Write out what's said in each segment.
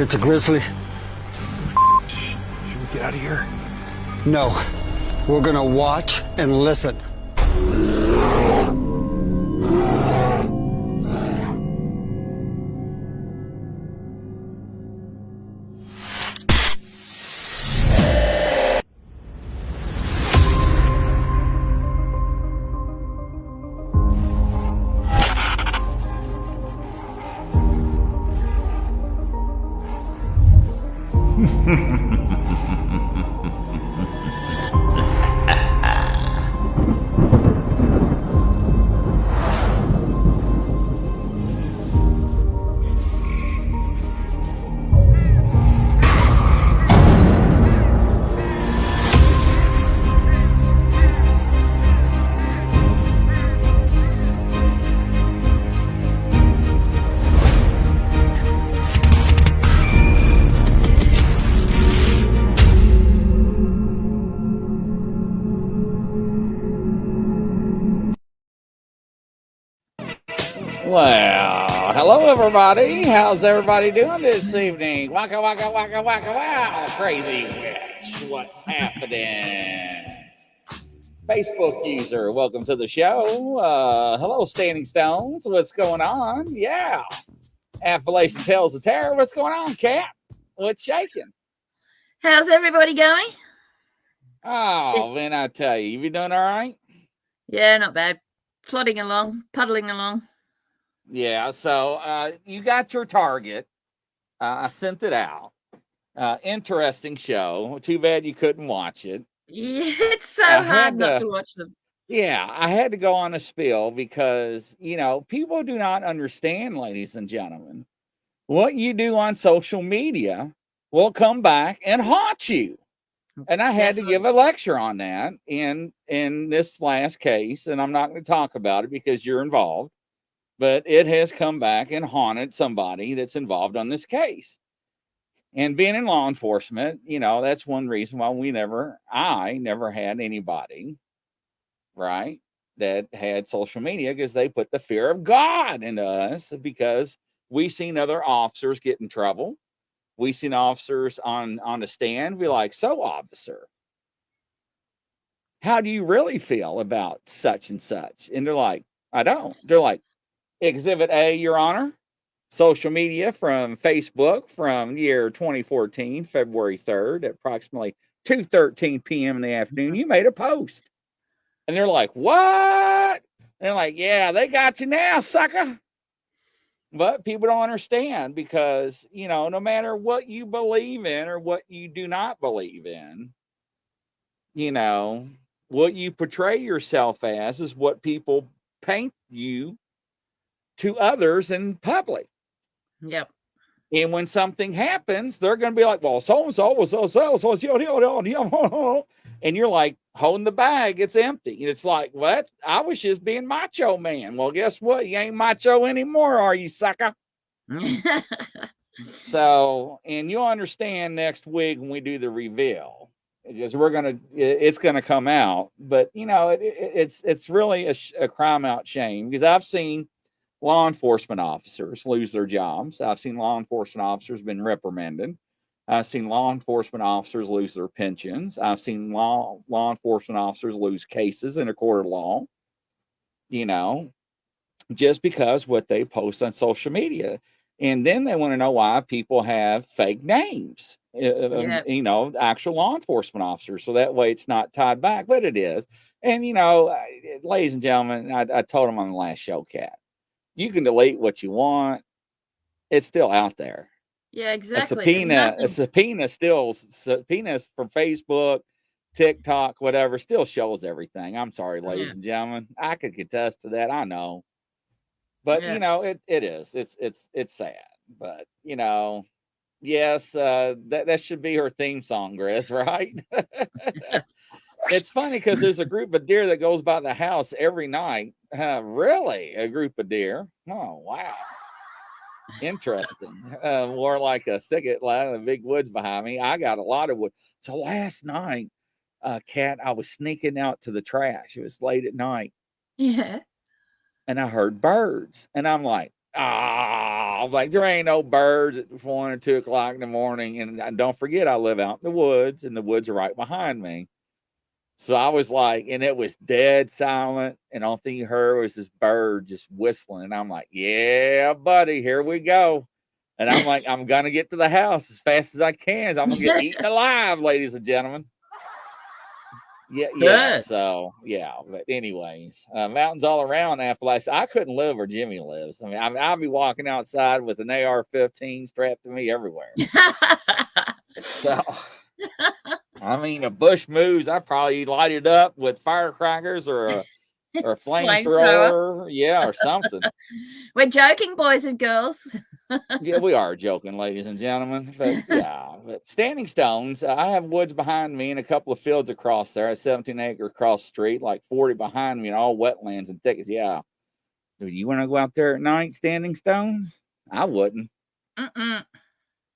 It's a grizzly. Should we get out of here? No. We're gonna watch and listen. Well, hello everybody. How's everybody doing this evening? Waka waka waka waka wow, crazy witch. What's happening? Facebook user, welcome to the show. Hello, Standing Stones. What's going on? Yeah. Appalachian Tales of Terror. What's going on, Cath? What's shaking? How's everybody going? Oh, man, I tell you, you doing all right? Yeah, not bad. Plodding along, puddling along. Yeah, so you got your target. I sent it out. Interesting show. Too bad you couldn't watch it. Yeah, it's so hard not to watch them. Yeah, I had to go on a spiel because, people do not understand, ladies and gentlemen. What you do on social media will come back and haunt you. And I had to give a lecture on that in this last case, and I'm not going to talk about it because you're involved. But it has come back and haunted somebody that's involved on this case. And being in law enforcement, that's one reason why I never had anybody, right, that had social media, because they put the fear of God into us, because we seen other officers get in trouble. We seen officers on the stand be like, so officer, how do you really feel about such and such? And they're like, I don't. They're like, Exhibit A, Your Honor, social media from Facebook from year 2014, February 3rd, at approximately 2:13 p.m. in the afternoon. You made a post. And they're like, what? And they're like, yeah, they got you now, sucker. But people don't understand because, no matter what you believe in or what you do not believe in, what you portray yourself as is what people paint you to others in public. Yep. And when something happens, they're going to be like, well, so-and-so was so, and you're like, holding the bag, it's empty. And it's like, what? I was just being macho man. Well, guess what? You ain't macho anymore, are you, sucker? So, and you'll understand next week when we do the reveal, because it's going to come out. But, it's really a crime out shame, because I've seen law enforcement officers lose their jobs. I've seen law enforcement officers been reprimanded. I've seen law enforcement officers lose their pensions. I've seen law enforcement officers lose cases in a court of law, just because what they post on social media. And then they want to know why people have fake names, actual law enforcement officers. So that way it's not tied back, but it is. And, ladies and gentlemen, I told them on the last show, Cath, you can delete what you want. It's still out there. Yeah, exactly. Subpoenas from Facebook, TikTok, whatever, still shows everything. I'm sorry, ladies and gentlemen. I could contest to that. I know. But, it is. It's sad. But, yes, that should be her theme song, Gris, right? It's funny because there's a group of deer that goes by the house every night. Really? A group of deer? Oh, wow. Interesting. More like a thicket, like the big woods behind me. I got a lot of wood. So last night, Cath, I was sneaking out to the trash. It was late at night. Yeah. And I heard birds. And I'm like, oh, I'm like, there ain't no birds at 1 or 2 o'clock in the morning. And don't forget, I live out in the woods, and the woods are right behind me. So I was like, and it was dead silent, and the only thing you heard was this bird just whistling. And I'm like, yeah, buddy, here we go. And I'm like, I'm gonna get to the house as fast as I can. I'm gonna get eaten alive, ladies and gentlemen. Yeah. Good. So yeah, but anyways, mountains all around Appalachia. I couldn't live where Jimmy lives. I mean, I'll be walking outside with an AR-15 strapped to me everywhere. So, I mean, a bush moves, I probably light it up with firecrackers or a flamethrower, yeah, or something. We're joking, boys and girls. Yeah, we are joking, ladies and gentlemen. But yeah, but Standing Stones, I have woods behind me and a couple of fields across there. A 17-acre cross street, like 40 behind me, and all wetlands and thickets. Yeah. Do you want to go out there at night, Standing Stones? I wouldn't. Mm-mm.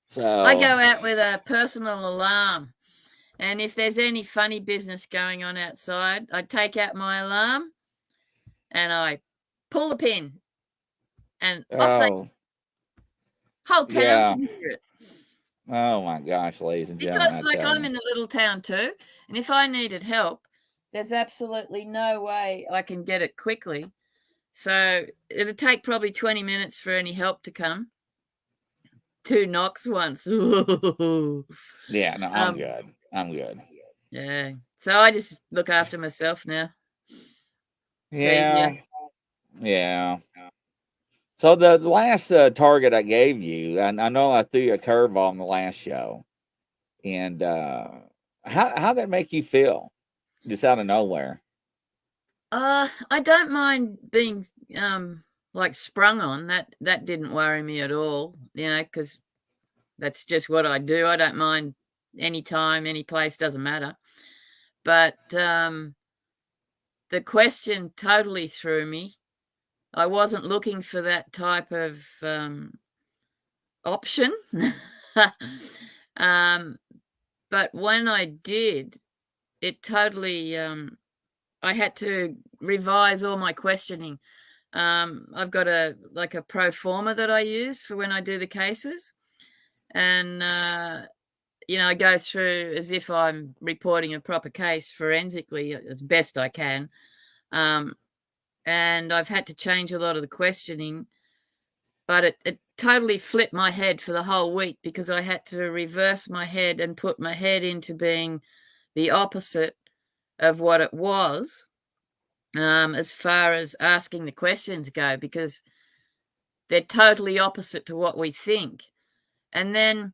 So I go out with a personal alarm. And if there's any funny business going on outside, I take out my alarm and I pull the pin. And off they whole town can hear it. Oh my gosh, ladies and gentlemen. Because like I'm in a little town too, and if I needed help, there's absolutely no way I can get it quickly. So it'll take probably 20 minutes for any help to come. 2 knocks once. Yeah, no, I'm good. I'm good. Yeah. So I just look after myself now. It's easier. Yeah. So the last target I gave you, and I know I threw you a curveball on the last show, and how that make you feel, just out of nowhere? I don't mind being like sprung on. That didn't worry me at all, because that's just what I do. I don't mind any time, any place, doesn't matter. But the question totally threw me. I wasn't looking for that type of option. But when I did, it totally, I had to revise all my questioning. I've got a pro forma that I use for when I do the cases. And, I go through as if I'm reporting a proper case forensically as best I can. And I've had to change a lot of the questioning, but it totally flipped my head for the whole week because I had to reverse my head and put my head into being the opposite of what it was, as far as asking the questions go, because they're totally opposite to what we think. And then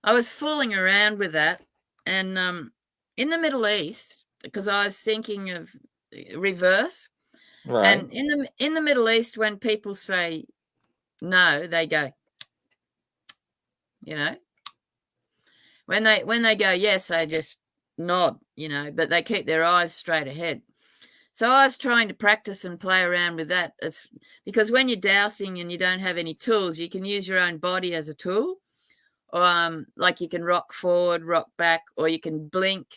I was fooling around with that, and in the Middle East, because I was thinking of reverse. Right. And in the Middle East, when people say no, they go, when they go yes, they just nod, but they keep their eyes straight ahead. So I was trying to practice and play around with that, because when you're dowsing and you don't have any tools, you can use your own body as a tool. Like you can rock forward, rock back, or you can blink.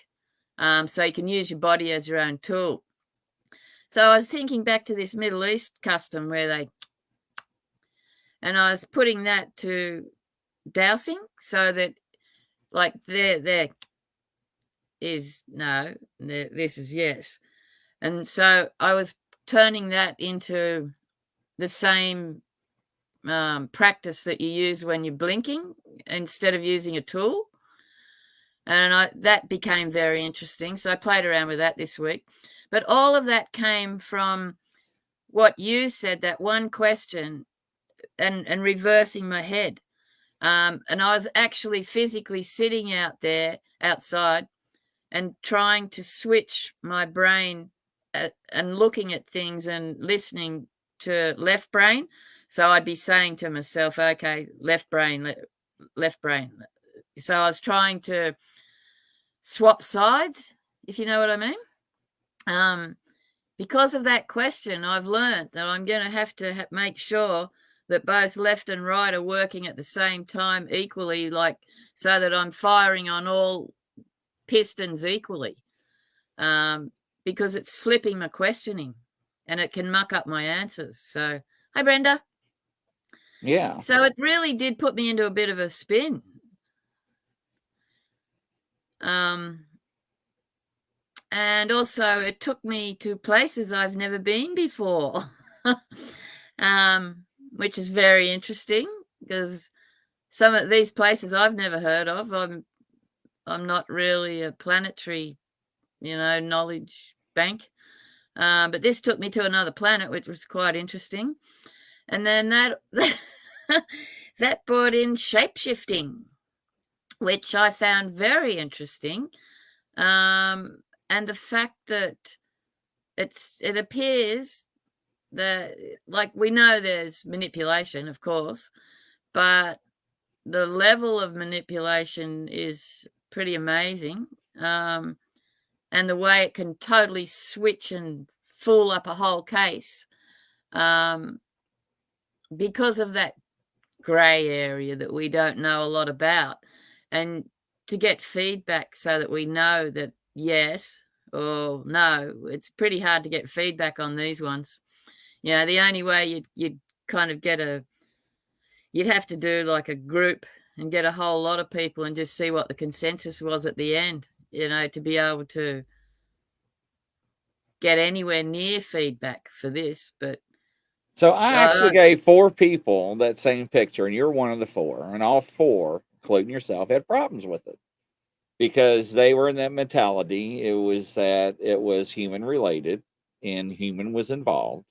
So you can use your body as your own tool. So I was thinking back to this Middle East custom and I was putting that to dowsing, so that like there is no, this is yes. And so I was turning that into the same practice that you use when you're blinking instead of using a tool. And that became very interesting. So I played around with that this week. But all of that came from what you said, that one question, and reversing my head. And I was actually physically sitting outside and trying to switch my brain and looking at things and listening to left brain. So I'd be saying to myself, okay, left brain, left brain. So I was trying to swap sides, if you know what I mean. Because of that question, I've learned that I'm going to have to make sure that both left and right are working at the same time equally, so that I'm firing on all pistons equally, because it's flipping my questioning and it can muck up my answers. So, hi, Brenda. Yeah. So it really did put me into a bit of a spin. And also it took me to places I've never been before, which is very interesting because some of these places I've never heard of. I'm not really a planetary, knowledge bank. But this took me to another planet, which was quite interesting. And then that that brought in shape-shifting, which I found very interesting. And the fact that it appears that, like, we know there's manipulation, of course, but the level of manipulation is pretty amazing. And the way it can totally switch and fool up a whole case, because of that gray area that we don't know a lot about. And to get feedback so that we know that yes or no, it's pretty hard to get feedback on these ones. The only way you'd kind of you'd have to do like a group and get a whole lot of people and just see what the consensus was at the end, to be able to get anywhere near feedback for this. But So I actually gave 4 people that same picture, and you're one of the 4, and all 4, including yourself, had problems with it because they were in that mentality. It was that it was human related and human was involved,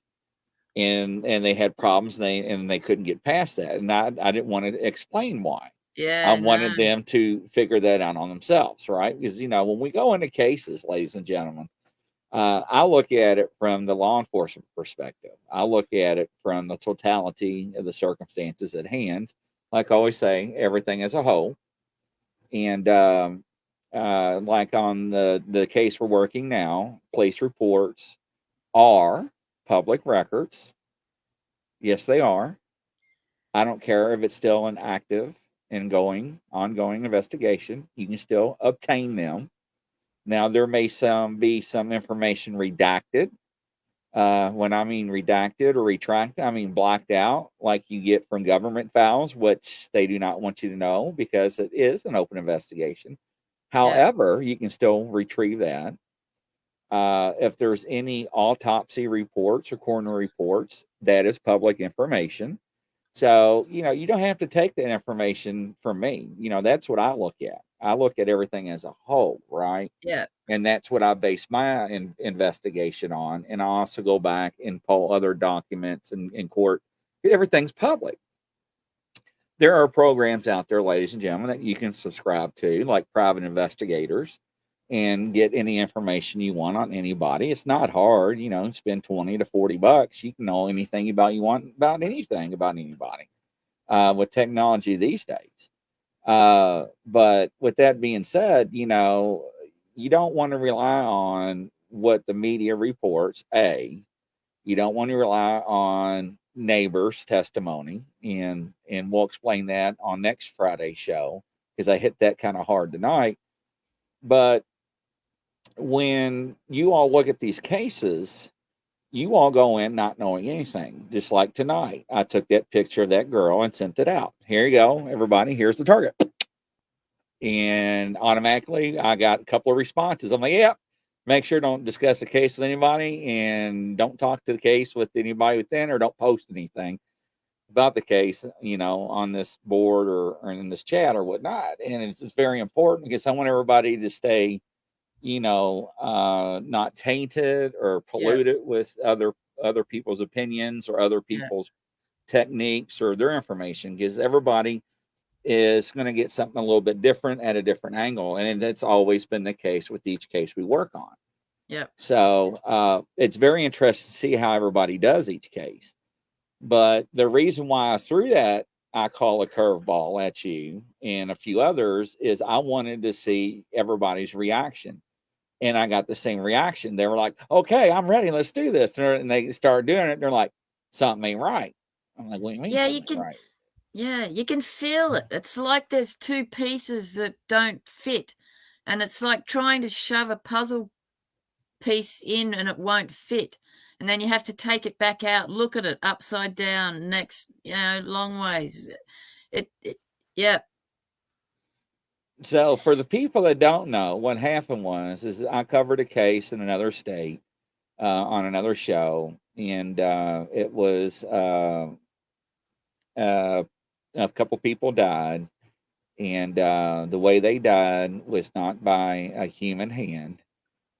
and they had problems, and they couldn't get past that. And I didn't want to explain why. I yeah, wanted no, them to figure that out on themselves, right? Because when we go into cases, ladies and gentlemen, I look at it from the law enforcement perspective. I look at it from the totality of the circumstances at hand. Like I always say, everything as a whole. And like on the case we're working now, police reports are public records. Yes, they are. I don't care if it's still an active and ongoing investigation. You can still obtain them. Now, there may be some information redacted. When I mean redacted or retracted, I mean blacked out, like you get from government files, which they do not want you to know because it is an open investigation. yeah, However, you can still retrieve that. If there's any autopsy reports or coroner reports, that is public information. So, you don't have to take that information from me. That's what I look at. I look at everything as a whole, right? yeah, And that's what I base my investigation on. And I also go back and pull other documents in court. Everything's public. There are programs out there, ladies and gentlemen, that you can subscribe to, like private investigators, and get any information you want on anybody. It's not hard, spend 20 to 40 bucks. You can know anything you want about anything about anybody with technology these days. But with that being said, you don't want to rely on what the media reports. You don't want to rely on neighbors' testimony, and we'll explain that on next Friday's show because I hit that kind of hard tonight. But when you all look at these cases, you all go in not knowing anything. Just like tonight, I took that picture of that girl and sent it out. Here you go, everybody. Here's the target. And automatically I got a couple of responses. I'm like, yeah, make sure don't discuss the case with anybody and don't talk to the case with anybody within, or don't post anything about the case, on this board or in this chat or whatnot. And it's very important because I want everybody to stay, not tainted or yeah, polluted with other people's opinions or other yeah, people's techniques or their information, because everybody is going to get something a little bit different at a different angle. And that's always been the case with each case we work on. yeah, So it's very interesting to see how everybody does each case. But the reason why I threw that, I call a curveball at you and a few others, is I wanted to see everybody's reaction. And I got the same reaction. They were like, okay, I'm ready. Let's do this. And they start doing it. They're like, something ain't right. I'm like, what do you mean yeah. something ain't right? You can feel it. It's like there's two pieces that don't fit, and it's like trying to shove a puzzle piece in and it won't fit. and then you have to take it back out, look at it upside down, next, long ways. Yeah. So for the people that don't know, what happened is I covered a case in another state on another show, and it was a couple people died, and the way they died was not by a human hand;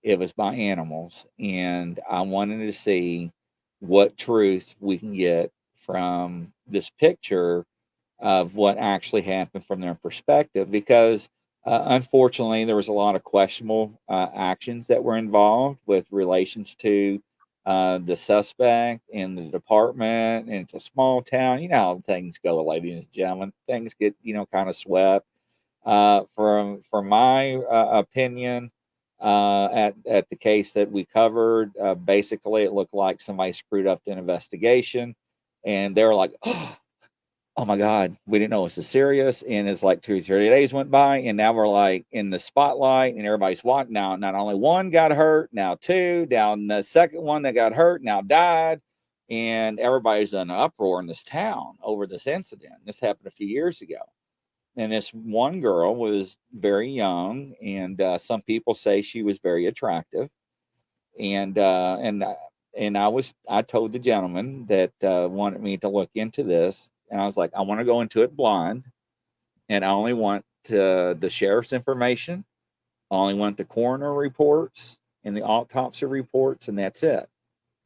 it was by animals. And I wanted to see what truth we can get from this picture of what actually happened from their perspective, because unfortunately there was a lot of questionable actions that were involved with relations to the suspect and the department, and it's a small town. You know how things go, ladies and gentlemen. Things get kind of swept. From my opinion, at the case that we covered, basically it looked like somebody screwed up the investigation, and they were like, oh my God, we didn't know it was this serious. And it's like 2 or 3 days went by, and now we're like in the spotlight, and everybody's watching. Now, not only one got hurt, now two, down the second one that got hurt now died. And everybody's in an uproar in this town over this incident. This happened a few years ago. And this one girl was very young, and some people say she was very attractive. And I told the gentleman that wanted me to look into this, and I was like, I want to go into it blind, and I only want the sheriff's information, I only want the coroner reports and the autopsy reports, and that's it.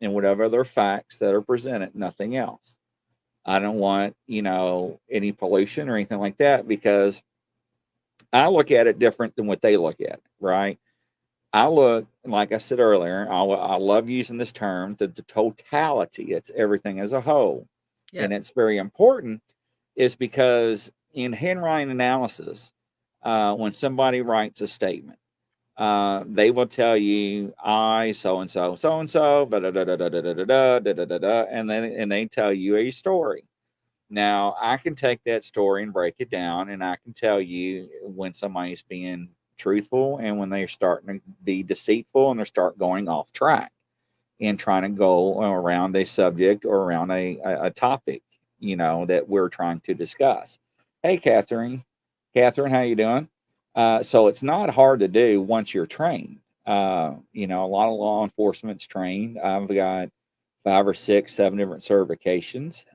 And whatever other facts that are presented, nothing else. I don't want any pollution or anything like that, because I look at it different than what they look at, right? I look, like I said earlier, I love using this term, the totality. It's everything as a whole. Yeah. And it's very important, is because in handwriting analysis, when somebody writes a statement, they will tell you, I, so and so, so and so, and they tell you a story. Now, I can take that story and break it down, and I can tell you when somebody's being truthful and when they're starting to be deceitful and they start going off track and trying to go around a subject or around a topic, that we're trying to discuss. Hey, Catherine. Catherine, how you doing? So it's not hard to do once you're trained. A lot of law enforcement's trained. I've got 5 or 6, 7 different certifications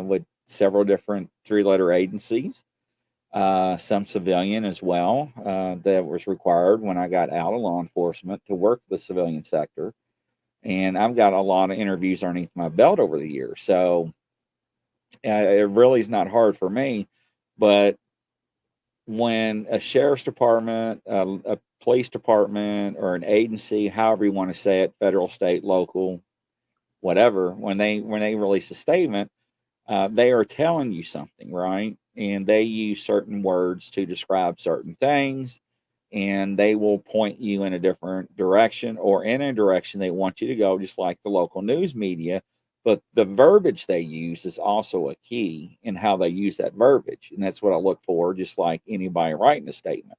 with several different 3-letter agencies, some civilian as well, that was required when I got out of law enforcement to work the civilian sector. And I've got a lot of interviews underneath my belt over the years. So it really is not hard for me. But when a sheriff's department, a police department, or an agency, however you want to say it, federal, state, local, whatever, when they release a statement, they are telling you something, right? And they use certain words to describe certain things, and they will point you in a different direction or in a direction they want you to go, just like the local news media. But the verbiage they use is also a key in how they use that verbiage. And that's what I look for, just like anybody writing a statement.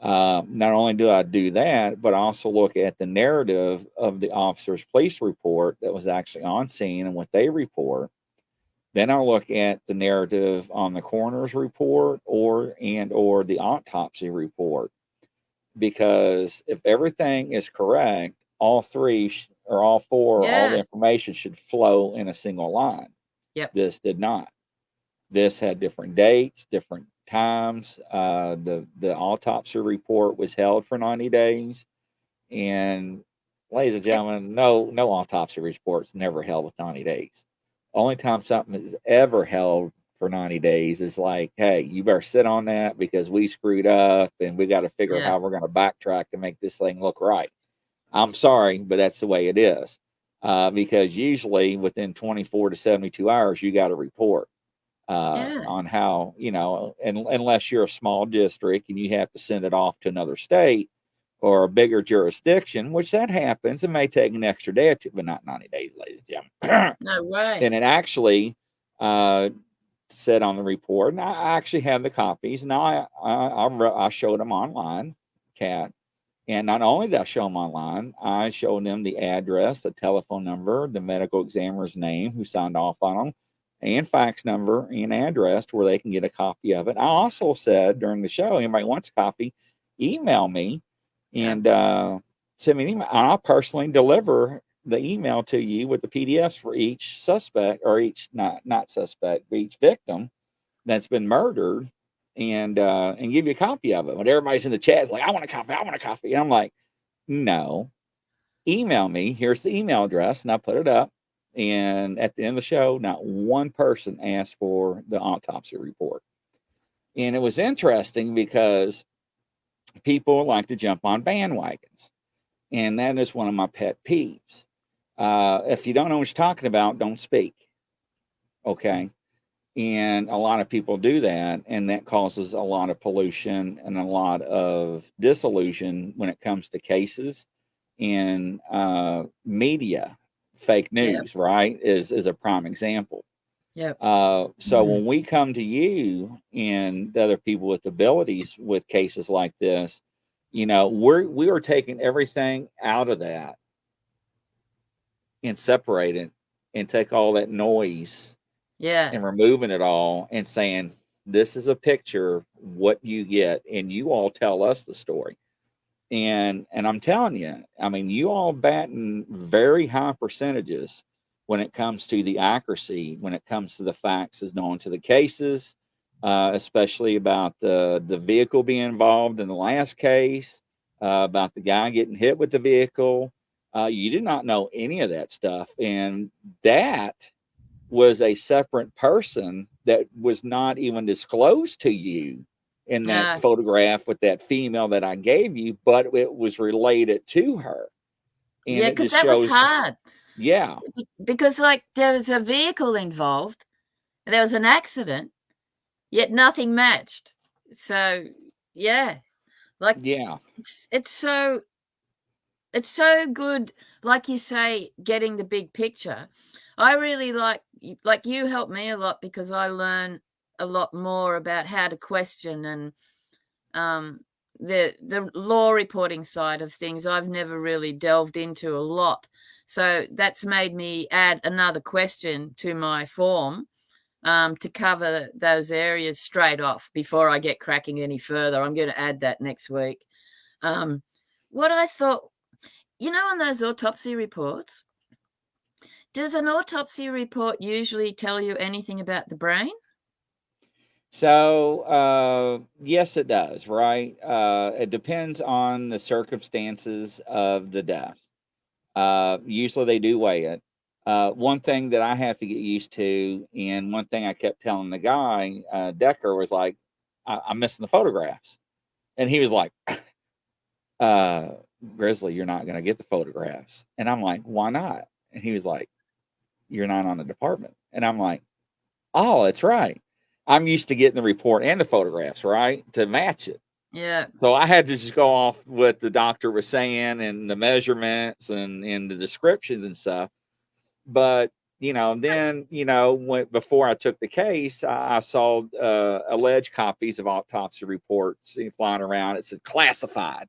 Not only do I do that, but I also look at the narrative of the officer's police report that was actually on scene and what they report. Then I'll look at the narrative on the coroner's report or the autopsy report, because if everything is correct, all three or all four, all the Yeah. information should flow in a single line. Yep. This did not. This had different dates, different times. The autopsy report was held for 90 days, and ladies and gentlemen, no autopsy report's never held with 90 days. Only time something is ever held for 90 days is like, hey, you better sit on that because we screwed up and we got to figure out Yeah. how we're going to backtrack to make this thing look right. I'm sorry, but that's the way it is. Because usually within 24 to 72 hours, you got a report Yeah. on how, unless you're a small district and you have to send it off to another state or a bigger jurisdiction, which that happens. It may take an extra day or two, but not 90 days, ladies and gentlemen. No way. And it actually said on the report, and I actually have the copies. Now I showed them online, Cat, And not only did I show them online, I showed them the address, the telephone number, the medical examiner's name who signed off on them, and fax number and address where they can get a copy of it. I also said during the show, anybody wants a copy, email me and send me an email. I'll personally deliver the email to you with the PDFs for each suspect, or each not suspect, but each victim that's been murdered, and give you a copy of it. When everybody's in the chat is like, I want a copy, I want a copy. And I'm like, no, email me. Here's the email address, and I put it up. And at the end of the show, not one person asked for the autopsy report. And it was interesting because people like to jump on bandwagons. And that is one of my pet peeves. If you don't know what you're talking about, don't speak. Okay. And a lot of people do that, and that causes a lot of pollution and a lot of disillusion when it comes to cases. And media, fake news, right, is a prime example. So when we come to you and the other people with abilities with cases like this, we are taking everything out of that and separate it and take all that noise and removing it all and saying, this is a picture, what you get, and you all tell us the story. And I'm telling you, I mean, you all batting very high percentages when it comes to the accuracy, when it comes to the facts as known to the cases, especially about the vehicle being involved in the last case, about the guy getting hit with the vehicle. You did not know any of that stuff. And that was a separate person that was not even disclosed to you in that photograph with that female that I gave you, but it was related to her. And because that was hard. Yeah. Because there was a vehicle involved, there was an accident, yet nothing matched. So it's so good, like you say, getting the big picture. I really like you help me a lot because I learn a lot more about how to question and the law reporting side of things. I've never really delved into a lot. So that's made me add another question to my form to cover those areas straight off before I get cracking any further. I'm going to add that next week. What I thought, on those autopsy reports, does an autopsy report usually tell you anything about the brain? So, yes, it does, right? It depends on the circumstances of the death. Usually they do weigh it. One thing that I have to get used to, and one thing I kept telling the guy, Decker, was like, I'm missing the photographs. And he was like, Grizzly, you're not going to get the photographs. And I'm like, why not? And he was like, you're not on the department. And I'm like, oh, that's right. I'm used to getting the report and the photographs, right, to match it. Yeah. So I had to just go off what the doctor was saying and the measurements and the descriptions and stuff. But, then, before I took the case, I saw alleged copies of autopsy reports flying around. It said classified.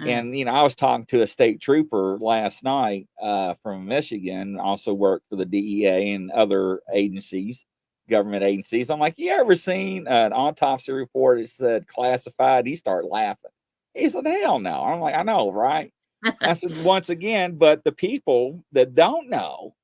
And, I was talking to a state trooper last night from Michigan, also worked for the DEA and other agencies, government agencies. I'm like, you ever seen an autopsy report that said classified? He started laughing. He said, hell no. I'm like, I know, right? I said, once again, but the people that don't know,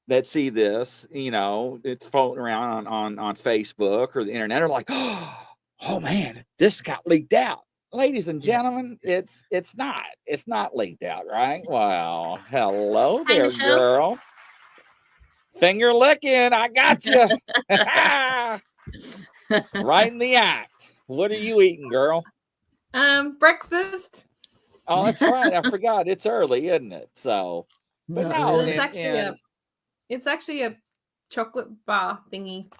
that see this, it's floating around on Facebook or the internet are like, oh man, this got leaked out. Ladies and gentlemen, it's not leaked out, right? Well, hello there, girl. Finger licking, I got you. Right in the act. What are you eating, girl? Breakfast. Oh, that's right. I forgot. It's early, isn't it? So, but no, it's actually a chocolate bar thingy.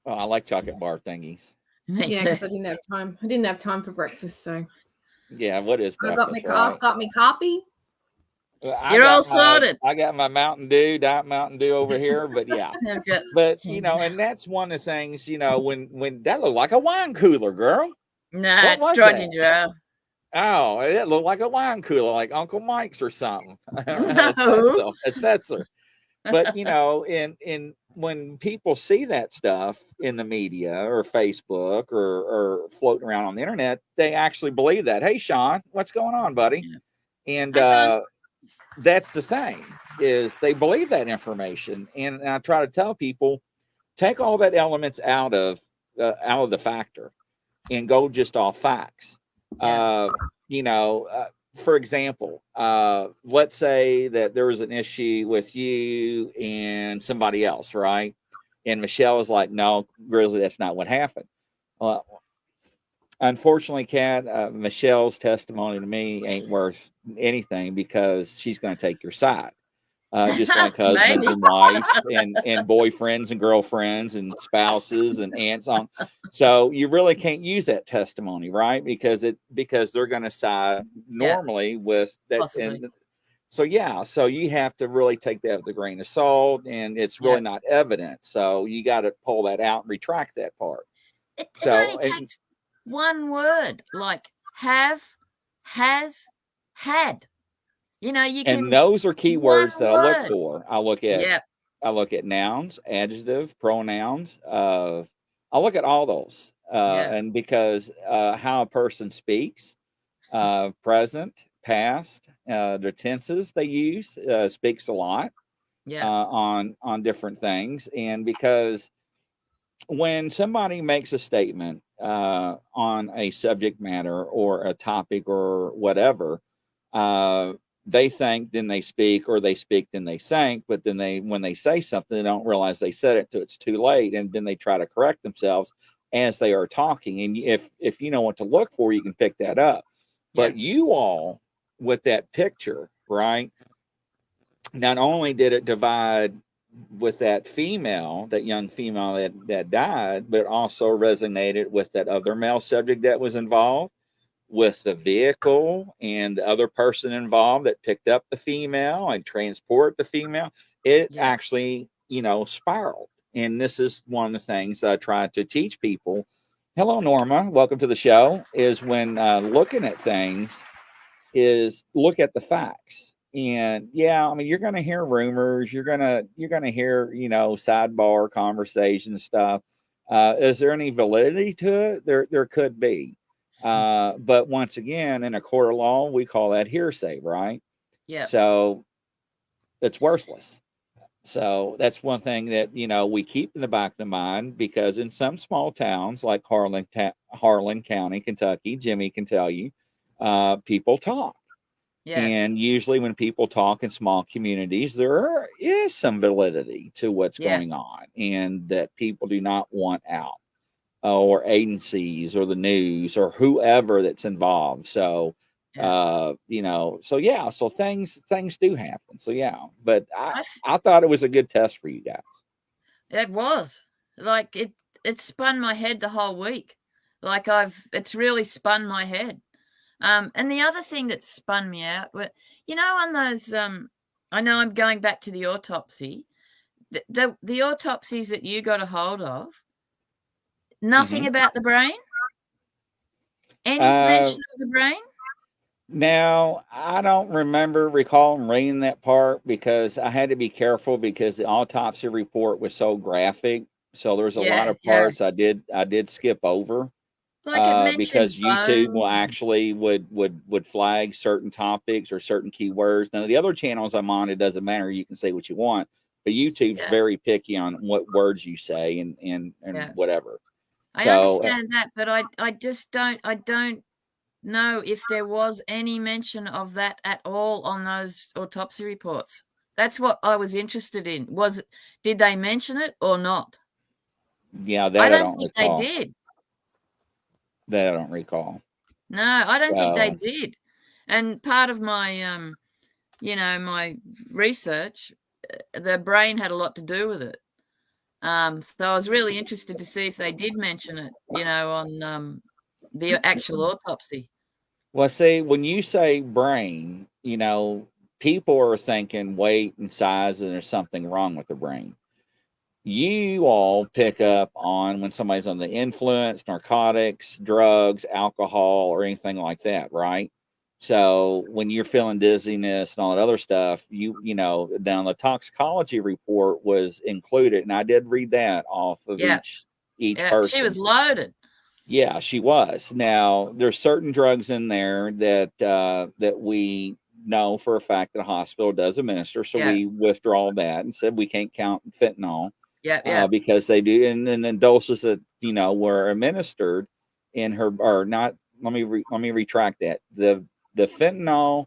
Oh, I like chocolate bar thingies. Yeah, because I didn't have time. I didn't have time for breakfast, so. Yeah, what is breakfast? I've got me coffee. You're all sorted. I got my Diet Mountain Dew over here, but yeah. But and that's one of the things, when that looked like a wine cooler, girl. Nah, it's Trojan Joe. Oh, it looked like a wine cooler, like Uncle Mike's or something. No. A Setzer. But in when people see that stuff in the media or Facebook or floating around on the internet, they actually believe that. Hey, Sean, what's going on, buddy? Yeah. And Hi, Sean. that's the thing, is they believe that information. And I try to tell people, take all that elements out of the factor and go just off facts. Yeah. You know, for example, let's say that there was an issue with you and somebody else, right? And Michelle is like, no, Grizzly, that's not what happened. Well, unfortunately, Kat, Michelle's testimony to me ain't worth anything because she's going to take your side. Just like husbands Maybe. and wives and boyfriends and girlfriends and spouses and aunts on. So you really can't use that testimony, right? Because they're going to side Yeah, normally with that. possibly. And so, yeah, so you have to really take that with a grain of salt, and it's Yeah. really not evidence. So you got to pull that out and retract that part. It So, only takes one word, like have, has, had. You know, you and can those are key one words that I look word. for. Yeah. I look at nouns, adjective, pronouns. I look at all those, Yeah. and because how a person speaks, present, past, the tenses they use speaks a lot Yeah. on different things, and because when somebody makes a statement on a subject matter or a topic or whatever, uh, they think, then they speak, or they speak, then they think. But then when they say something, they don't realize they said it till it's too late, and then they try to correct themselves as they are talking. And if you know what to look for, you can pick that up. Yeah. But you all, with that picture, right? Not only did it divide with that young female that died, but also resonated with that other male subject that was involved, with the vehicle and the other person involved that picked up the female and transport the female. It Yeah. actually, spiraled. And this is one of the things I try to teach people. Hello, Norma. Welcome to the show. Is when looking at things, is look at the facts. And yeah, I mean, you're going to hear rumors, you're going to hear, sidebar conversation stuff. Is there any validity to it? There could be. But once again, in a court of law, we call that hearsay, right? Yeah. So it's worthless. So that's one thing that we keep in the back of the mind, because in some small towns like Harlan County, Kentucky, Jimmy can tell you, people talk. Yeah. And usually when people talk in small communities, there is some validity to what's Yeah. going on, and that people do not want out, or agencies or the news or whoever that's involved. So, Yeah. so things do happen. So, yeah, but I f- I thought it was a good test for you guys. It was like it spun my head the whole week. Like it's really spun my head. And the other thing that spun me out, on those, I know I'm going back to the autopsy, the autopsies that you got a hold of, nothing Mhm. about the brain, any Uh, mention of the brain. Now, I don't recall reading that part, because I had to be careful, because the autopsy report was so graphic. So there's a lot Yeah, of yeah. parts I did skip over, Like it mentioned because YouTube will bones. actually would flag certain topics or certain keywords. Now, the other channels I'm on, it doesn't matter. You can say what you want, but YouTube's Yeah, very picky on what words you say and yeah. whatever. I So, understand that, but I just don't know if there was any mention of that at all on those autopsy reports. That's what I was interested in. Did they mention it or not? yeah, I that I don't don't think they recall. did. That I don't recall. No, I don't think they So, did. And part of my my research, the brain had a lot to do with it. So I was really interested to see if they did mention it, on the actual autopsy. well, see, when you say brain, people are thinking weight and size, and there's something wrong with the brain. you all pick up on when somebody's on the influence, narcotics, drugs, alcohol, or anything like that, right? So when you're feeling dizziness and all that other stuff, you know, down the toxicology report was included, and I did read that off of Yeah. each Yeah. She was person. loaded. Yeah, she was. Now, there's certain drugs in there that that we know for a fact that a hospital does administer, so Yeah. we withdraw that and said we can't count fentanyl Yeah. Yeah. because they do, and then doses that you know were administered in her or not. Let me retract that. The fentanyl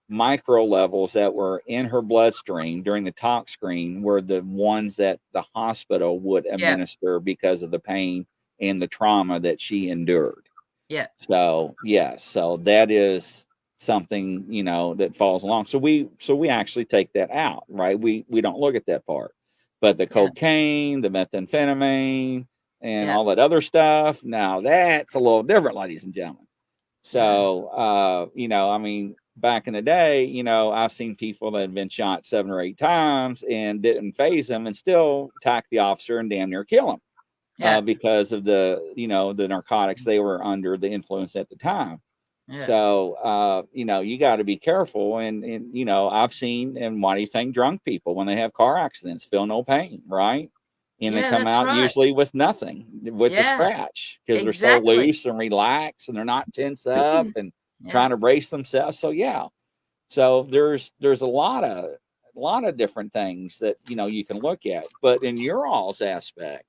micro levels that were in her bloodstream during the tox screen were the ones that the hospital would Yeah. administer because of the pain and the trauma that she endured. Yeah. So yes, so that is something you know that falls along. So we actually take that out, right? We don't look at that part, but the Yeah. cocaine, the methamphetamine, and Yeah. all that other stuff. Now that's a little different, ladies and gentlemen. Yeah. So you know, I mean, back in the day, you know, I've seen people that had been shot 7 or 8 times and didn't phase them, and still attack the officer and damn near kill him Yeah. because of the you know the narcotics they were under the influence at the time. Yeah. So you know you got to be careful, and you know I've seen, and why do you think drunk people when they have car accidents feel no pain, right? And they Yeah. come That's out right. usually with nothing, with the Yeah. scratch because they're so Exactly. loose and relaxed and they're not tense up and Yeah. trying to brace themselves. So yeah, so there's a lot of different things that you know you can look at, but in your all's aspect,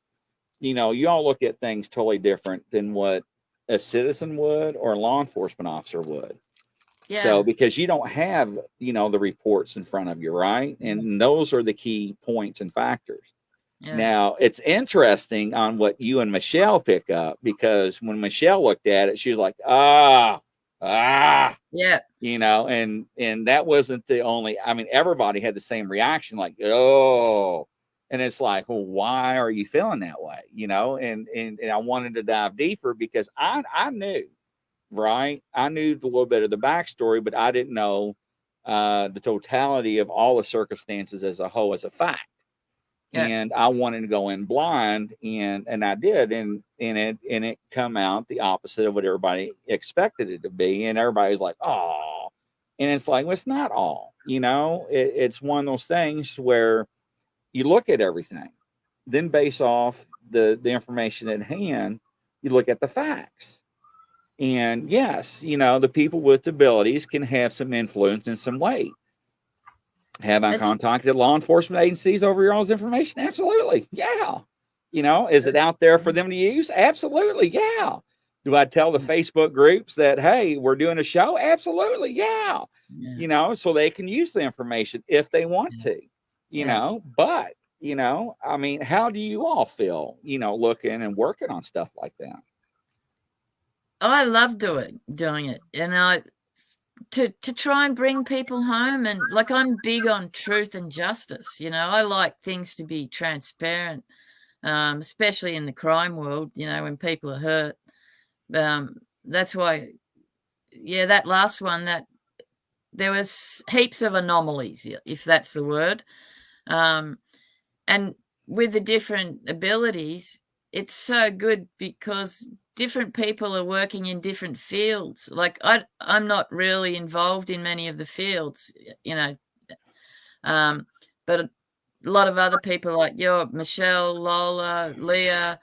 you know, you all look at things totally different than what a citizen would or a law enforcement officer would. So, Yeah. because you don't have, you know, the reports in front of you, right? And those are the key points and factors. Yeah. Now, it's interesting on what you and Michelle pick up because when Michelle looked at it, she was like, ah, Yeah. you know, and that wasn't the only, I mean, everybody had the same reaction, like, oh, and it's like, well, why are you feeling that way? You know, and I wanted to dive deeper because I knew, right? I knew a little bit of the backstory, but I didn't know the totality of all the circumstances as a whole, as a fact. Yeah. And I wanted to go in blind, and I did, and it come out the opposite of what everybody expected it to be, and everybody's like, oh, and it's like, well, it's not all, you know, it's one of those things where you look at everything, then base off the information at hand, you look at the facts. And yes, you know, the people with abilities can have some influence and some weight. Have I It's contacted law enforcement agencies over your all's information? Absolutely. Yeah. You know, is it out there for them to use? Absolutely. Yeah. Do I tell the Facebook groups that, hey, we're doing a show? Absolutely. Yeah. yeah. You know, so they can use the information if they want to, you Yeah. know, but, you know, I mean, how do you all feel, you know, looking and working on stuff like that? I love doing it. And I to try and bring people home, and like I'm big on truth and justice, you know. I like things to be transparent, especially in the crime world, you know, when people are hurt. That's why, yeah, that last one, that there was heaps of anomalies, if that's the word. Um, and with the different abilities, it's so good because different people are working in different fields. Like I'm not really involved in many of the fields, you know, but a lot of other people like Michelle, Lola, Leah,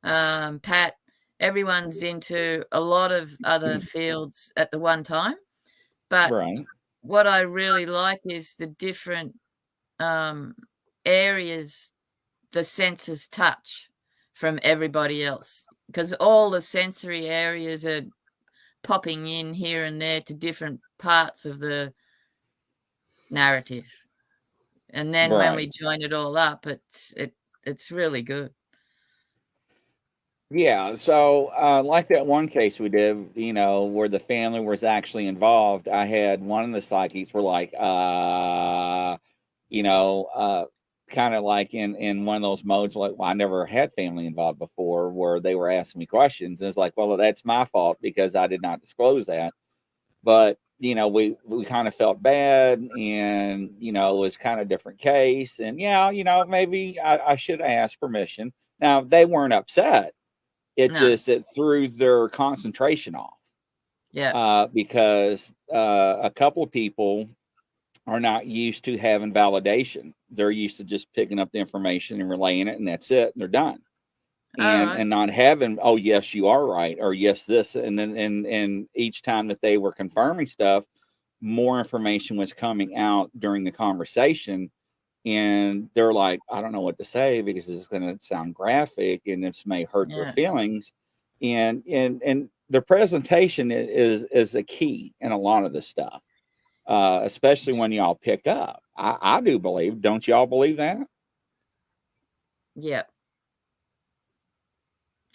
Pat, everyone's into a lot of other fields at the one time. But Right. what I really like is the different areas the senses touch from everybody else, because all the sensory areas are popping in here and there to different parts of the narrative. And then when we Right. join it all up, it's really good. Yeah, so like that one case we did, you know, where the family was actually involved, I had one of the psychics were like, you know, kind of like in one of those modes, like, well, I never had family involved before, where they were asking me questions. And it's like, well, that's my fault because I did not disclose that. But you know, we kind of felt bad, and, you know, it was kind of a different case. And yeah, you know, maybe I should have asked permission. Now, they weren't upset. It No. just, it threw their concentration off. Yeah. Because a couple of people are not used to having validation. They're used to just picking up the information and relaying it, and that's it. And they're done. All right. And not having, oh yes, you are right, or yes, this. And then and each time that they were confirming stuff, more information was coming out during the conversation, and they're like, I don't know what to say because it's going to sound graphic and this may hurt their Yeah. feelings. And the presentation is a key in a lot of this stuff, especially when y'all pick up. I do believe, don't y'all believe that, Yeah.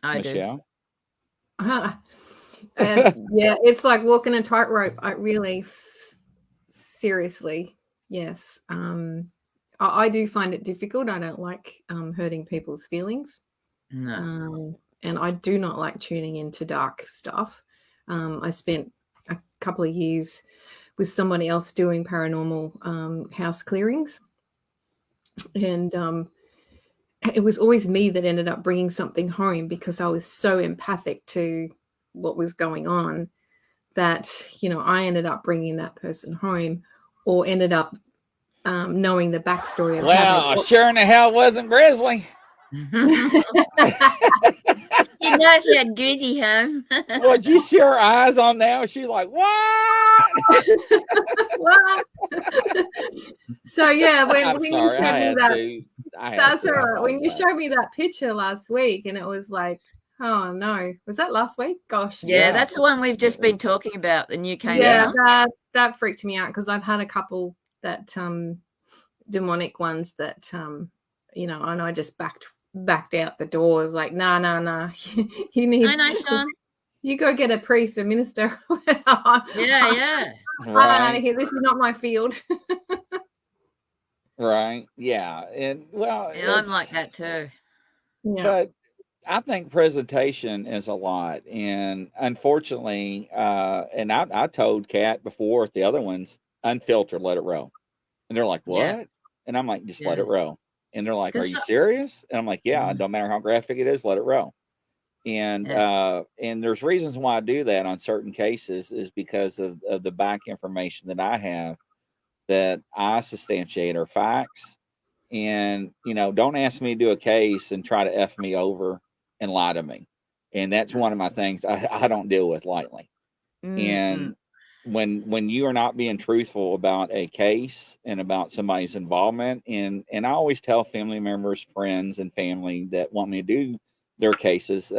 I do. Michelle? And yeah, it's like walking a tightrope. I really, seriously, yes. I do find it difficult. I don't like hurting people's feelings. No. And I do not like tuning into dark stuff. I spent a couple of years with somebody else doing paranormal house clearings. And it was always me that ended up bringing something home because I was so empathic to what was going on that, you know, I ended up bringing that person home, or ended up knowing the backstory of Well, sure in the hell wasn't Grizzly. You know, if you had Grizzly home. Well, did you see her eyes on that? She's like, what? What? So yeah, when I'm you sorry, showed I me had that, to. that's all right. When you showed me that picture last week, and it was like, oh no, was that last week? Gosh. Yeah, that's the one we've just been talking about. The new came Yeah, out. that freaked me out because I've had a couple that demonic ones that you know, and I just backed out the doors like, nah. You need, I know, Sean. you go get a priest, a minister. Yeah. I'm out of here. This is not my field. Right. Yeah. And well, Yeah, I'm like that too. Yeah. But I think presentation is a lot. And unfortunately, and I told Kat before the other ones, unfiltered, let it roll. And they're like, what? Yeah. And I'm like, just let it roll. And they're like, are 'Cause you so- serious? And I'm like, yeah, it don't matter how graphic it is, let it roll. And and there's reasons why I do that on certain cases is because of the back information that I have that I substantiate are facts. And, you know, don't ask me to do a case and try to F me over and lie to me. And that's one of my things I don't deal with lightly. And when you are not being truthful about a case and about somebody's involvement, and I always tell family members, friends, and family that want me to do their cases,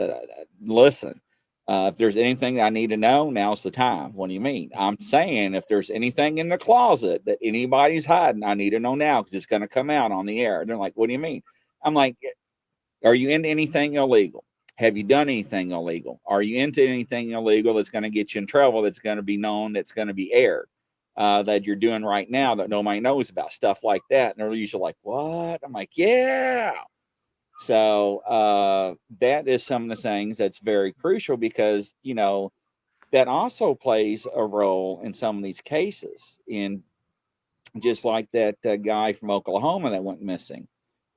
listen, if there's anything I need to know, now's the time. What do you mean? I'm saying if there's anything in the closet that anybody's hiding, I need to know now because it's going to come out on the air. They're like, what do you mean? I'm like, are you into anything illegal? Have you done anything illegal? Are you into anything illegal that's going to get you in trouble, that's going to be known, that's going to be aired, that you're doing right now that nobody knows about, stuff like that? And they're usually like, what? I'm like, yeah. So that is some of the things that's very crucial because, you know, that also plays a role in some of these cases. And just like that guy from Oklahoma that went missing.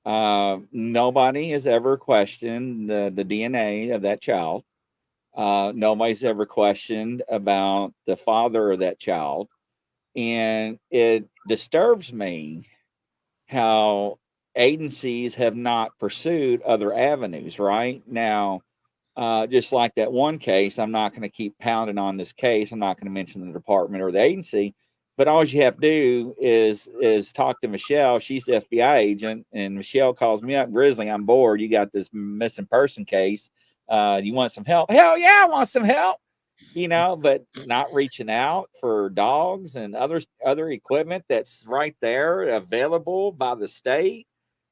Nobody has ever questioned the DNA of that child. Nobody's ever questioned about the father of that child. And it disturbs me how agencies have not pursued other avenues, right? Now, just like that one case, I'm not going to keep pounding on this case. I'm not going to mention the department or the agency. But all you have to do is talk to Michelle. She's the FBI agent, and Michelle calls me up, Grizzly, I'm bored. You got this missing person case. You want some help? Hell yeah, I want some help. You know, but not reaching out for dogs and other equipment that's right there available by the state,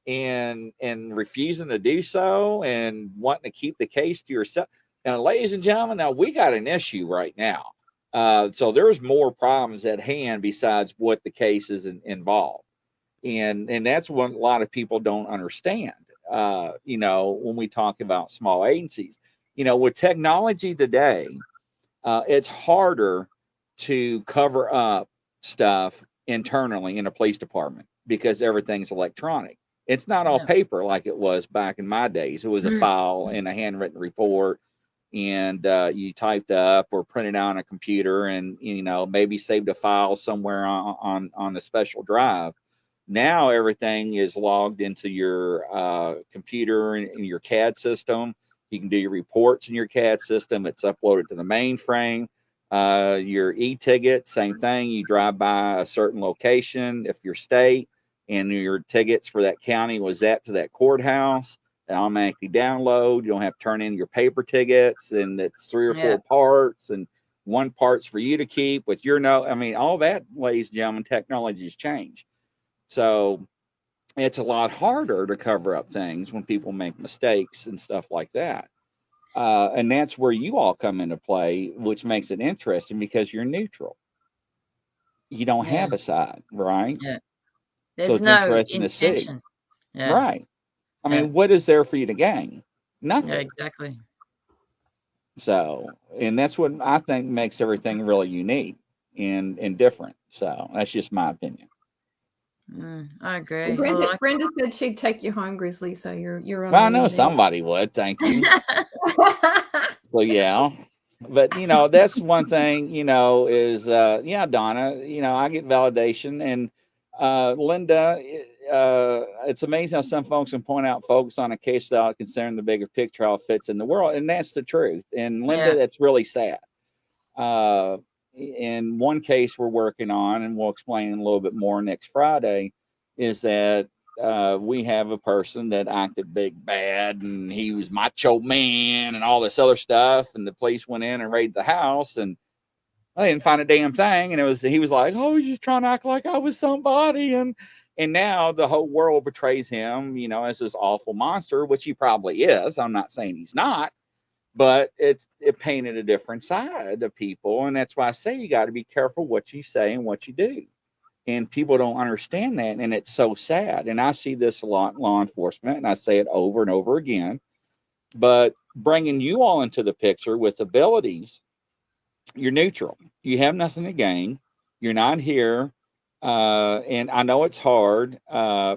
and refusing to do so and wanting to keep the case to yourself. Now, ladies and gentlemen, now we got an issue right now. So there's more problems at hand besides what the case is involved. And that's what a lot of people don't understand. You know, when we talk about small agencies, you know, with technology today, it's harder to cover up stuff internally in a police department because everything's electronic. It's not all Yeah. paper like it was back in my days. It was a file and a handwritten report, and you typed up or printed out on a computer, and maybe saved a file somewhere on a special drive. Now everything is logged into your computer and your CAD system. You can do your reports in your CAD system. It's uploaded to the mainframe. Your e-ticket, same thing. You drive by a certain location, if you're state, and your tickets for that county was zapped to that courthouse. They automatically download. You don't have to turn in your paper tickets, and it's 3 or 4 parts, and one part's for you to keep with your note. I mean, all that, ladies and gentlemen, technology has changed. So it's a lot harder to cover up things when people make mistakes and stuff like that. And that's where you all come into play, which makes it interesting because you're neutral. You don't have a side, right? Yeah. So There's it's no interesting to see. intention. Yeah. Right. I mean, what is there for you to gain? Nothing. Yeah, exactly. So, and that's what I think makes everything really unique and different. So that's just my opinion. I agree. Well, Brenda, I like Brenda said she'd take you home, Grizzly. So you're on. Well, I a know win there. somebody would. Thank you. So yeah, but that's one thing. Is Donna. I get validation, and Linda. It's amazing how some folks can point out folks on a case without considering the bigger picture, how it fits in the world, and that's the truth. And Linda, that's really sad. In one case we're working on, and we'll explain a little bit more next Friday, is that we have a person that acted big bad, and he was macho man and all this other stuff, and the police went in and raided the house, and I didn't find a damn thing, and he was like, oh, he's just trying to act like I was somebody, and now the whole world betrays him, as this awful monster, which he probably is. I'm not saying he's not, but it painted a different side of people, and that's why I say you got to be careful what you say and what you do. And people don't understand that, and it's so sad. And I see this a lot in law enforcement, and I say it over and over again. But bringing you all into the picture with abilities, you're neutral. You have nothing to gain. You're not here. And I know it's hard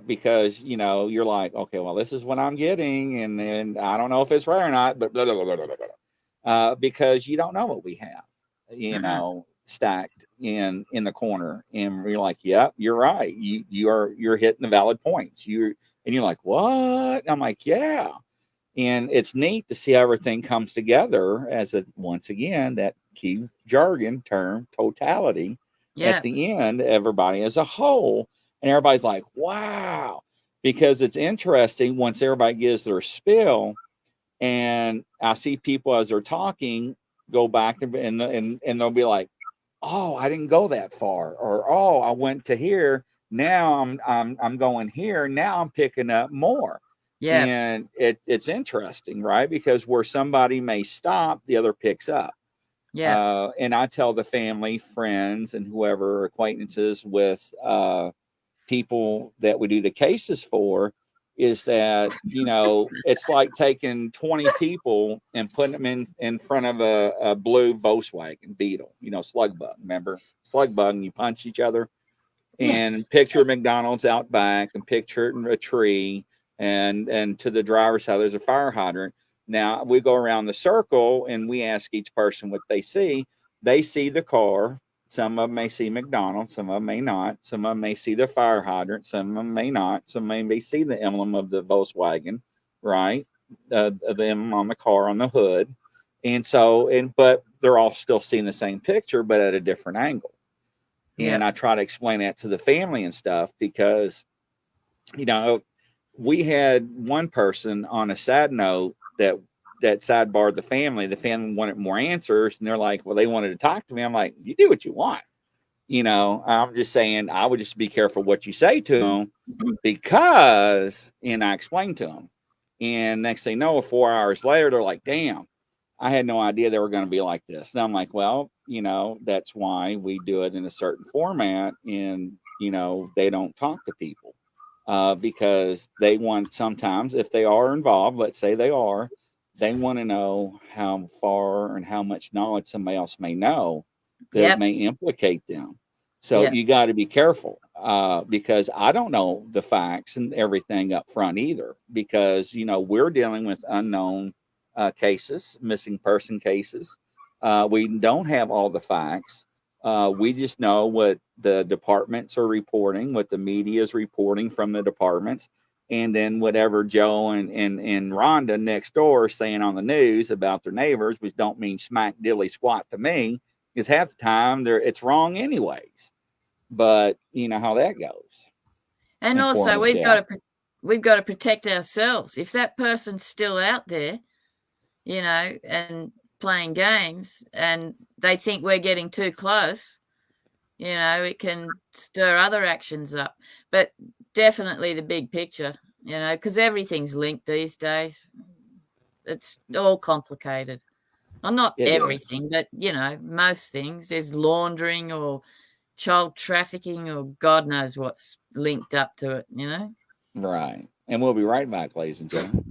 because, you're like, okay, well, this is what I'm getting. And then I don't know if it's right or not, but blah, blah, blah, blah, blah, blah. Because you don't know what we have, stacked in the corner. And you're like, yeah, you're right. You're hitting the valid points. And you're like, what? And I'm like, yeah. And it's neat to see how everything comes together as once again, that key jargon term, totality. At the end, everybody as a whole, and everybody's like, wow, because it's interesting once everybody gives their spiel, and I see people as they're talking go back and they'll be like, oh, I didn't go that far, or oh, I went to here, now I'm going here, now I'm picking up more. Yeah. And it's interesting, right? Because where somebody may stop, the other picks up. Yeah. And I tell the family, friends, and whoever, acquaintances with people that we do the cases for, is that, it's like taking 20 people and putting them in front of a blue Volkswagen Beetle, slug bug. Remember? Slug bug, and you punch each other. And picture McDonald's out back, and picture a tree, and to the driver's side, there's a fire hydrant. Now we go around the circle and we ask each person what they see. They see the car. Some of them may see McDonald's, some of them may not. Some of them may see the fire hydrant, some of them may not. Some may see the emblem of the Volkswagen, right? The emblem on the car on the hood. And but they're all still seeing the same picture, but at a different angle. And I try to explain that to the family and stuff because, we had one person on a sad note that sidebarred the family. The family wanted more answers, and they're like, well, they wanted to talk to me. I'm like, you do what you want. I'm just saying, I would just be careful what you say to them because, and I explained to them. And next thing you know, 4 hours later, they're like, damn, I had no idea they were going to be like this. And I'm like, well, that's why we do it in a certain format. And, they don't talk to people. Because they want, sometimes if they are involved, let's say they are, they want to know how far and how much knowledge somebody else may know. that may implicate them. So you got to be careful, because I don't know the facts and everything up front either, because, we're dealing with unknown cases, missing person cases. We don't have all the facts. We just know what the departments are reporting, what the media is reporting from the departments, and then whatever Joe and Rhonda next door are saying on the news about their neighbors, which don't mean smack dilly squat to me, because half the time it's wrong anyways. But you know how that goes. And also we've got to protect ourselves. If that person's still out there, and playing games, and they think we're getting too close, it can stir other actions up. But definitely the big picture, because everything's linked these days. It's all complicated. Well, not everything, but most things. There's laundering or child trafficking or God knows what's linked up to it, Right. And we'll be right back, ladies and gentlemen.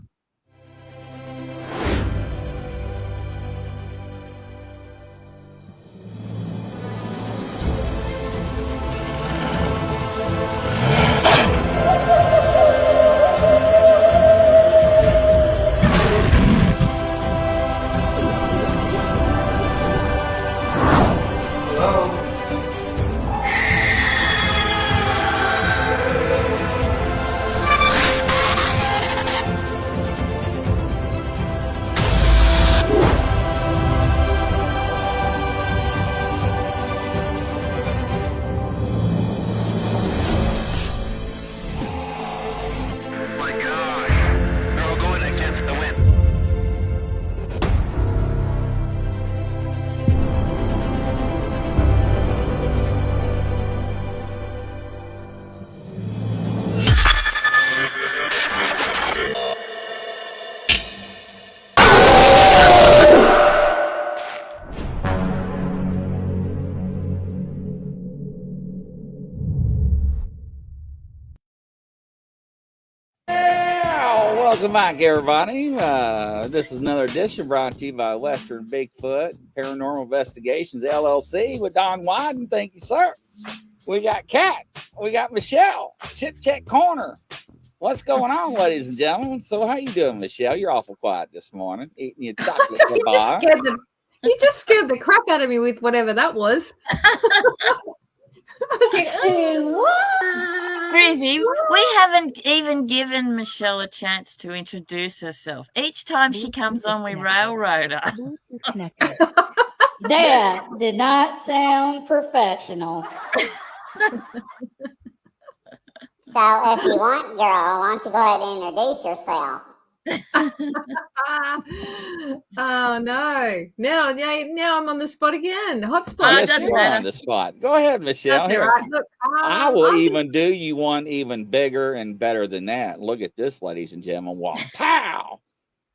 Welcome back, everybody. This is another edition brought to you by Western Bigfoot Paranormal Investigations, LLC, with Don Wyden. Thank you, sir. We got Cath. We got Michelle. Chit Chat Corner. What's going on, ladies and gentlemen? So how you doing, Michelle? You're awful quiet this morning, eating your chocolate bar. You just scared the crap out of me with whatever that was. I was like, Brizzy, we haven't even given Michelle a chance to introduce herself. Each time she comes on, we railroad her. That did not sound professional. So if you want, girl, why don't you go ahead and introduce yourself? Oh no! Now I'm on the spot again. Hotspot. Yes, you are on the spot. Go ahead, Michelle. Here. Right. Look, I will even do you one even bigger and better than that. Look at this, ladies and gentlemen. Wow! Pow!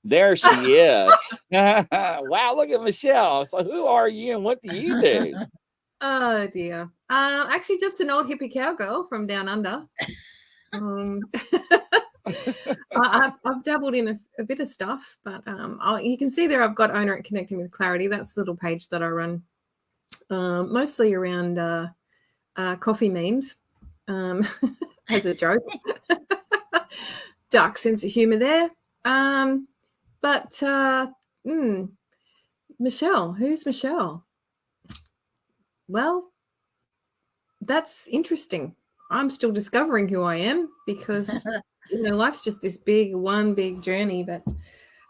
There she is. Wow! Look at Michelle. So who are you and what do you do? Oh dear. Actually, just an old hippie cowgirl from down under. I've dabbled in a bit of stuff, but you can see there I've got Owner and Connecting with Clarity. That's the little page that I run, mostly around coffee memes, as a joke. Dark sense of humor there. Michelle, who's Michelle? Well, that's interesting. I'm still discovering who I am because life's just this one big journey. But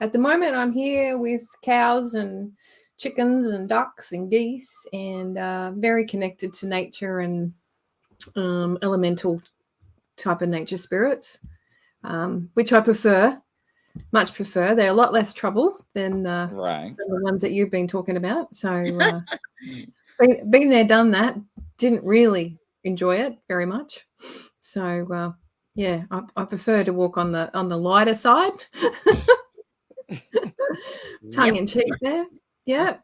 at the moment, I'm here with cows and chickens and ducks and geese, and very connected to nature and elemental type of nature spirits, which I much prefer. They're a lot less trouble than the ones that you've been talking about. So being there, done that, didn't really enjoy it very much. So I prefer to walk on the lighter side. Tongue in cheek there. Yeah.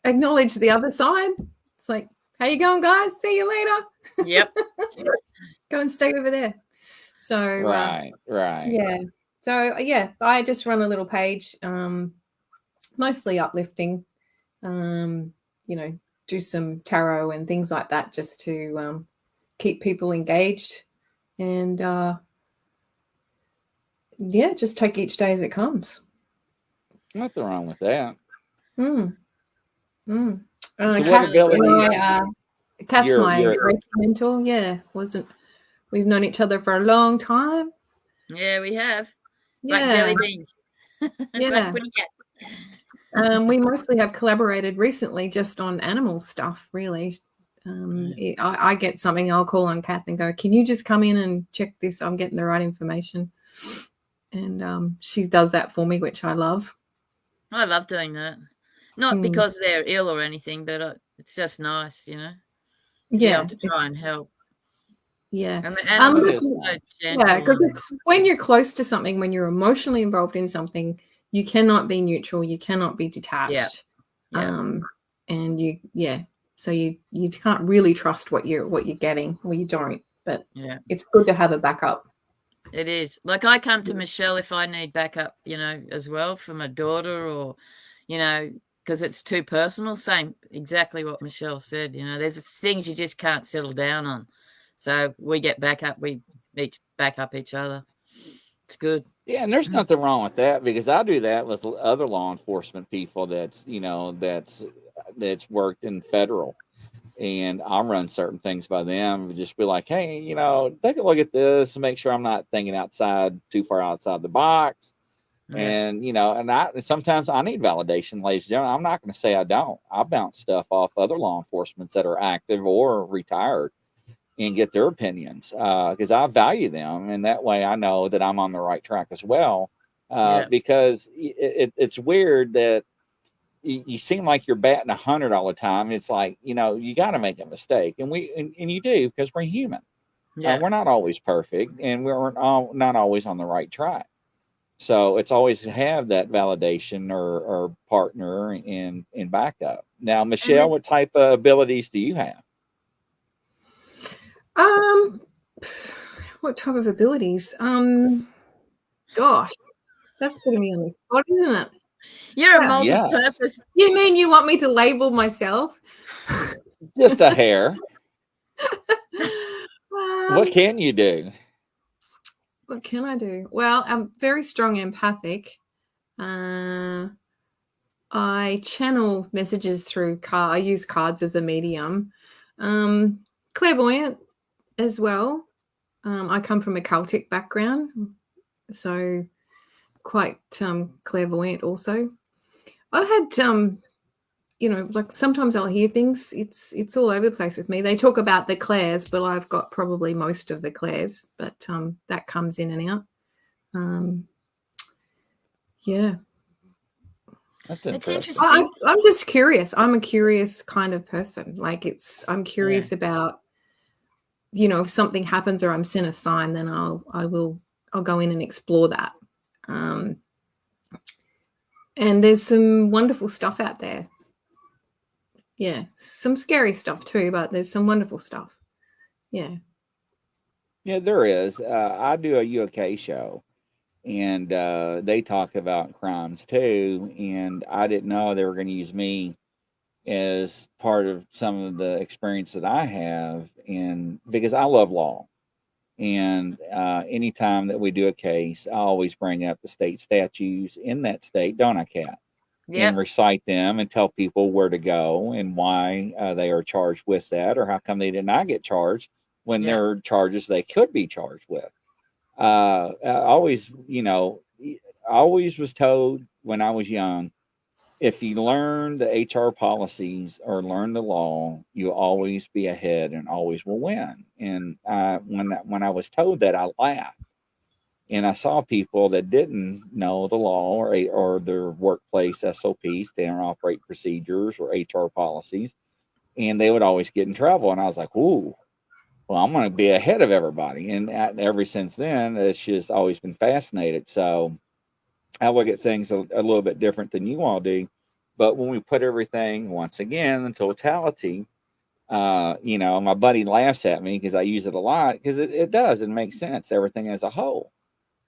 Acknowledge the other side. It's like, how you going, guys? See you later. Yep. Go and stay over there. So right. Yeah. So I just run a little page, mostly uplifting, do some tarot and things like that just to keep people engaged. And yeah, just take each day as it comes. Nothing wrong with that. Mm. Mm. So Cath, what abilities? Cath's You're- my you're- Reiki mentor. Yeah, we've known each other for a long time. Yeah, we have. Yeah, Like jelly beans. Yeah. Like pretty cats. We mostly have collaborated recently just on animal stuff, really. I get something, I'll call on Cath and go, can you just come in and check this? I'm getting the right information. And she does that for me, which I love. I love doing that. Not because they're ill or anything, but it's just nice, you know, to be Yeah. able to try and help. Yeah. And the animals are so gentle. Yeah, because it's when you're close to something, when you're emotionally involved in something, you cannot be neutral, you cannot be detached. Yeah. And so you can't really trust what you're getting, or you don't. But Yeah, it's good to have a backup. it is. Like I come to Michelle if I need backup, you know, as well for my daughter, or, you know, because it's too personal. Same, exactly what Michelle said. You know, there's things you just can't settle down on. So we get backup. We each back up each other. It's good. Yeah, and there's nothing wrong with that, because I do that with other law enforcement people that's worked in federal, and I'll run certain things by them. Just be like, hey, take a look at this and make sure I'm not thinking too far outside the box. Yeah. And and sometimes I need validation, ladies and gentlemen. I'm not going to say I don't. I bounce stuff off other law enforcement that are active or retired and get their opinions, because I value them, and that way I know that I'm on the right track as well. Because it's weird that you seem like you're batting 100 all the time. It's like, you got to make a mistake, and you do, because we're human. We're not always perfect, and we're not always on the right track. So it's always to have that validation or partner in backup. Now, Michelle, what type of abilities do you have? What type of abilities? Gosh, that's putting me on the spot, isn't it? You're a multi-purpose. You mean you want me to label myself? Just a hair. What can you do? What can I do? Well, I'm very strong empathic. I channel messages through I use cards as a medium. Clairvoyant as well. I come from a Celtic background, so quite clairvoyant also. I've had like sometimes I'll hear things. It's all over the place with me. They talk about the clairs, but I've got probably most of the clairs, but that comes in and out. Yeah. That's interesting. I'm just curious. I'm a curious kind of person. Like I'm curious about, if something happens or I'm sent a sign, then I'll go in and explore that. And there's some wonderful stuff out there. Yeah, some scary stuff too, but there's some wonderful stuff. Yeah. Yeah, there is. I do a UK show, and they talk about crimes too. And I didn't know they were going to use me as part of some of the experience that I have, and because I love law. And anytime that we do a case, I always bring up the state statutes in that state, don't I, Cath? And recite them and tell people where to go and why they are charged with that, or how come they did not get charged when there are charges they could be charged with. I always was told when I was young, if you learn the HR policies or learn the law, you'll always be ahead and always will win. And when I was told that, I laughed. And I saw people that didn't know the law or their workplace SOPs, standard operating procedures, or HR policies, and they would always get in trouble. And I was like, ooh, well, I'm going to be ahead of everybody. And ever since then, it's just always been fascinated. So I look at things a little bit different than you all do. But when we put everything, once again, in totality, my buddy laughs at me because I use it a lot, because it does. It makes sense. Everything as a whole.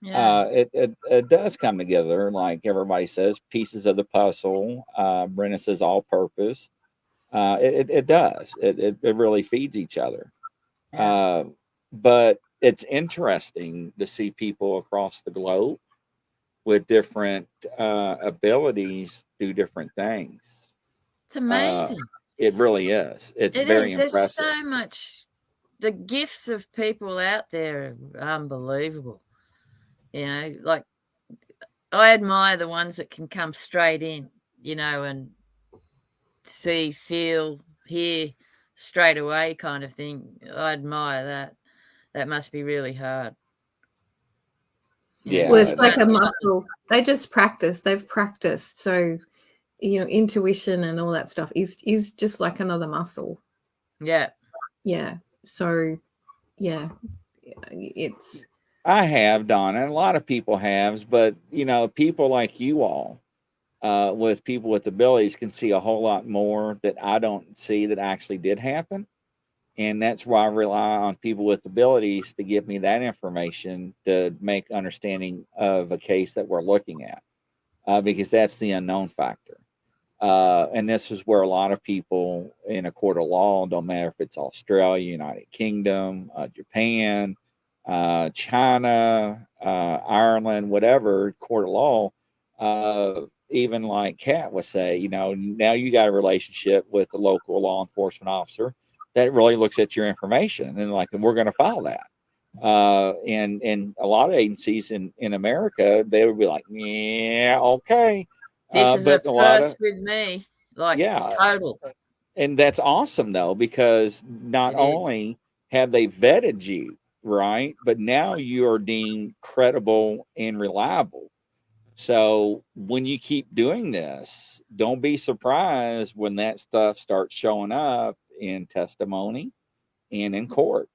It does come together, like everybody says, pieces of the puzzle. Brenna says all purpose. It does. It really feeds each other. Yeah. But it's interesting to see people across the globe with different abilities do different things. It's Uh, amazing. it really is. It's It very is. There's impressive. so much. The gifts of people out there are unbelievable. You know, like I admire the ones that can come straight in, and see, feel, hear straight away kind of thing. I admire that. That must be really hard. Yeah, Well, Because it's it like a is. muscle. They just practice. They've practiced. So, intuition and all that stuff is just like another muscle. yeah, Yeah. So, yeah, it's I have, Donna. And a lot of people have, but people like you all, with people with abilities, can see a whole lot more that I don't see that actually did happen. And that's why I rely on people with abilities to give me that information to make understanding of a case that we're looking at, because that's the unknown factor. And this is where a lot of people in a court of law, don't matter if it's Australia, United Kingdom, Japan, China, Ireland, whatever, court of law, even like Cat would say, now you got a relationship with the local law enforcement officer that really looks at your information and we're going to file that. And a lot of agencies in America, they would be like, yeah, okay. this is a But a lot of, first with me. Like yeah, total. and that's awesome though, because not It is. only have they vetted you, right, but now you are deemed credible and reliable. So when you keep doing this, don't be surprised when that stuff starts showing up in testimony and in court.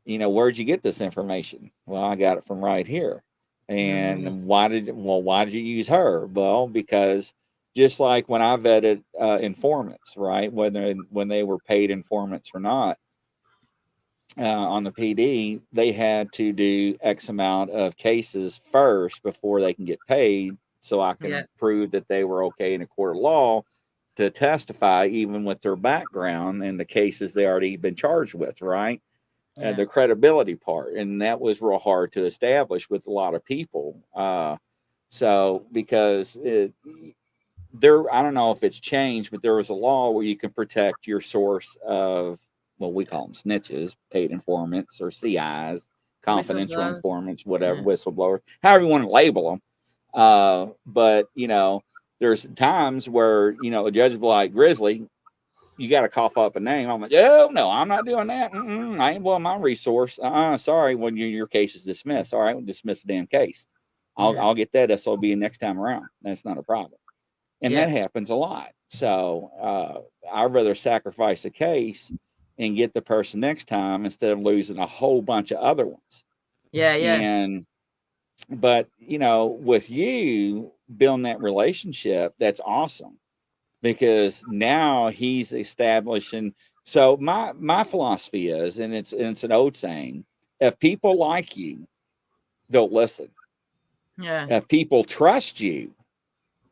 Where'd you get this information? Well, I got it from right here. Mm, And why did you use her? Well, because just like when I vetted informants, right, whether when they were paid informants or not, on the PD, they had to do X amount of cases first before they can get paid. So I yeah, can prove that they were okay in a court of law to testify, even with their background and the cases they already been charged with, right? yeah, The credibility part, and that was real hard to establish with a lot of people. So because there, I don't know if it's changed, but there was a law where you can protect your source of, well, we call them snitches, paid informants, or CIs, confidential whistleblowers. informants, whatever, Yeah, whistleblowers, however you want to label them. But there's times where a judge will be like, Grizzly, you got to cough up a name. I'm like, oh no, I'm not doing that. I ain't blowing my resource. Sorry, when your case is dismissed. All right, we'll dismiss the damn case. I'll yeah, I'll get that SOB next time around. That's not a problem. And yeah, that happens a lot. So I'd rather sacrifice a case and get the person next time instead of losing a whole bunch of other ones. yeah, yeah, And but with you building that relationship, that's awesome, because now he's establishing. So my philosophy is, and it's an old saying: if people like you, they'll listen. yeah, If people trust you,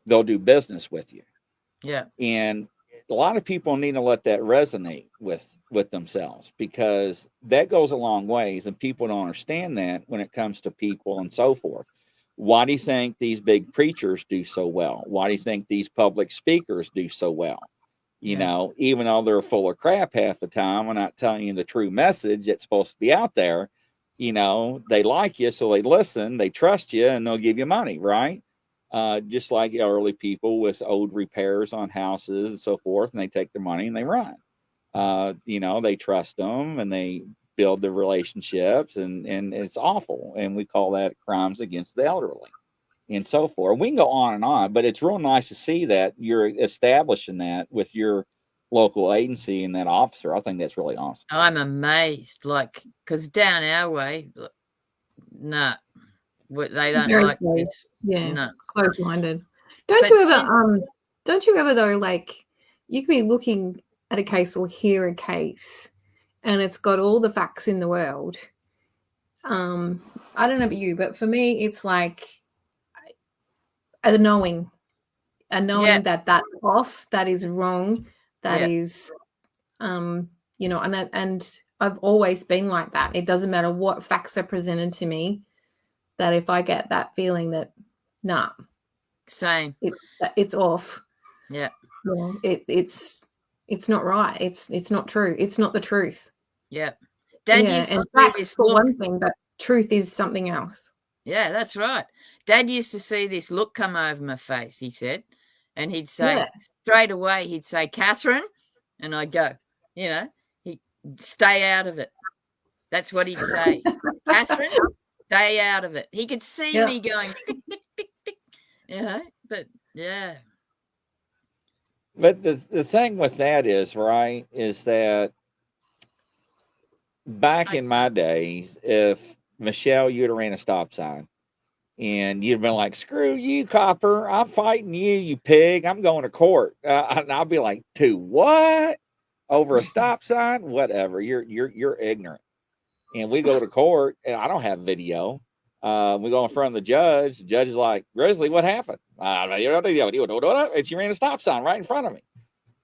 they'll do business with you. yeah, And a lot of people need to let that resonate with themselves, because that goes a long ways, and people don't understand that when it comes to people and so forth. Why do you think these big preachers do so well? Why do you think these public speakers do so well? yeah, Even though they're full of crap half the time and not telling you the true message that's supposed to be out there, they like you, so they listen, they trust you, and they'll give you money, right? Just like early people with old repairs on houses and so forth, and they take their money and they run. They trust them and they build the relationships, and it's awful. And we call that crimes against the elderly and so forth. We can go on and on, but it's real nice to see that you're establishing that with your local agency and that officer. I think that's really awesome. I'm amazed. Like, because down our way, no, they don't very like close. this. Yeah, No, close-minded. but Don't you ever though, like you could be looking at a case or hear a case and it's got all the facts in the world. I don't know about you, but for me it's like a knowing yeah, that that's off, that is wrong, That is, you know, and I've always been like that. It doesn't matter what facts are presented to me, that if I get that feeling that, nah, Same. it's off. Yeah. You know, it's not right. It's not true. It's not the truth. Yeah. Dad used to and see facts this for look. one thing, but truth is something else. Yeah, that's right. Dad used to see this look come over my face, he said, and he'd say straight away, he'd say, Catherine, and I'd go, you know, he stay out of it. That's what he'd say. Catherine, stay out of it. He could see me going, tick, tick, tick, tick, you know, but yeah. But the thing with that is, right, is that back in my days, if Michelle, you'd have ran a stop sign and you'd have been like, screw you, copper, I'm fighting you, you pig, I'm going to court. And I'll be like, to what? Over a stop sign? Whatever. You're ignorant. And we go to court, and I don't have video. We go in front of the judge. The judge is like, Grizzly, what happened? And she ran a stop sign right in front of me.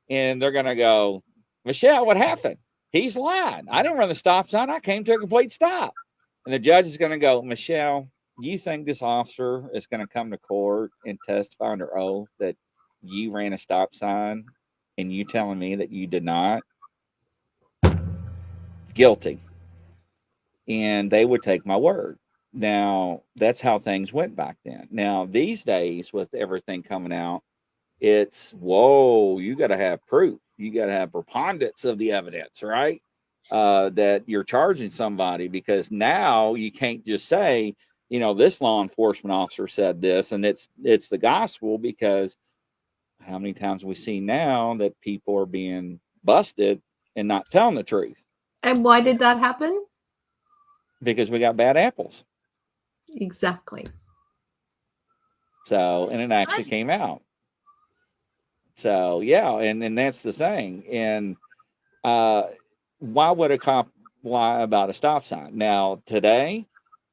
And they're going to go, Michelle, what happened? He's lying. I didn't run the stop sign. I came to a complete stop. And the judge is going to go, Michelle, you think this officer is going to come to court and testify under oath that you ran a stop sign and you telling me that you did not? Guilty. And they would take my word. Now, that's how things went back then. Now, these days, with everything coming out, it's, whoa, you got to have proof. You got to have preponderance of the evidence, right? That you're charging somebody, because now you can't just say, you know, this law enforcement officer said this and it's the gospel, because how many times have we seen now that people are being busted and not telling the truth? And why did that happen? Because we got bad apples. Exactly. So, and it actually came out. So, yeah, and that's the thing. And why would a cop lie about a stop sign? Now, today,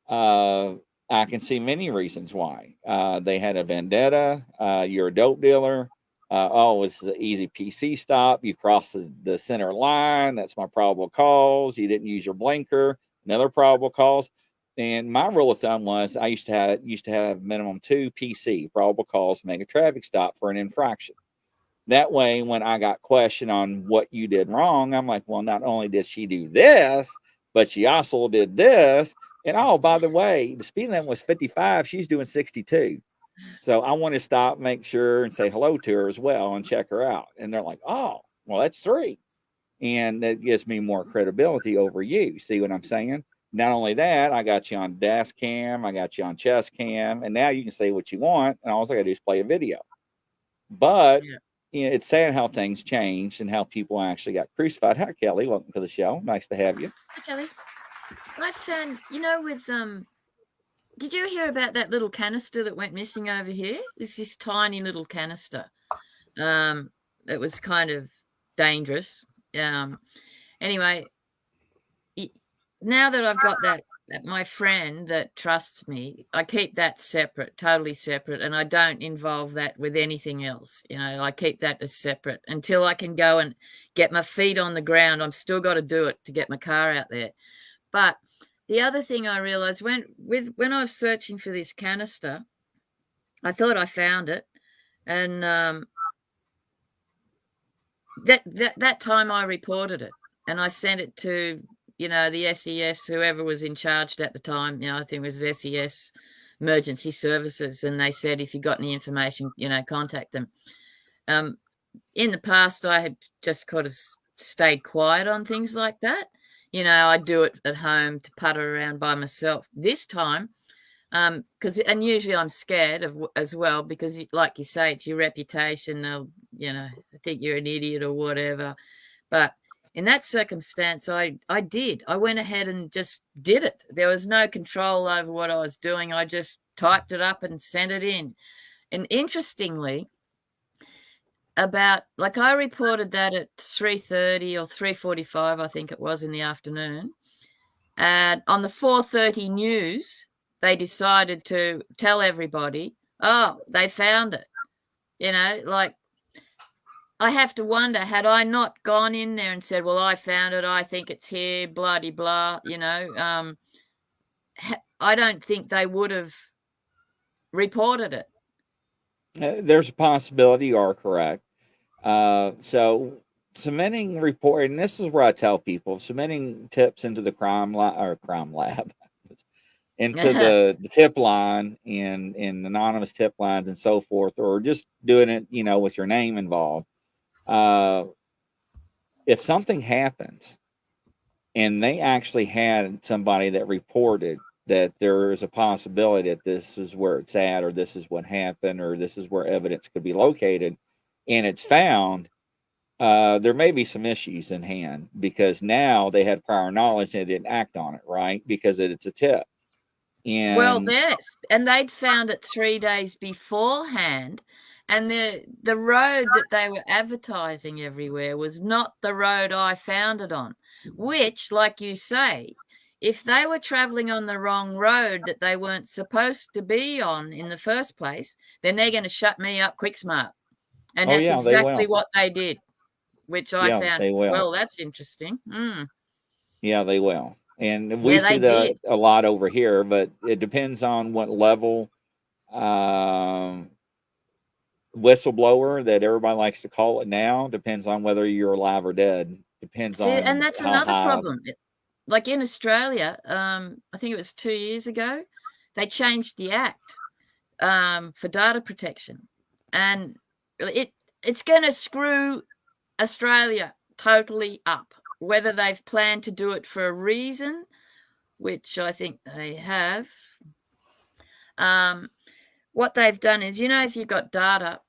I can see many reasons why. They had a vendetta. You're a dope dealer. Oh, it's an easy PC stop. You crossed the center line. That's my probable cause. You didn't use your blinker. Another probable cause. And my rule of thumb was I used to have minimum 2 PC probable cause to make a traffic stop for an infraction. That way, when I got questioned on what you did wrong, I'm like, well, not only did she do this, but she also did this. And oh, by the way, the speed limit was 55. She's doing 62. So I want to stop, make sure, and say hello to her as well and check her out. And they're like, oh, well, that's 3. And that gives me more credibility over you. See what I'm saying? Not only that, I got you on dash cam, I got you on chest cam, and now you can say what you want, and all I got to do is play a video. But you know, it's sad how things changed and how people actually got crucified. Hi, Kelly. Welcome to the show. Nice to have you. Hi, Kelly. I found, you know, with did you hear about that little canister that went missing over here? It's this tiny little canister. It was kind of dangerous. Anyway, now that I've got that my friend that trusts me, I keep that separate, totally separate, and I don't involve that with anything else. You know, I keep that as separate until I can go and get my feet on the ground. I've still got to do it to get my car out there. But the other thing I realized when I was searching for this canister, I thought I found it, and that time I reported it, and I sent it to, you know, the SES, whoever was in charge at the time. You know, I think it was SES Emergency Services, and they said if you got any information, you know, contact them. In the past, I had just kind of stayed quiet on things like that. You know, I do it at home to putter around by myself. This time, and usually I'm scared of as well, because, like you say, it's your reputation. They'll, you know, think you're an idiot or whatever. But in that circumstance, I went ahead and just did it. There was no control over what I was doing. I just typed it up and sent it in. And interestingly, I reported that at 3:30 or 3:45, I think it was, in the afternoon. And on the 4:30 news, they decided to tell everybody, oh, they found it. You know, like, I have to wonder, had I not gone in there and said, well, I found it, I think it's here, blah, de blah, you know, I don't think they would have reported it. There's a possibility you are correct. So submitting report, and this is where I tell people, submitting tips into the crime lab, into the tip line and anonymous tip lines and so forth, or just doing it, you know, with your name involved. If something happens and they actually had somebody that reported that there is a possibility that this is where it's at, or this is what happened, or this is where evidence could be located, and it's found, there may be some issues in hand because now they had prior knowledge and they didn't act on it, right? Because it's a tip. Well, And yes, and they'd found it 3 days beforehand, and the road that they were advertising everywhere was not the road I found it on, which, like you say, if they were traveling on the wrong road that they weren't supposed to be on in the first place, then they're going to shut me up quick smart. And oh that's yeah, they exactly will. what they did, which I Yeah, found, they will. well, that's interesting. Yeah, they will. And we Yeah, see they that did. a lot over here, but it depends on what level, um, whistleblower that everybody likes to call it now. Depends on whether you're alive or dead. Depends See, and on that's how another high. problem. Like in Australia, I think it was 2 years ago, they changed the act for data protection, and it's going to screw Australia totally up. Whether they've planned to do it for a reason, which I think they have. What they've done is, you know, if you've got data,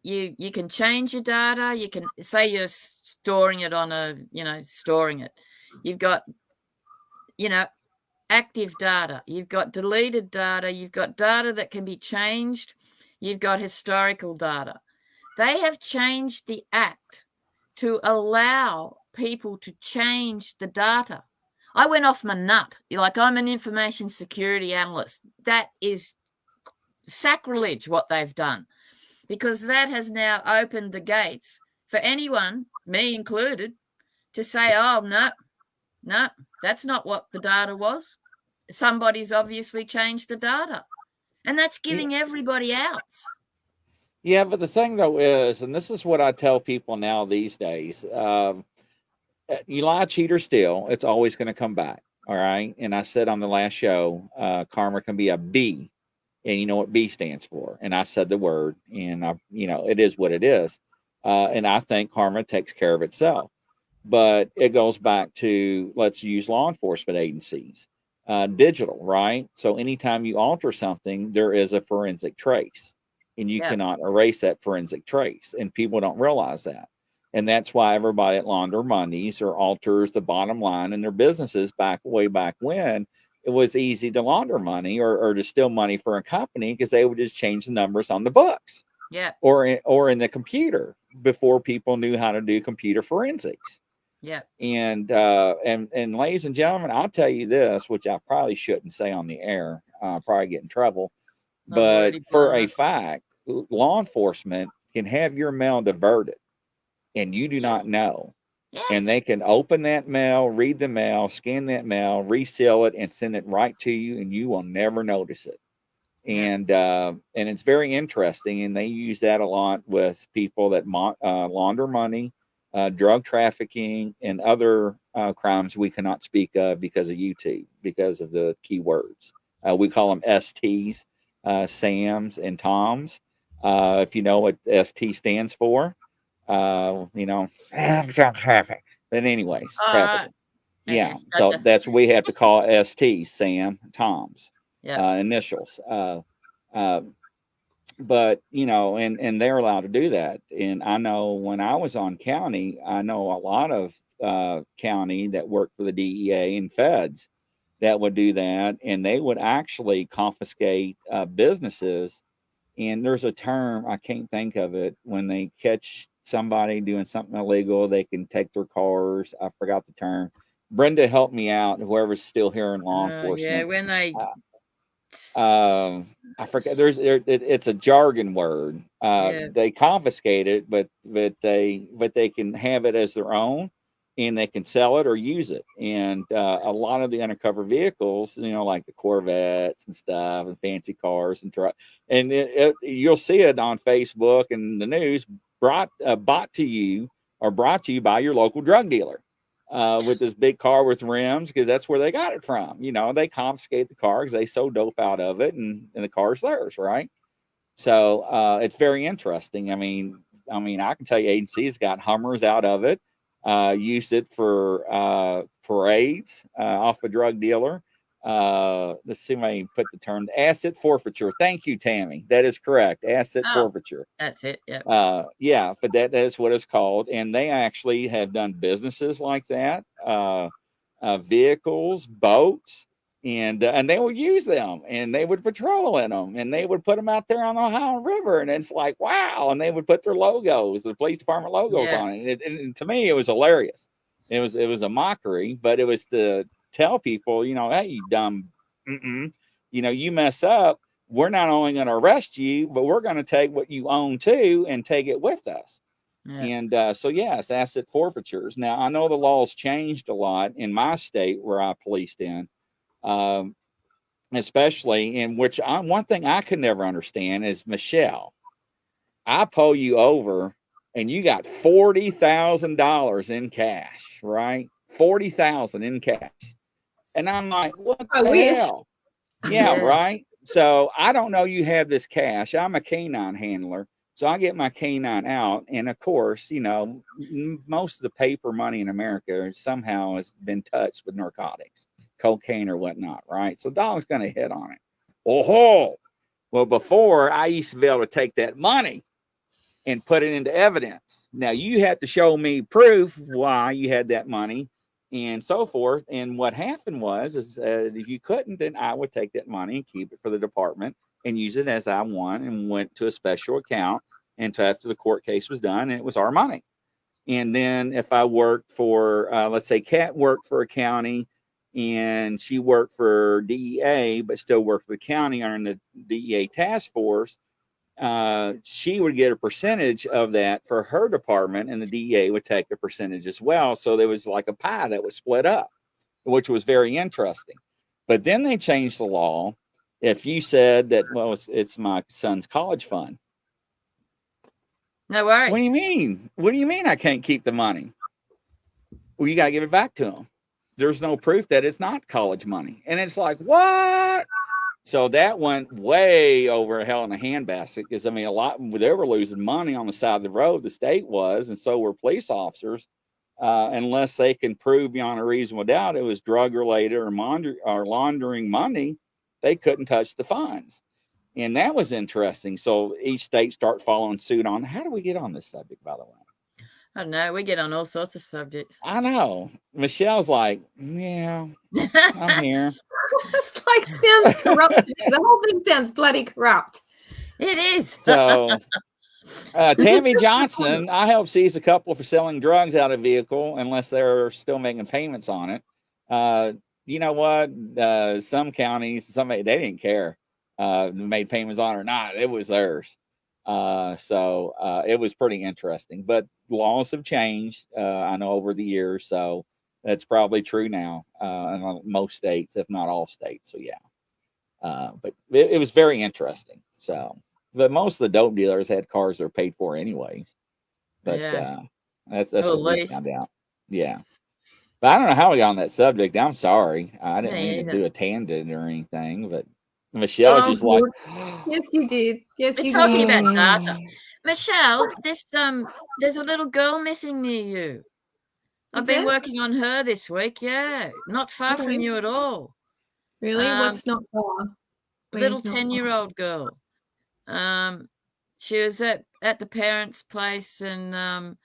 you can change your data. You can say you're storing it on a, you know, storing it. You've got, you know, active data, you've got deleted data, you've got data that can be changed, you've got historical data. They have changed the act to allow people to change the data. I went off my nut. Like, I'm an information security analyst. That is sacrilege what they've done, because that has now opened the gates for anyone, me included, to say, oh, no, that's not what the data was. Somebody's obviously changed the data, and that's giving everybody else. Yeah, but the thing though is, and this is what I tell people now these days, you lie, cheat, or steal, it's always going to come back. All right. And I said on the last show, karma can be a B, and you know what B stands for. And I said the word, and you know, it is what it is. And I think karma takes care of itself. But it goes back to, let's use law enforcement agencies, digital, right? So anytime you alter something, there is a forensic trace, and you cannot erase that forensic trace. And people don't realize that. And that's why everybody at launder monies or alters the bottom line in their businesses way back when it was easy to launder money or to steal money for a company, because they would just change the numbers on the books. Yeah. Or in the computer before people knew how to do computer forensics. Yeah. And ladies and gentlemen, I'll tell you this, which I probably shouldn't say on the air, probably get in trouble. But for a fact, law enforcement can have your mail diverted and you do not know. Yes. And they can open that mail, read the mail, scan that mail, reseal it, and send it right to you, and you will never notice it. And it's very interesting, and they use that a lot with people that launder money, drug trafficking, and other crimes we cannot speak of because of YouTube, because of the keywords. We call them STs, Sams and Toms. If you know what ST stands for, you know, traffic. But anyways, trafficking. Okay, Yeah, gotcha. so that's what we have to call ST, Sam, Toms, Yeah. initials. But you know, and they're allowed to do that. And I know when I was on county, I know a lot of county that worked for the DEA and feds that would do that, and they would actually confiscate businesses. And there's a term, I can't think of it, when they catch somebody doing something illegal, they can take their cars. I forgot the term. Brenda, help me out. Whoever's still here in law Yeah, enforcement. when they I forget. It's a jargon word. Yeah. They confiscate it, but they can have it as their own, and they can sell it or use it. And a lot of the undercover vehicles, like the Corvettes and stuff, and fancy cars and truck, and you'll see it on Facebook and the news, brought to you by your local drug dealer. With this big car with rims, because that's where they got it from. They confiscate the car because they so dope out of it, and the car's theirs, right? So it's very interesting. I mean, I can tell you, agencies got Hummers out of it, used it for parades off a drug dealer. Let's see if I can put the term asset forfeiture. Thank you, Tammy. That is correct. Asset forfeiture. That's it. Yeah. Yeah, but that is what it's called. And they actually have done businesses like that, vehicles, boats, and they would use them, and they would patrol in them, and they would put them out there on the Ohio River, and it's like, wow. And they would put their logos, the police department logos on it. And to me, it was hilarious. It was a mockery, but it was to tell people, hey, you dumb, you mess up, we're not only going to arrest you, but we're going to take what you own too and take it with us. Yeah. And so, yes, asset forfeitures. Now, I know the laws changed a lot in my state where I policed in, especially in which one thing I could never understand is, Michelle, I pull you over and you got $40,000 in cash, right? $40,000 in cash. And I'm like, what the hell? Yeah, right. So I don't know you have this cash. I'm a canine handler. So I get my canine out. And of course, most of the paper money in America somehow has been touched with narcotics, cocaine or whatnot, right? So dog's going to hit on it. Oh, well, before I used to be able to take that money and put it into evidence. Now you have to show me proof why you had that money and so forth. And what happened was, if you couldn't, then I would take that money and keep it for the department and use it as I want, and went to a special account until after the court case was done, and it was our money. And then if I worked for, let's say Cath worked for a county and she worked for DEA, but still worked for the county under the DEA task force, she would get a percentage of that for her department, and the DEA would take a percentage as well. So there was like a pie that was split up, which was very interesting. But then they changed the law. If you said that, well, it's my son's college fund. No worries. What do you mean? What do you mean I can't keep the money? Well, you got to give it back to him. There's no proof that it's not college money. And it's like, what? So that went way over hell in a handbasket, because they were losing money on the side of the road. The state was, and so were police officers, unless they can prove beyond a reasonable doubt it was drug related or laundering money. They couldn't touch the funds, and that was interesting. So each state start following suit on. How do we get on this subject, by the way? I don't know. We get on all sorts of subjects. I know. Michelle's like, yeah, I'm here. It's like, sounds corrupt. The whole thing sounds bloody corrupt. It is. So, Tammy Johnson, I helped seize a couple for selling drugs out of vehicle, unless they're still making payments on it. You know what? Some counties, they didn't care made payments on it or not. It was theirs. So it was pretty interesting. But laws have changed, I know, over the years. So that's probably true now in most states, if not all states. So yeah, but it was very interesting. So, but most of the dope dealers had cars that were paid for anyways. But that's what we found out. Yeah, but I don't know how we got on that subject. I'm sorry, I didn't mean to do a tandem or anything. But Michelle's just like, yes, you did. Yes, we're you talking did. about data. Michelle, there's a little girl missing near you. I've been working on her this week. Yeah, not far from you at all. Really? What's not far? Little 10-year-old girl. She was at the parents' place and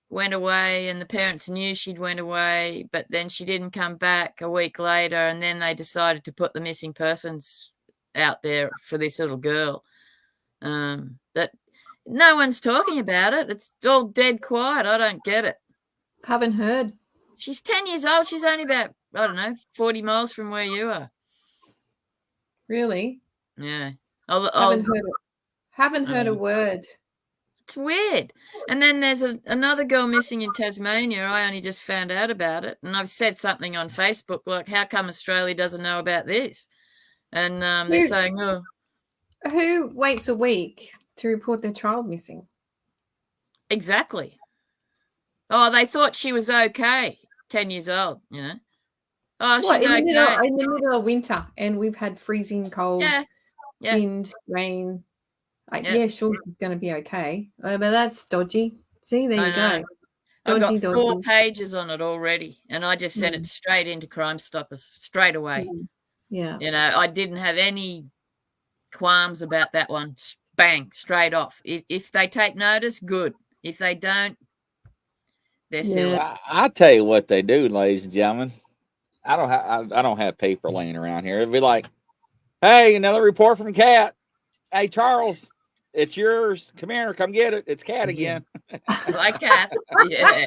went away, and the parents knew she'd went away, but then she didn't come back a week later, and then they decided to put the missing persons out there for this little girl. That no one's talking about it. It's all dead quiet. I don't get it. Haven't heard. She's 10 years old. She's only about, I don't know, 40 miles from where you are. Really? Yeah. Haven't heard a word. It's weird. And then there's another girl missing in Tasmania. I only just found out about it. And I've said something on Facebook like, how come Australia doesn't know about this? And they're saying, oh. Who waits a week to report their child missing? Exactly. Oh, they thought she was okay. 10 years old, you know. Oh, What, she's okay. in the middle of winter, and we've had freezing cold, wind, rain. Yeah, sure, she's going to be okay. But that's dodgy. See, there you go. I've got 4 pages on it already, and I just sent it straight into Crime Stoppers straight away. Yeah. You know, I didn't have any qualms about that one. Bang, straight off. If they take notice, good. If they don't, they're silly. I'll tell you what they do, ladies and gentlemen. I don't have paper laying around here. It'd be like, hey, another report from Cath. Hey, Charles, it's yours. Come here, come get it. It's Cath again. Like Cath. Yeah.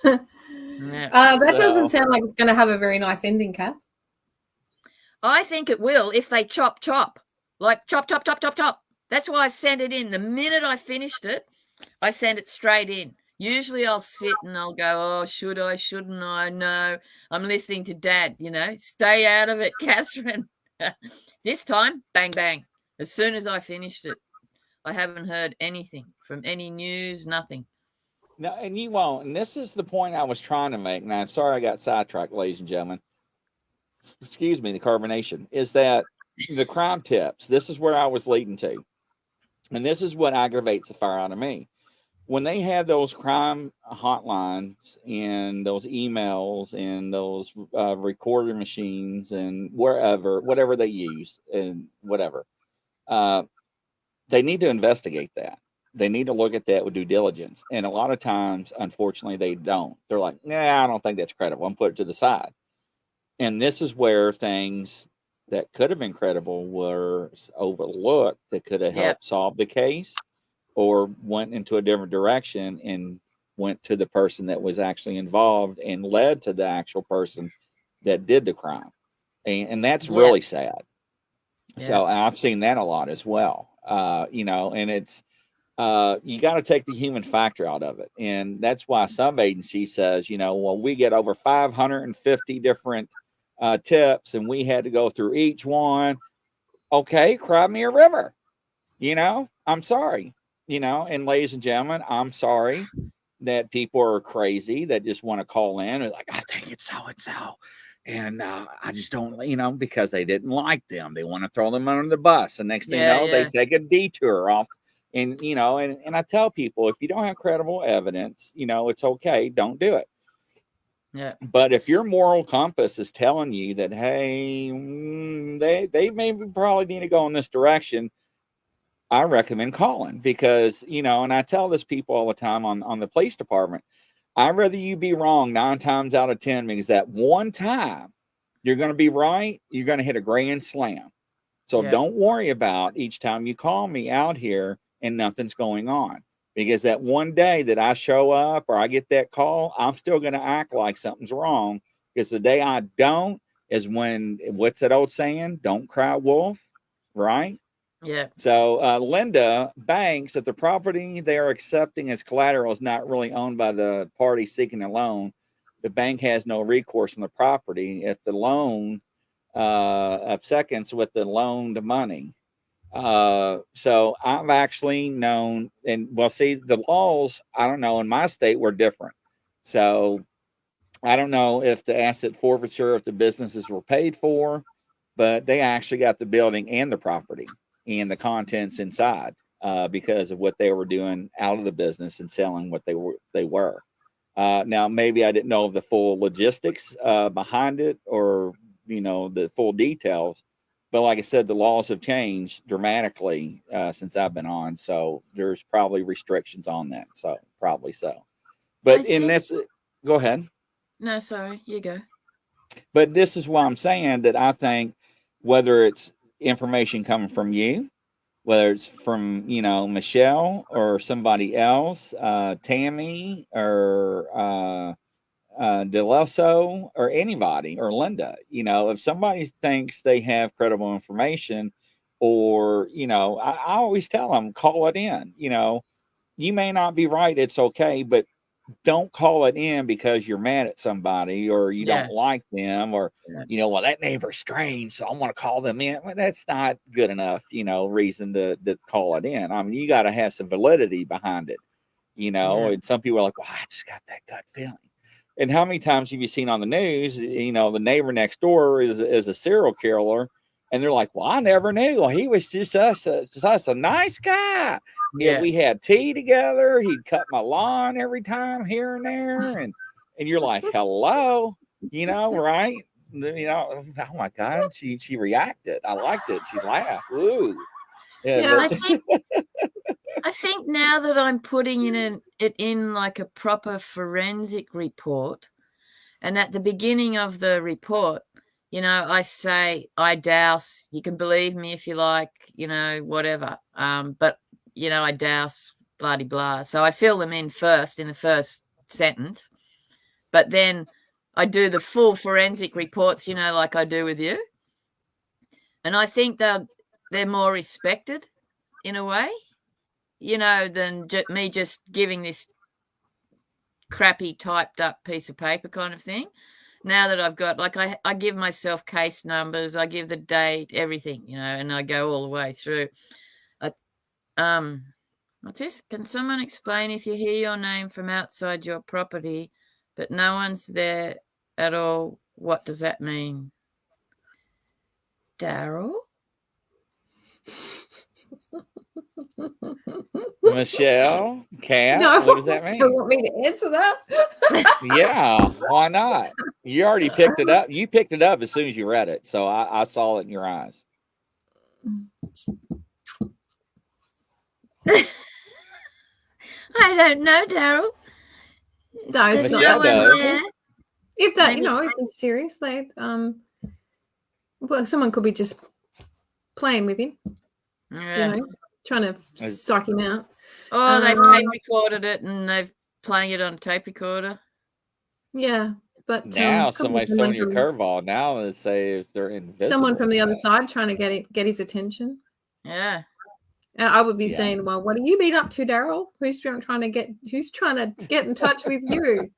That doesn't sound like it's going to have a very nice ending, Cath. I think it will if they chop. Like chop. That's why I sent it in. The minute I finished it, I sent it straight in. Usually I'll sit and I'll go, oh, should I, shouldn't I? No, I'm listening to Dad, you know. Stay out of it, Catherine. This time, bang, bang. As soon as I finished it, I haven't heard anything from any news, nothing. No, and you won't. And this is the point I was trying to make. And I'm sorry I got sidetracked, ladies and gentlemen. Excuse me, the carbonation. Is that the crime tips? This is where I was leading to. And this is what aggravates the fire out of me. When they have those crime hotlines and those emails and those recording machines and whatever they use and whatever, they need to investigate that. They need to look at that with due diligence. And a lot of times, unfortunately, they don't. They're like, nah, I don't think that's credible. I'm put it to the side. And this is where things that could have been credible were overlooked that could have helped solve the case, or went into a different direction and went to the person that was actually involved and led to the actual person that did the crime. And that's really sad. So I've seen that a lot as well. You know, and it's, you got to take the human factor out of it. And that's why some agency says, you know, well, we get over 550 different tips and we had to go through each one. Okay, cry me a river. You know, I'm sorry. You know, and ladies and gentlemen, I'm sorry that people are crazy that just want to call in and like, I think it's so and so. And I just don't, you know, because they didn't like them. They want to throw them under the bus. And next thing you know, they take a detour off. And, you know, and I tell people, if you don't have credible evidence, you know, it's okay. Don't do it. Yeah. But if your moral compass is telling you that, hey, they maybe probably need to go in this direction, I recommend calling, because, you know, and I tell this people all the time on the police department, I'd rather you be wrong 9 times out of 10, because that one time you're going to be right, you're going to hit a grand slam. So don't worry about each time you call me out here and nothing's going on, because that one day that I show up or I get that call, I'm still going to act like something's wrong, because the day I don't is when, what's that old saying? Don't cry wolf, right? Yeah. So Linda Banks, if the property they are accepting as collateral is not really owned by the party seeking a loan, the bank has no recourse on the property if the loan of seconds with the loaned money. So I've actually known, and well, see, the laws, I don't know, in my state were different. So I don't know if the asset forfeiture, if the businesses were paid for, but they actually got the building and the property and the contents inside because of what they were doing out of the business and selling what they were. Now, maybe I didn't know the full logistics behind it, or, you know, the full details. But like I said, the laws have changed dramatically since I've been on. So there's probably restrictions on that. So probably so. But in this, go ahead. No, sorry, you go. But this is why I'm saying that I think whether it's information coming from you, whether it's from, you know, Michelle or somebody else, Tammy or Deloso or anybody or Linda, if somebody thinks they have credible information, or, I always tell them, call it in. You may not be right. It's okay, but don't call it in because you're mad at somebody or you Yeah. don't like them, or, Yeah. well, that neighbor's strange, so I want to call them in. Well, that's not good enough, reason to call it in. I mean, you got to have some validity behind it, Yeah. and some people are like, well, I just got that gut feeling. And how many times have you seen on the news, the neighbor next door is a serial killer, and they're like, well, I never knew. Well, he was just a nice guy. Yeah, Yeah. we had tea together. He'd cut my lawn every time here and there, and you're like, hello, right? Oh my God, she reacted. I liked it. She laughed. Ooh, Yeah. I think now that I'm putting it in like a proper forensic report, and at the beginning of the report, I say, I douse, you can believe me if you like, whatever. But, I douse, blah, de blah. So I fill them in first in the first sentence. But then I do the full forensic reports, like I do with you. And I think they're more respected in a way, than me just giving this crappy typed up piece of paper kind of thing. Now that I've got, like, I give myself case numbers, I give the date, everything, and I go all the way through. What's this? Can someone explain if you hear your name from outside your property, but no one's there at all? What does that mean? Daryl? Michelle, Cath, No, what does that do you mean? want me to answer that? Yeah, why not? You already picked it up. You picked it up as soon as you read it, so I saw it in your eyes. I don't know, Daryl. No, it's There's not. Michelle no one does. there. If that, Maybe- if it's serious, like, well, someone could be just playing with him, Yeah. trying to psych him out. Oh, they've tape recorded it and they've playing it on tape recorder. Yeah, but Now come on, somebody's someone throwing your from- curveball. Now they say if they're invisible. someone from the other side trying to get his attention. Yeah. I would be Yeah. saying, well, what are you been up to, Daryl? Who's trying to get in touch with you?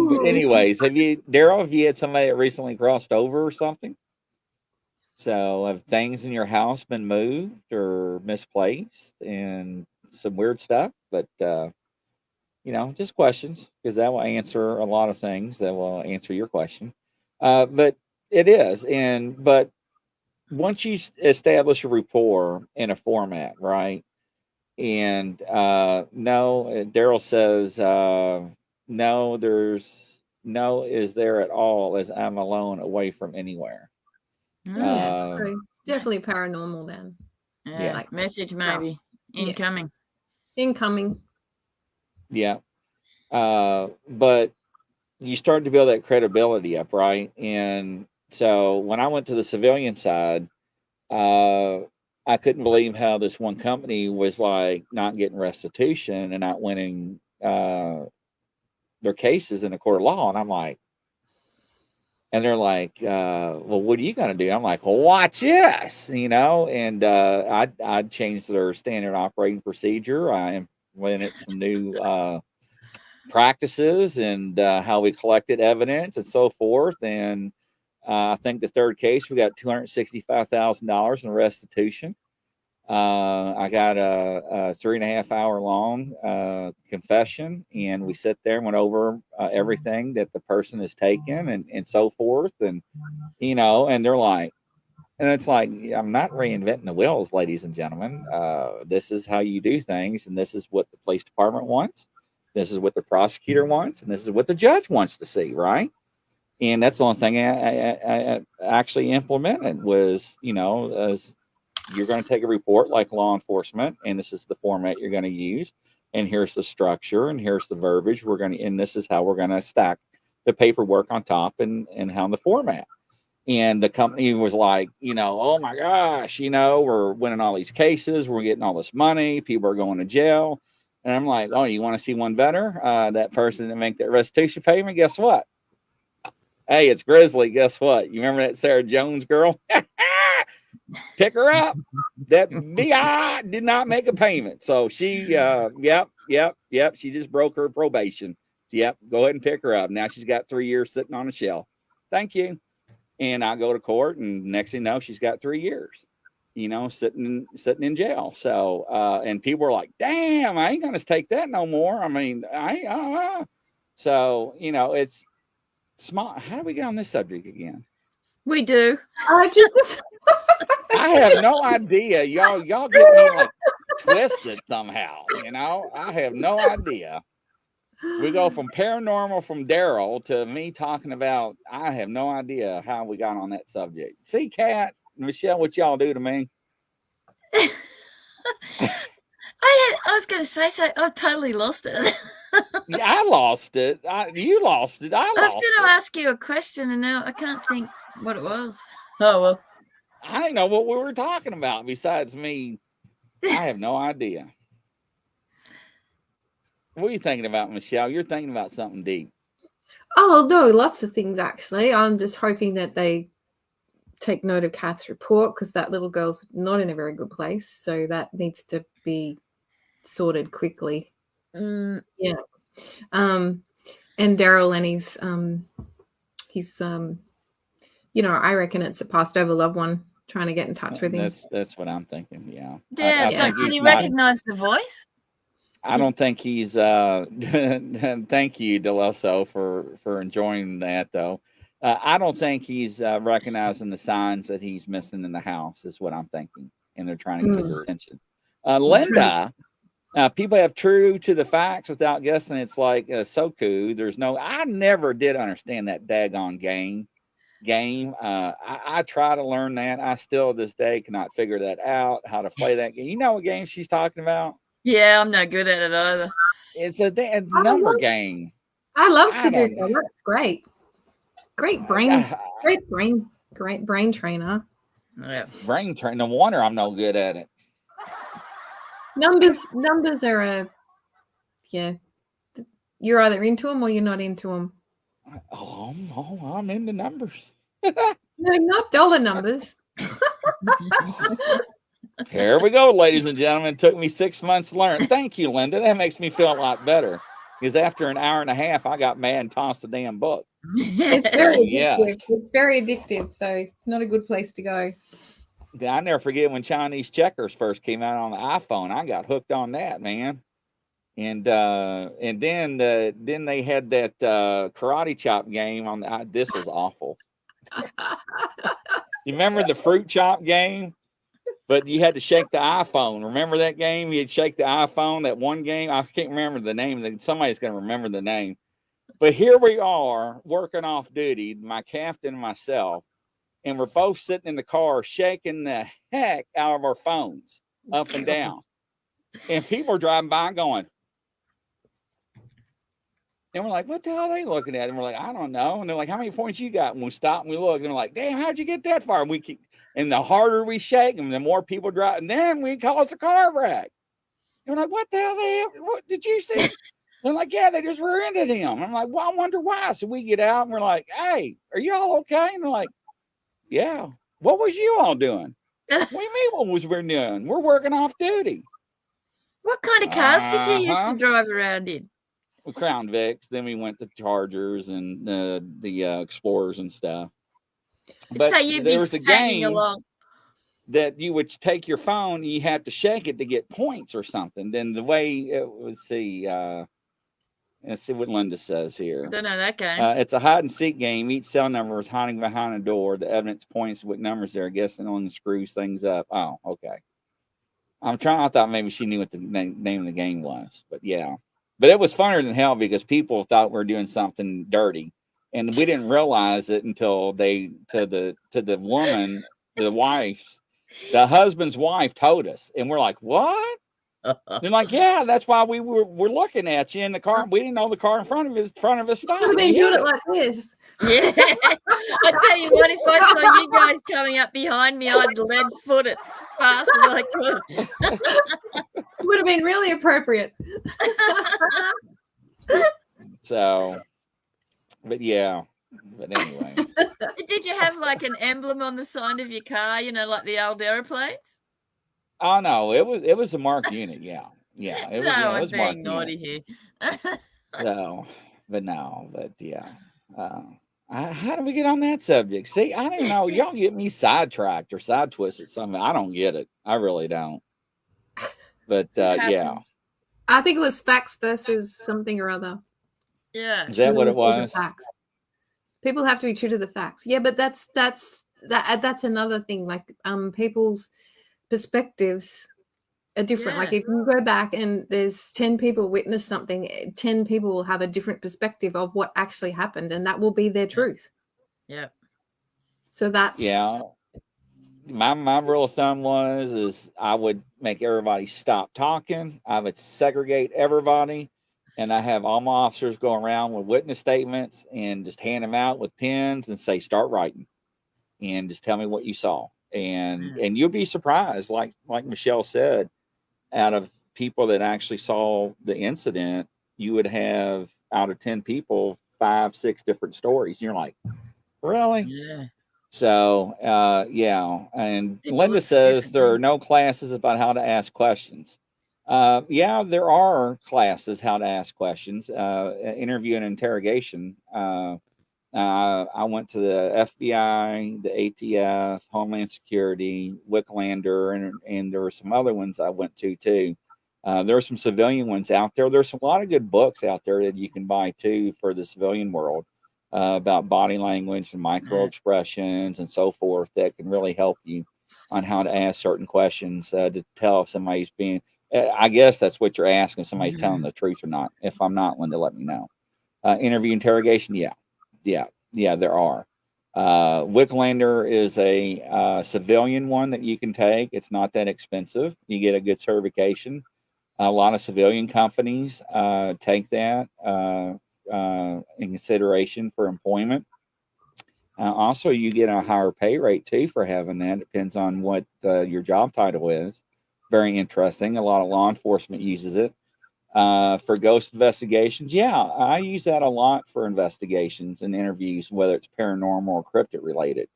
But anyways, Daryl, have you had somebody that recently crossed over or something? So have things in your house been moved or misplaced and some weird stuff? But just questions, because that will answer a lot of things. That will answer your question. But it is, but once you establish a rapport in a format, right? And no, Daryl says no. There's no is there at all, as I'm alone, away from anywhere. Yeah, so definitely paranormal then. Yeah. Like message maybe incoming. Incoming. Yeah. But you start to build that credibility up, right? And so when I went to the civilian side, I couldn't believe how this one company was like not getting restitution and not winning their cases in the court of law. And I'm like, and they're like, well, what are you going to do? I'm like, well, watch this, and I'd changed their standard operating procedure. I implemented some new practices and how we collected evidence and so forth. And I think the third case, we got $265,000 in restitution. I got a 3.5 hour long confession, and we sit there and went over everything that the person has taken and so forth. And, and they're like, and it's like, I'm not reinventing the wheels, ladies and gentlemen. This is how you do things, and this is what the police department wants. This is what the prosecutor wants, and this is what the judge wants to see, right? And that's the only thing I actually implemented was, as you're going to take a report like law enforcement, and this is the format you're going to use, and here's the structure, and here's the verbiage and this is how we're going to stack the paperwork on top and how the format. And the company was like, oh my gosh, we're winning all these cases, we're getting all this money, people are going to jail. And I'm like, oh, you want to see one better? That person that make that restitution payment, guess what? Hey, it's Grizzly. Guess what? You remember that Sarah Jones girl? Pick her up. That BI did not make a payment. So she, yep. She just broke her probation. Yep. Go ahead and pick her up. Now she's got 3 years sitting on a shelf. Thank you. And I go to court, and next thing you know, she's got 3 years, sitting in jail. So, and people were like, damn, I ain't going to take that no more. I mean, so, it's small. How do we get on this subject again? We do. I just I have no idea. Y'all get me like twisted somehow, I have no idea. We go from paranormal from Daryl to me talking about, I have no idea how we got on that subject. See, Kat, Michelle, what y'all do to me? I was going to say so. I totally lost it. Yeah, I lost it. You lost it. I was going to ask you a question, and now I can't think what it was. Oh, well. I didn't know what we were talking about besides me. I have no idea. What are you thinking about, Michelle? You're thinking about something deep. Oh, no, lots of things, actually. I'm just hoping that they take note of Cath's report, because that little girl's not in a very good place. So that needs to be sorted quickly. Yeah. And Daryl and he's I reckon it's a passed over loved one trying to get in touch with him. That's what I'm thinking. Yeah. Yeah. Can you recognize the voice? I don't think he's thank you, Deloso, for enjoying that, though. I don't think he's recognizing the signs that he's missing in the house, is what I'm thinking, and they're trying to get his attention. Linda, people have true to the facts without guessing. It's like Soku. I never did understand that daggone game. I try to learn that. I still, this day, cannot figure that out, how to play that game. You know what game she's talking about? Yeah, I'm not good at it either. It's a number game. I love Sudoku. That's great. Great brain trainer. Yeah. Brain trainer. No wonder I'm no good at it. Numbers are you're either into them or you're not into them. I'm into numbers. No, not dollar numbers. Here we go, ladies and gentlemen. It took me 6 months to learn. Thank you, Linda. That makes me feel a lot better. Because after an hour and a half, I got mad and tossed the damn book. It's very addictive. It's very addictive, so it's not a good place to go. I never forget when Chinese checkers first came out on the iPhone. I got hooked on that, man. And then they had that karate chop game on the. This was awful. You remember the fruit chop game? But you had to shake the iPhone. Remember that game? You'd shake the iPhone, that one game. I can't remember the name. Somebody's going to remember the name. But here we are working off duty, my captain and myself, and we're both sitting in the car shaking the heck out of our phones up and down. And people are driving by going, and we're like, what the hell are they looking at? And we're like, I don't know. And they're like, how many points you got? And we stop and we look, and they're like, damn, how'd you get that far? And we keep, and the harder we shake them, the more people drive. And then we cause a car wreck. And we're like, what the hell? What did you see? They're like, yeah, they just rear-ended him. I'm like, well, I wonder why. So we get out and we're like, hey, are you all okay? And they're like, yeah. What was you all doing? What do you mean what was we doing? We're working off duty. What kind of cars did you used to drive around in? Crown Vics. Then we went to Chargers and the Explorers and stuff. But so you'd there be was a fagging game along. that you would take your phone, you have to shake it to get points or something. Then the way it was, let's see what Linda says here. I don't know that game. It's a hide and seek game. Each cell number is hiding behind a door. The evidence points what numbers there. I guess and only screws things up. Oh, okay. I thought maybe she knew what the name of the game was, but yeah. But it was funner than hell because people thought we were doing something dirty, and we didn't realize it until the woman, the wife, the husband's wife told us, and we're like, what? They're like, yeah, that's why we're looking at you in the car. We didn't know the car in front of us stopped. Should have been doing it like this. Yeah. I tell you what, if I saw you guys coming up behind me, I'd lead foot it fast as I could. Would have been really appropriate. So, but yeah. But anyway. Did you have like an emblem on the side of your car, you know, like the old aeroplanes? Oh no, it was a marked unit, yeah. Yeah. It was, No, it I'm was being marked naughty unit. here. So, but yeah. How do we get on that subject? See, I don't know. Y'all get me sidetracked or side twisted something. I don't get it. I really don't. But yeah. Happens. I think it was facts versus something or other. Yeah. Is that what it True to the was? facts. People have to be true to the facts. Yeah, but that's another thing. Like people's perspectives are different. Yeah. Like if you go back and there's 10 people witness something, 10 people will have a different perspective of what actually happened, and that will be their truth. Yeah. So that's Yeah. My rule of thumb is I would make everybody stop talking. I would segregate everybody, and I have all my officers go around with witness statements and just hand them out with pens and say, start writing, and just tell me what you saw. And you'll be surprised, like Michelle said, out of people that actually saw the incident, you would have out of 10 people, 5, 6 different stories. You're like, really? Yeah. So, yeah. And People Linda look for says different there are things. no classes about how to ask questions. Yeah, there are classes how to ask questions. Interview and interrogation. I went to the FBI, the ATF, Homeland Security, Wicklander, and there were some other ones I went to too. There are some civilian ones out there. There's a lot of good books out there that you can buy too for the civilian world about body language and micro expressions and so forth that can really help you on how to ask certain questions to tell if somebody's being. I guess that's what you're asking, if somebody's telling the truth or not. If I'm not, Linda, let me know. Interview interrogation, yeah, there are. Wicklander is a civilian one that you can take. It's not that expensive. You get a good certification. A lot of civilian companies take that in consideration for employment. Also, you get a higher pay rate too for having that. Depends on what your job title is. Very interesting. A lot of law enforcement uses it. For ghost investigations, yeah, I use that a lot for investigations and interviews, whether it's paranormal or cryptid related.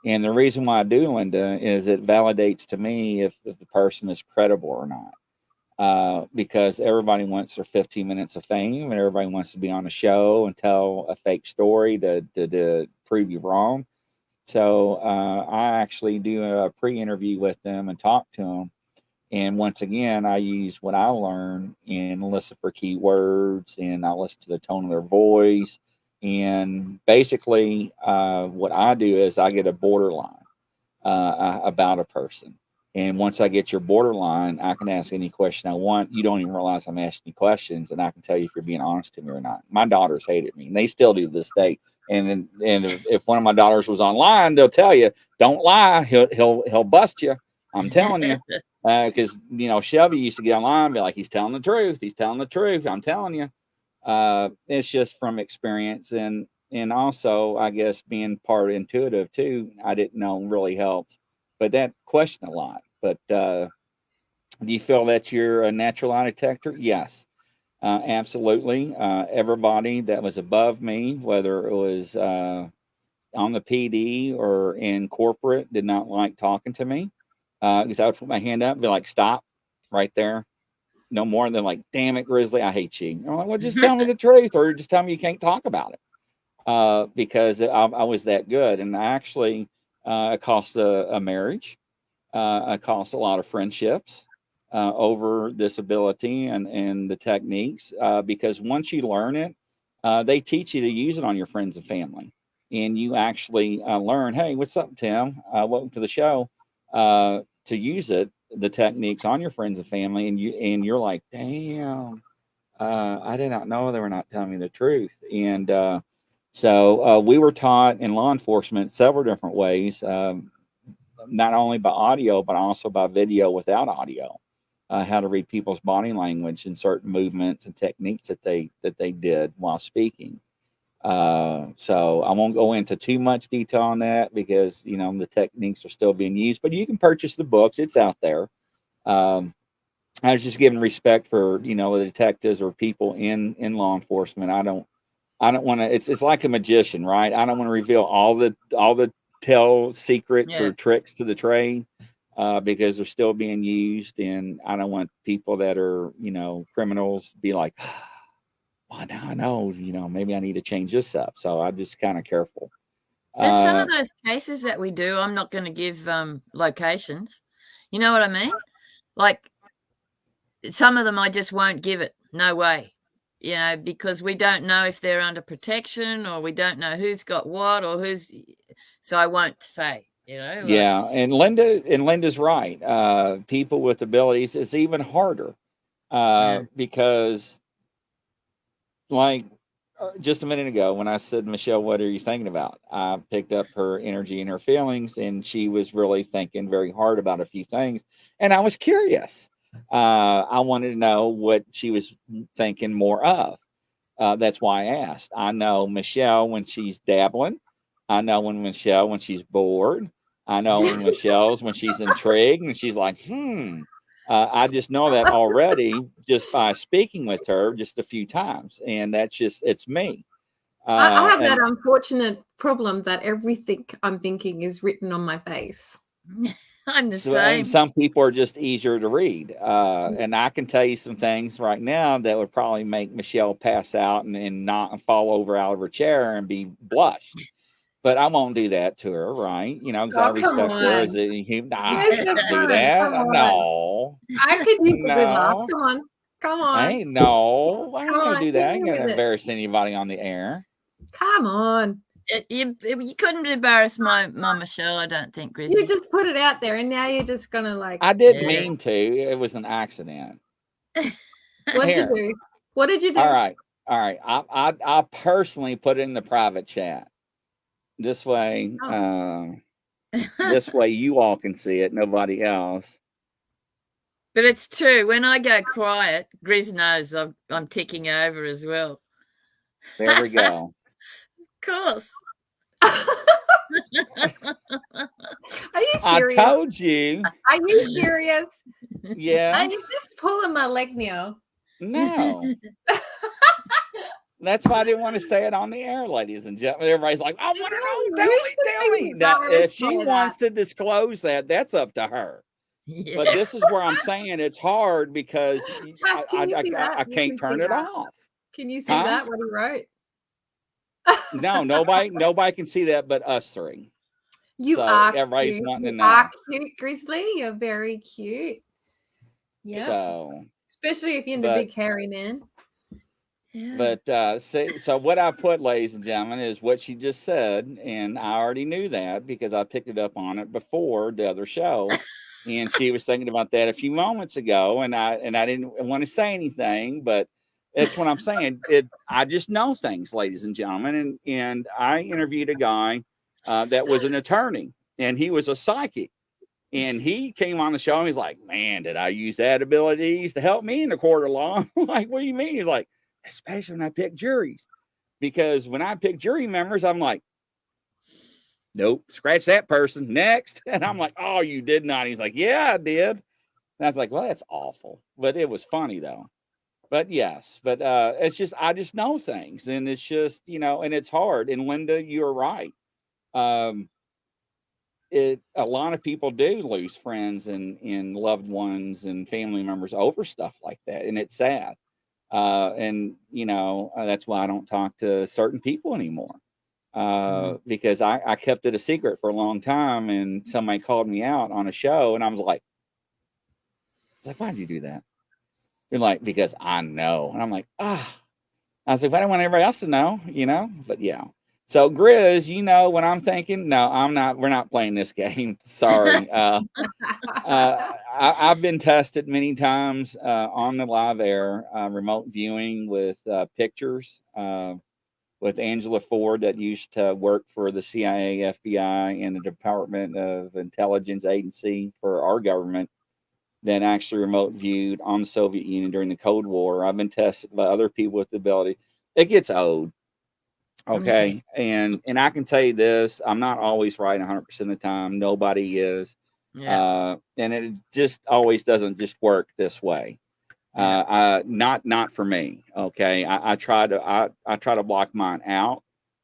And the reason why I do, Linda, is it validates to me if the person is credible or not. Because everybody wants their 15 minutes of fame and everybody wants to be on a show and tell a fake story to prove you wrong. So I actually do a pre-interview with them and talk to them. And once again, I use what I learn and listen for keywords, and I listen to the tone of their voice. And basically, what I do is I get a borderline about a person. And once I get your borderline, I can ask any question I want. You don't even realize I'm asking you questions, and I can tell you if you're being honest to me or not. My daughters hated me, and they still do to this day. And if one of my daughters was online, they'll tell you, "Don't lie. He'll bust you." I'm telling you. Because Shelby used to get online and be like, he's telling the truth. He's telling the truth. I'm telling you. It's just from experience and also I guess being part intuitive too. I didn't know really helps, but that question a lot. But do you feel that you're a natural lie detector? Yes, absolutely. Everybody that was above me, whether it was on the PD or in corporate, did not like talking to me. Because I would put my hand up and be like, stop right there. No more than like, damn it, Grizzly, I hate you. I'm like, well, just tell me the truth or just tell me you can't talk about it. Because I was that good. And actually, it cost a marriage. It cost a lot of friendships over this ability and the techniques. Because once you learn it, they teach you to use it on your friends and family. And you actually learn, hey, what's up, Tim? Welcome to the show. To use the techniques on your friends and family, and you're like, damn, I did not know they were not telling me the truth. And so we were taught in law enforcement several different ways, not only by audio but also by video without audio. how to read people's body language and certain movements and techniques that they did while speaking. So I won't go into too much detail on that because the techniques are still being used. But you can purchase the books; it's out there. I was just giving respect for the detectives or people in law enforcement. I don't want to. It's like a magician, right? I don't want to reveal all the tell secrets Yeah. or tricks to the trade because they're still being used, and I don't want people that are criminals be like, well, now I know, maybe I need to change this up. So I'm just kind of careful. There's some of those cases that we do. I'm not going to give locations. You know what I mean? Like some of them, I just won't give it. No way. Because we don't know if they're under protection or we don't know who's got what or who's. So I won't say. Yeah, and Linda's right. People with abilities is even harder because, like, just a minute ago when I said, Michelle, what are you thinking about? I picked up her energy and her feelings, and she was really thinking very hard about a few things, and I was curious. I wanted to know what she was thinking more of. That's why I asked. I know Michelle when she's dabbling. I know Michelle when she's bored. I know when she's intrigued and she's like, I just know that already just by speaking with her just a few times. And it's me. I have that unfortunate problem that everything I'm thinking is written on my face. I'm the same. And some people are just easier to read. And I can tell you some things right now that would probably make Michelle pass out and not fall over out of her chair and be blushed. But I won't do that to her, right? Because I respect her as a human. I can't do that. No. I could use a good laugh. Come on. Hey, no. I ain't going to do that. I ain't Hit me going to with it. embarrass anybody on the air. Come on. You couldn't embarrass my Michelle, I don't think, Grizzly. You just put it out there, and now you're just gonna I didn't mean to. It was an accident. What'd you do? What did you do? All right. I personally put it in the private chat. This way, this way you all can see it, nobody else. But it's true. When I go quiet, Grizz knows I'm ticking over as well. There we go. Of course. Are you serious? I told you. Are you serious? Yeah. Are you just pulling my leg now? No. That's why I didn't want to say it on the air, ladies and gentlemen. Everybody's like, I want to know. Tell me. Now, if she wants to disclose that, that's up to her. Yeah. But this is where I'm saying it's hard because I can't turn it off. Can you see that, what he wrote? No, nobody can see that but us three. You are everybody's cute. wanting to know. You are cute, Grizzly. You're very cute. Yeah. So, especially if you're into big hairy man. Yeah. But so what I put, ladies and gentlemen, is what she just said, and I already knew that because I picked it up on it before the other show, and she was thinking about that a few moments ago, and I didn't want to say anything, but that's what I'm saying. I just know things, ladies and gentlemen, and I interviewed a guy that was an attorney, and he was a psychic. And he came on the show and he's like, man, did I use that abilities to help me in the court of law? Like, what do you mean? He's like, especially when I pick juries. Because when I pick jury members, I'm like, nope, scratch that person. Next. And I'm like, oh, you did not. He's like, yeah, I did. And I was like, well, that's awful. But it was funny, though. But yes, it's just, I just know things. And it's just, and it's hard. And Linda, you're right. A lot of people do lose friends and loved ones and family members over stuff like that, and it's sad. And that's why I don't talk to certain people anymore because I kept it a secret for a long time, and somebody called me out on a show, and I was like, why'd you do that? They're like, because I know, and I'm like, I was like, I don't want everybody else to know, but yeah. So, Grizz, when I'm thinking, no, I'm not. We're not playing this game. Sorry. I've been tested many times on the live air, remote viewing with pictures with Angela Ford that used to work for the CIA, FBI, and the Department of Intelligence Agency for our government. that actually remote viewed on the Soviet Union during the Cold War. I've been tested by other people with the ability. It gets old. Okay. And I can tell you this, I'm not always right 100% of the time. Nobody is. Yeah. And it just always doesn't just work this way. Not for me. Okay. I try to block mine out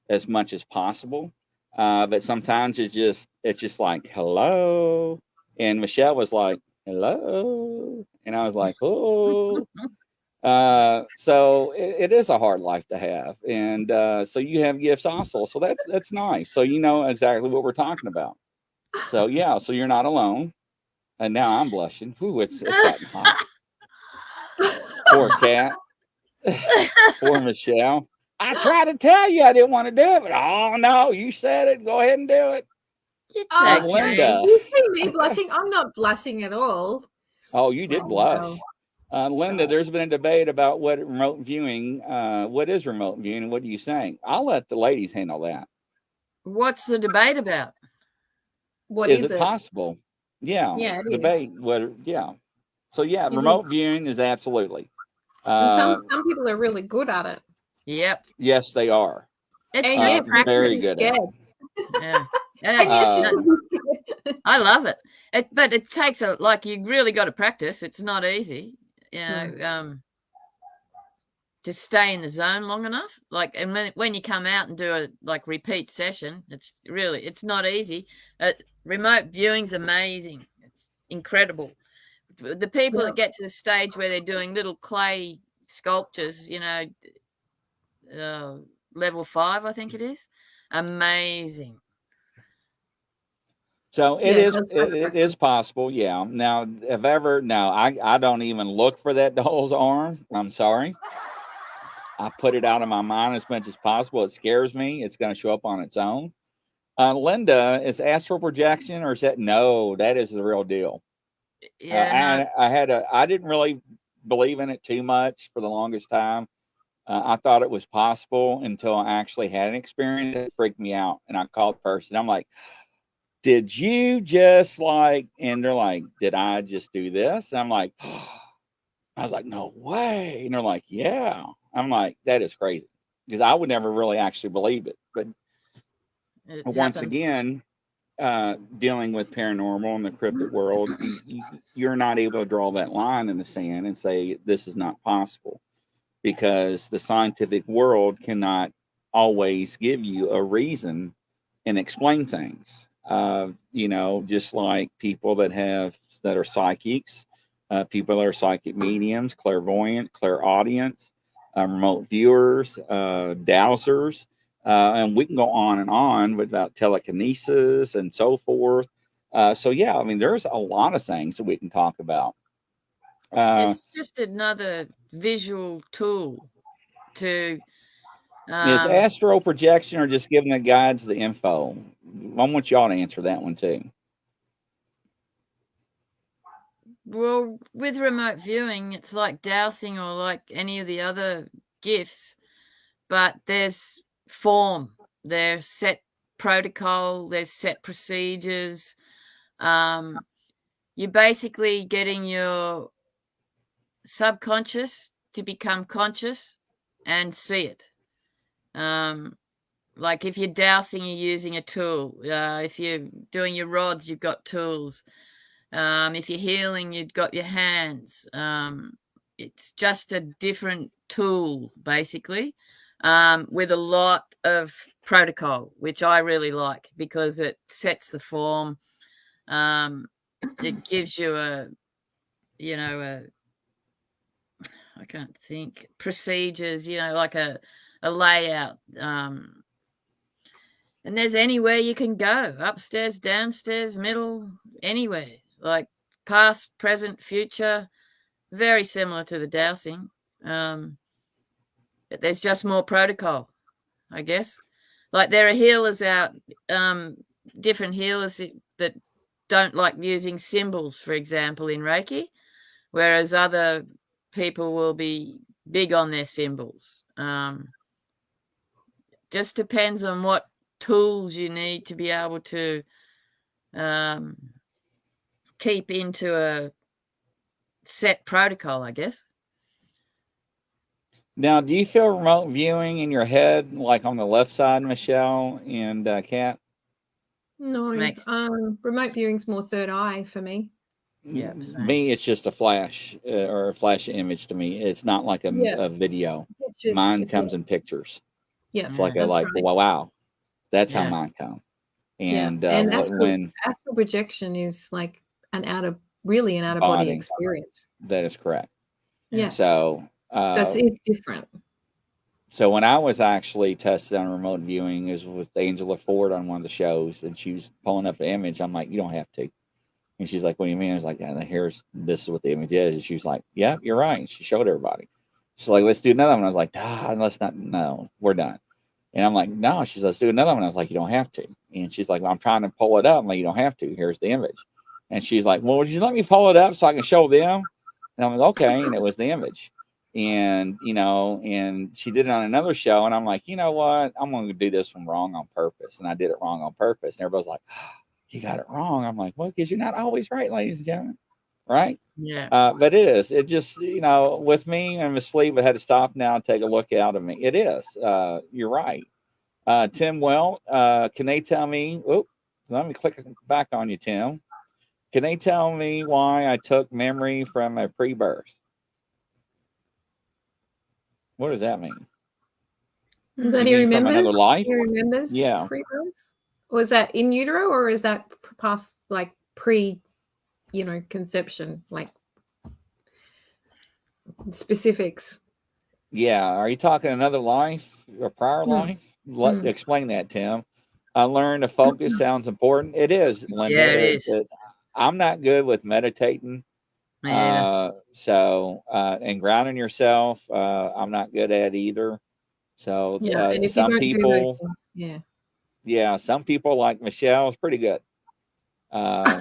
as much as possible. But sometimes it's just like, hello. And Michelle was like, hello. And I was like, oh. So it is a hard life to have. And so you have gifts also. So that's nice. So you know exactly what we're talking about. So yeah, so you're not alone. And now I'm blushing. Ooh, it's gotten hot. Poor cat. Poor Michelle. I tried to tell you I didn't want to do it, but oh no, you said it. Go ahead and do it. It's Oh, okay. Linda. you see me blushing? I'm not blushing at all. Oh, you did Oh, blush. Linda, God. there's been a debate about what remote viewing, what is remote viewing and what are you saying? I'll let the ladies handle that. What's the debate about? What Is is it it? possible? Yeah. Yeah, it is. Debate. What? Yeah. So yeah, You remote viewing is absolutely. And some people are really good at it. Yep. Yes, they are. It's And just you practice. Very good at scared. it. Yeah. And yes, you Uh, should be scared. I love it. But it takes you really got to practice. It's not easy. You know, to stay in the zone long enough. Like, and when you come out and do a repeat session, it's not easy. Remote viewing's amazing. It's incredible. The people Yeah. that get to the stage where they're doing little clay sculptures, you know, level 5, I think it is, amazing. so Yeah, it does take it practice. is possible. Yeah. Now, if ever, no, I don't even look for that doll's arm. I'm sorry. I put it out of my mind as much as possible. It scares me. It's going to show up on its own. Linda, is astral projection or is that no? That is the real deal. Yeah, no, I didn't really believe in it too much for the longest time. I thought it was possible until I actually had an experience that freaked me out. And I called first and I'm like, did you just like, and they're like, did I just do this? And I'm like, I was like, no way. And they're like, yeah. I'm like, that is crazy because I would never really actually believe it. But it once happens. again, dealing with paranormal and the cryptid world, you're not able to draw that line in the sand and say this is not possible because the scientific world cannot always give you a reason and explain things. You know, just like people that are psychics, people that are psychic mediums, clairvoyant, clairaudience, remote viewers, dowsers, and we can go on and on about telekinesis and so forth. So yeah, I mean, there's a lot of things that we can talk about. It's just another visual tool to Is astral projection or just giving the guides the info? I want y'all to answer that one too. well, with remote viewing, it's like dowsing or like any of the other gifts, but there's form, there's set protocol, there's set procedures. You're basically getting your subconscious to become conscious and see it. Like if you're dowsing, you're using a tool. If you're doing your rods, you've got tools. If you're healing, you've got your hands. It's just a different tool, basically, with a lot of protocol, which I really like because it sets the form. It gives you I can't think, procedures, like a layout. And there's anywhere you can go, upstairs, downstairs, middle, anywhere, like past, present, future, very similar to the dowsing. But there's just more protocol, I guess. Like there are healers out, different healers that don't like using symbols, for example, in Reiki, whereas other people will be big on their symbols. Just depends on what tools you need to be able to keep into set protocol, I guess. Now, do you feel remote viewing in your head, like on the left side, Michelle and Kat? No, Makes remote viewing's more third eye for me. Yeah, Me, it's just a flash or a flash image to me. It's not like a video. Mine comes in pictures. Yeah, It's like that's right. wow, that's how Yeah. mine come. Yeah, And and when astral projection is like an body body, experience. that is correct. Yes. So it's different. So when I was actually tested on remote viewing is with Angela Ford on one of the shows, and she was pulling up an image. I'm like, you don't have to. And she's like, what do you mean? I was like, yeah, this is what the image is. And she was like, yeah, you're right. And she showed everybody. She's like, let's do another one. I was like, let's not. No, we're done. And I'm like, no. She's like, let's do another one. I was like, you don't have to. And she's like, well, I'm trying to pull it up. I'm like, you don't have to. Here's the image. And she's like, well, would you let me pull it up so I can show them? And I'm like, okay. And it was the image. And, and she did it on another show. And I'm like, you know what? I'm going to do this one wrong on purpose. And I did it wrong on purpose. And everybody's like, you got it wrong. I'm like, well, because you're not always right, ladies and gentlemen. Right? Yeah. But it is. It just, with me, I'm asleep. I had to stop now and take a look out of me. It is. You're right. Tim, can they tell me? Let me click back on you, Tim. Can they tell me why I took memory from a pre-birth? What does that mean? That he remembers? From another life? He remembers? Yeah. Pre-birth? Was that in utero, or is that past, like pre, conception, like specifics? Yeah. Are you talking another life or prior life? Explain that, Tim. I learned to focus sounds important. It is, Linda. Yeah, it is. I'm not good with meditating. And grounding yourself, I'm not good at either. So and if some you don't people, do those things, some people like Michelle is pretty good. Yeah.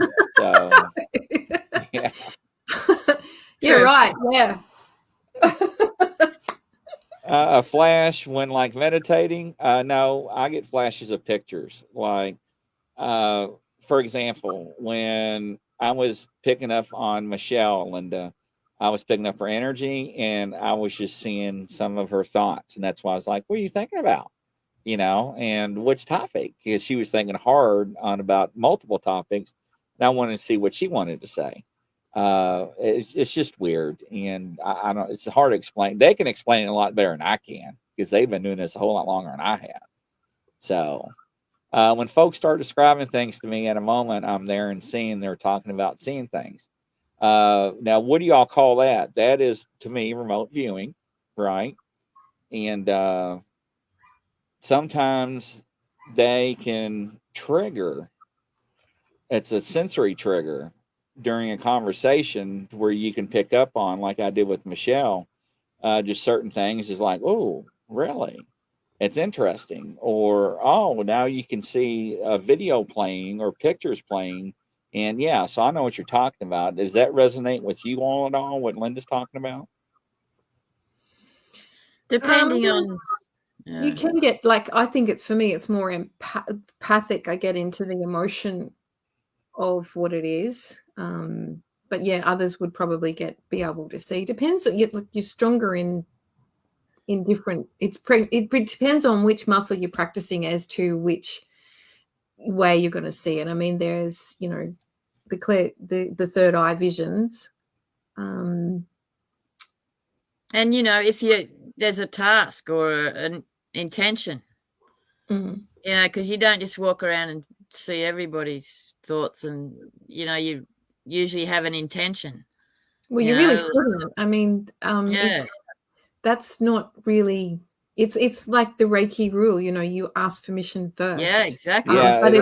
You're right. Yeah. A flash when like meditating. No, I get flashes of pictures. Like, for example, when I was picking up on Michelle, Linda, I was picking up her energy, and I was just seeing some of her thoughts, and that's why I was like, "What are you thinking about?" And which topic? Because she was thinking hard on about multiple topics, and I wanted to see what she wanted to say. It's just weird, and I don't. It's hard to explain. They can explain it a lot better than I can because they've been doing this a whole lot longer than I have. So. When folks start describing things to me at a moment, I'm there and they're talking about seeing things. Now, what do y'all call that? That is, to me, remote viewing, right? And sometimes they can trigger. It's a sensory trigger during a conversation where you can pick up on, like I did with Michelle, just certain things is like, oh, really? It's interesting. Or, oh, now you can see a video playing or pictures playing. And so I know what you're talking about. Does that resonate with you all at all, what Linda's talking about? Depending on... You can get, I think for me, it's more empathic. I get into the emotion of what it is. But others would probably be able to see. Depends. You're stronger in different. It depends on which muscle you're practicing as to which way you're going to see it. I mean, there's the third eye visions. And if there's a task or an intention, because you don't just walk around and see everybody's thoughts, and you usually have an intention. Well, you really shouldn't. I mean, that's not really. It's like the Reiki rule. You ask permission first. Yeah, exactly. But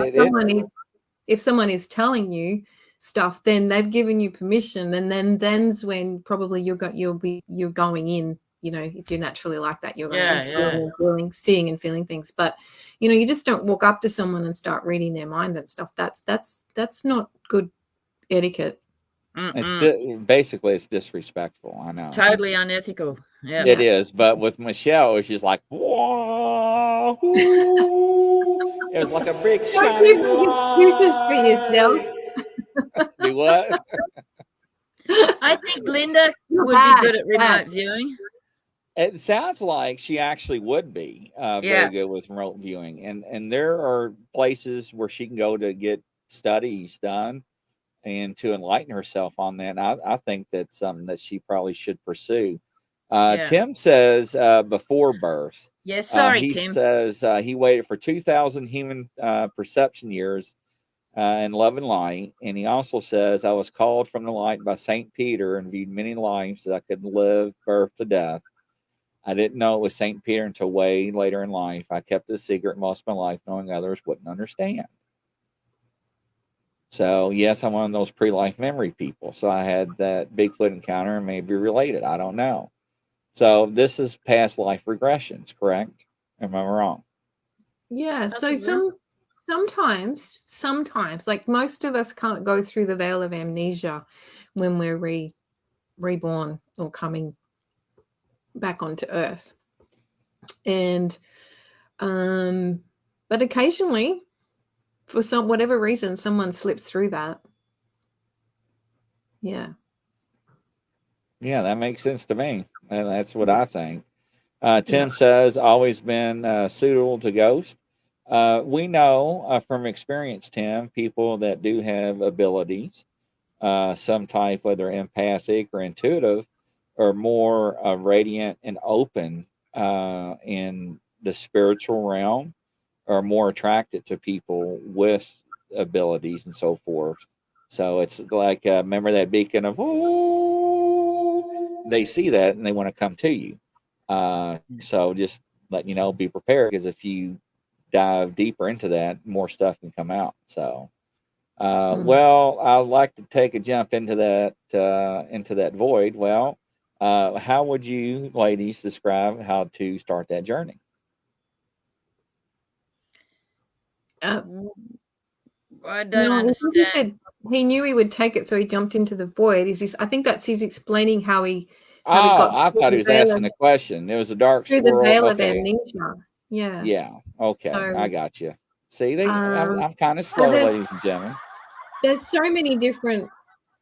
if someone is telling you stuff, then they've given you permission, and then's when probably you're going in. If you're naturally like that, you're going seeing and feeling things. But you just don't walk up to someone and start reading their mind and stuff. That's not good etiquette. It's disrespectful. I know. It's totally unethical. Yeah, it is. But with Michelle, she's like, whoa, it was like a big shiny light. For yourself. Do what? I think Linda You're would bad, be good at bad. remote viewing. It sounds like she actually would be very Yeah. good with remote viewing, and there are places where she can go to get studies done and to enlighten herself on that. And I think that's something that she probably should pursue. Yeah. Tim says before birth, Yes, sorry, he Tim. says he waited for 2,000 human perception years in love and light. And he also says, I was called from the light by St. Peter and viewed many lives that I could live birth to death. I didn't know it was St. Peter until way later in life. I kept it a secret most of my life, knowing others wouldn't understand. So, yes, I'm one of those pre-life memory people. So I had that Bigfoot encounter and maybe related. I don't know. So this is past life regressions, correct? Am I wrong? Yeah. So Possibly. sometimes, like most of us can't go through the veil of amnesia when we're reborn or coming back onto Earth. And but occasionally, for whatever reason, someone slips through that. Yeah. Yeah, that makes sense to me. And that's what I think. Tim Yeah. says, always been suitable to ghost. We know from experience, Tim, people that do have abilities, some type, whether empathic or intuitive, are more radiant and open in the spiritual realm, are more attracted to people with abilities and so forth. So it's like, remember that beacon of, oh, they see that and they want to come to you. So just let you know, be prepared, because if you dive deeper into that, more stuff can come out. So, well, I'd like to take a jump into that void. Well, how would you ladies describe how to start that journey? I don't No, I think he understand. said he knew he would take it, so he jumped into the void. Is this? I think that's he's explaining how he Oh, got I thought he was asking a question. It was a dark through the swirl. veil of Okay. amnesia. Yeah. Yeah. Okay. I So, got you. See, um, I'm kind of so slow, ladies and gentlemen. there's so many different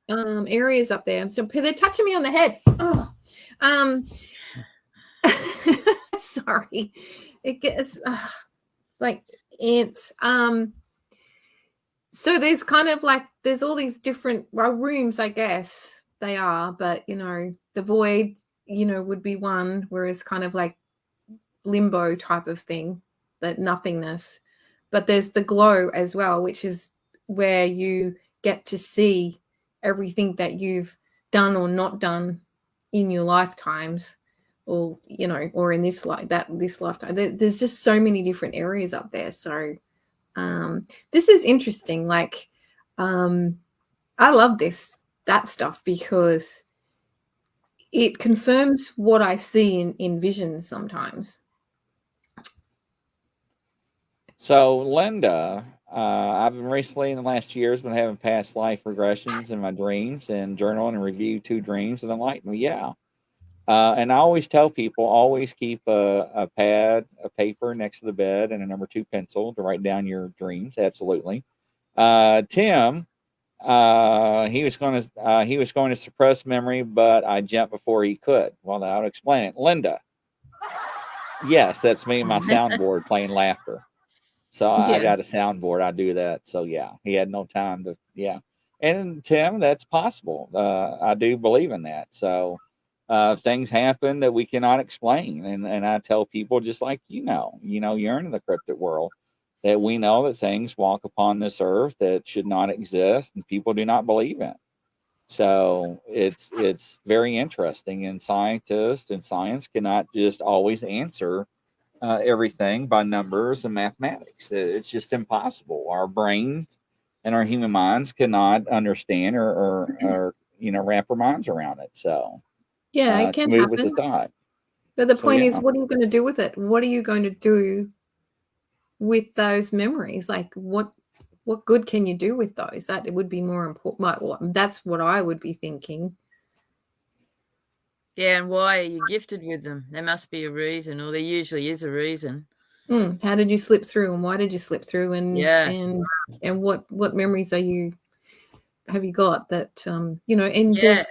areas up there, and so they're touching me on the head. Oh, sorry, it gets like ants. So there's kind of like there's all these different rooms, I guess they are, but the void, would be one, whereas kind of like limbo type of thing, that nothingness. But there's the glow as well, which is where you get to see everything that you've done or not done in your lifetimes, or or in this lifetime. There's just so many different areas up there. So this is interesting. Like, I love that stuff because it confirms what I see in visions sometimes. So, Linda, I've been recently in the last years been having past life regressions in my dreams and journal and review 2 dreams and enlighten me. Yeah. And I always tell people, always keep a pad, a paper next to the bed, and a number 2 pencil to write down your dreams. Absolutely. Tim, he was going to suppress memory, but I jumped before he could. Well, I'll explain it. Linda, yes, that's me and my soundboard playing laughter. So I Yeah. got a soundboard. I do that. So yeah, he had no time to. Yeah, and Tim, that's possible. I do believe in that. So things happen that we cannot explain, and I tell people, just like you're in the cryptid world, that we know that things walk upon this earth that should not exist, and people do not believe in. So it's very interesting, and scientists and science cannot just always answer everything by numbers and mathematics. It's just impossible. Our brains and our human minds cannot understand or wrap our minds around it. So Yeah, it to can move with the happen. thought. But the So point is, yeah. what are you going to do with it? What are you going to do with those memories? Like, what good can you do with those? That it would be more important. Well, that's what I would be thinking. Yeah, and why are you gifted with them? There must be a reason, or there usually is a reason. How did you slip through, and why did you slip through, and Yeah. and what memories are you have you got that, you know, and Yeah, there's,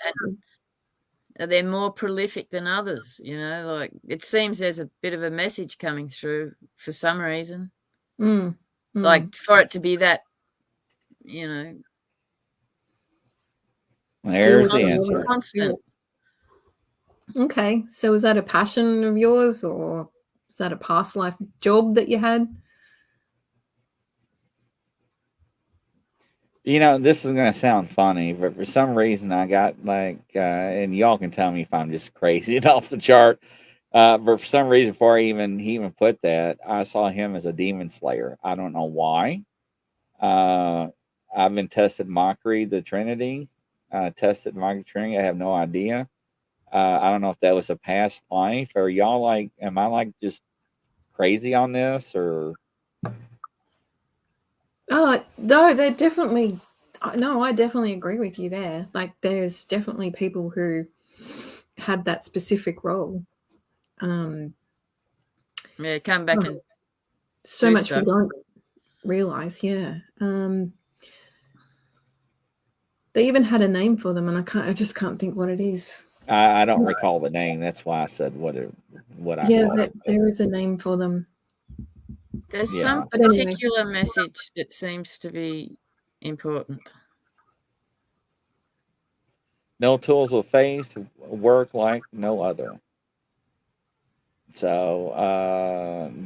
and they're more prolific than others, you know, like it seems there's a bit of a message coming through for some reason. mm, Like for it to be that, you know, deal There's with the the answer. constant. Okay, so was that a passion of yours, or was that a past life job that you had? You know, this is gonna sound funny, but for some reason I got like, and y'all can tell me if I'm just crazy and off the chart. But for some reason, before he even put that, I saw him as a demon slayer. I don't know why. Uh, I've been tested mockery, the Trinity, tested mockery Trinity. I have no idea. I don't know if that was a past life, or y'all like, am I like just crazy on this, or Oh, no, they're definitely, no, I definitely agree with you there. Like, there's definitely people who had that specific role. Yeah, come back and So do much we stuff. don't realize, yeah. They even had a name for them, and I just can't think what it is. I don't recall the name. That's why I said what I Yeah, thought. there is a name for them. There's Yeah. some But anyway, particular message that seems to be important. No tools of faith work like no other. So,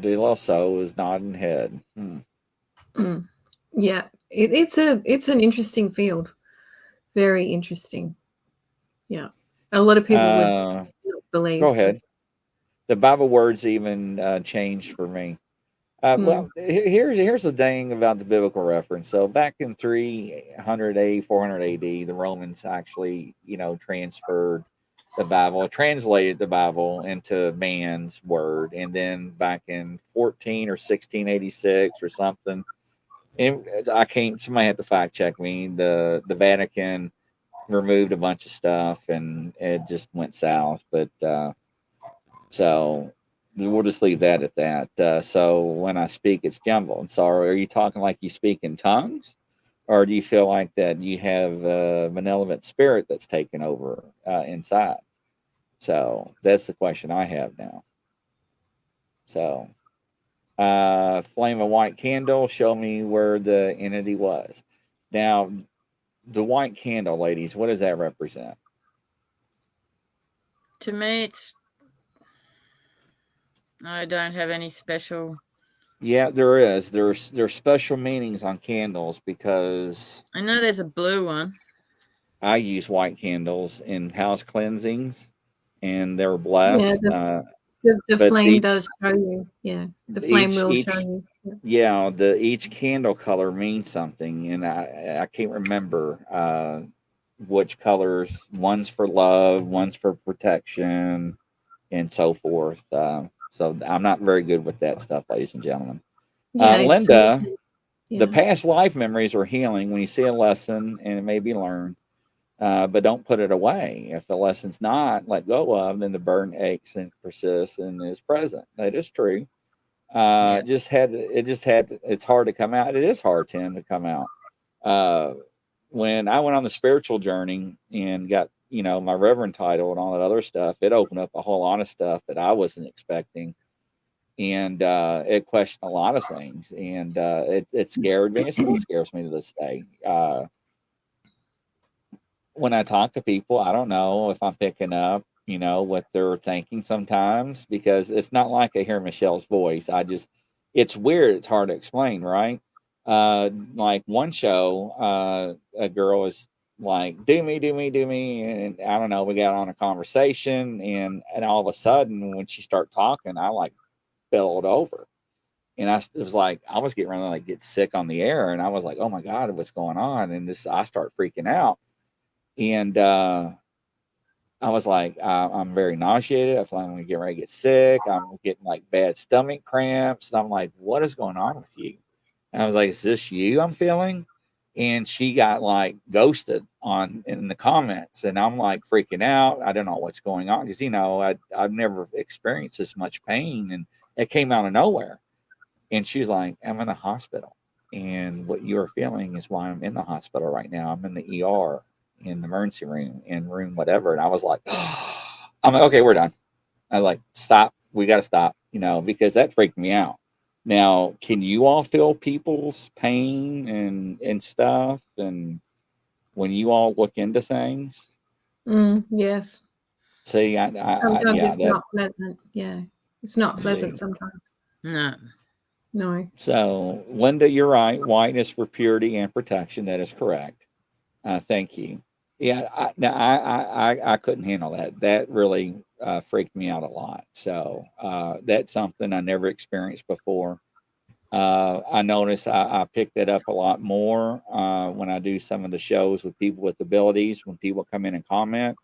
Deloso is nodding head. yeah, it's an interesting field, very interesting. Yeah, a lot of people would not Go believe, but ahead. The Bible words even changed for me. mm, Here's the thing about the biblical reference. So back in 300 A, 400 AD, the Romans actually, transferred the Bible, translated the Bible into man's word, and then back in 14 or 1686 or something, and I can't. Somebody had to fact check me. The Vatican removed a bunch of stuff, and it just went south. But so we'll just leave that at that. So when I speak, it's jumbled. So are you talking like you speak in tongues, or do you feel like that you have a malevolent spirit that's taken over inside? So that's the question I have now. So flame of white candle, show me where the entity was. Now, the white candle, ladies, what does that represent? To me, I don't have any special. Yeah, there is. There's special meanings on candles because I know there's a blue one. I use white candles in house cleansings, and they're yeah, blessed. the But flame does show you. Yeah, the flame will show each you. the each candle color means something, and I can't remember which colors. One's for love, one's for protection, and so forth. So I'm not very good with that stuff, ladies and gentlemen. Yeah, it's Linda, the yeah, past life memories are healing when you see a lesson and it may be learned, but don't put it away. If the lesson's not let go of, then the burden aches and persists and is present. That is true. Yeah. It's hard to come out. It is hard, Tim, to come out. Uh, when I went on the spiritual journey and got, my reverend title and all that other stuff, it opened up a whole lot of stuff that I wasn't expecting. And it questioned a lot of things. And it scared me. It still scares me to this day. When I talk to people, I don't know if I'm picking up, what they're thinking sometimes because it's not like I hear Michelle's voice. It's weird. It's hard to explain, right? Like one show, a girl was like, do me, do me, do me. And I don't know, we got on a conversation and all of a sudden when she started talking, I like bellowed over. And it was like, I was getting ready to like get sick on the air. And I was like, oh my God, what's going on? And I start freaking out. And I was like, I'm very nauseated. I feel like I'm going to get ready to get sick. I'm getting like bad stomach cramps. And I'm like, what is going on with you? And I was like, is this you I'm feeling? And she got like ghosted in the comments. And I'm like freaking out. I don't know what's going on because, I've never experienced this much pain. And it came out of nowhere. And she was like, I'm in the hospital. and what you're feeling is why I'm in the hospital right now. I'm in the ER, in the emergency room, in room whatever. And I was like, I'm like, okay, we're done. I was like, stop. We got to stop, because that freaked me out. Now, can you all feel people's pain and stuff? And when you all look into things, Yes. see, Sometimes yeah, it's not pleasant. Yeah. It's not pleasant see. sometimes. No. No. So, Linda, you're right. White is for purity and protection. That is correct. Thank you. Yeah, I couldn't handle that. That really freaked me out a lot. So that's something I never experienced before. I notice I pick that up a lot more when I do some of the shows with people with abilities. When people come in and comment,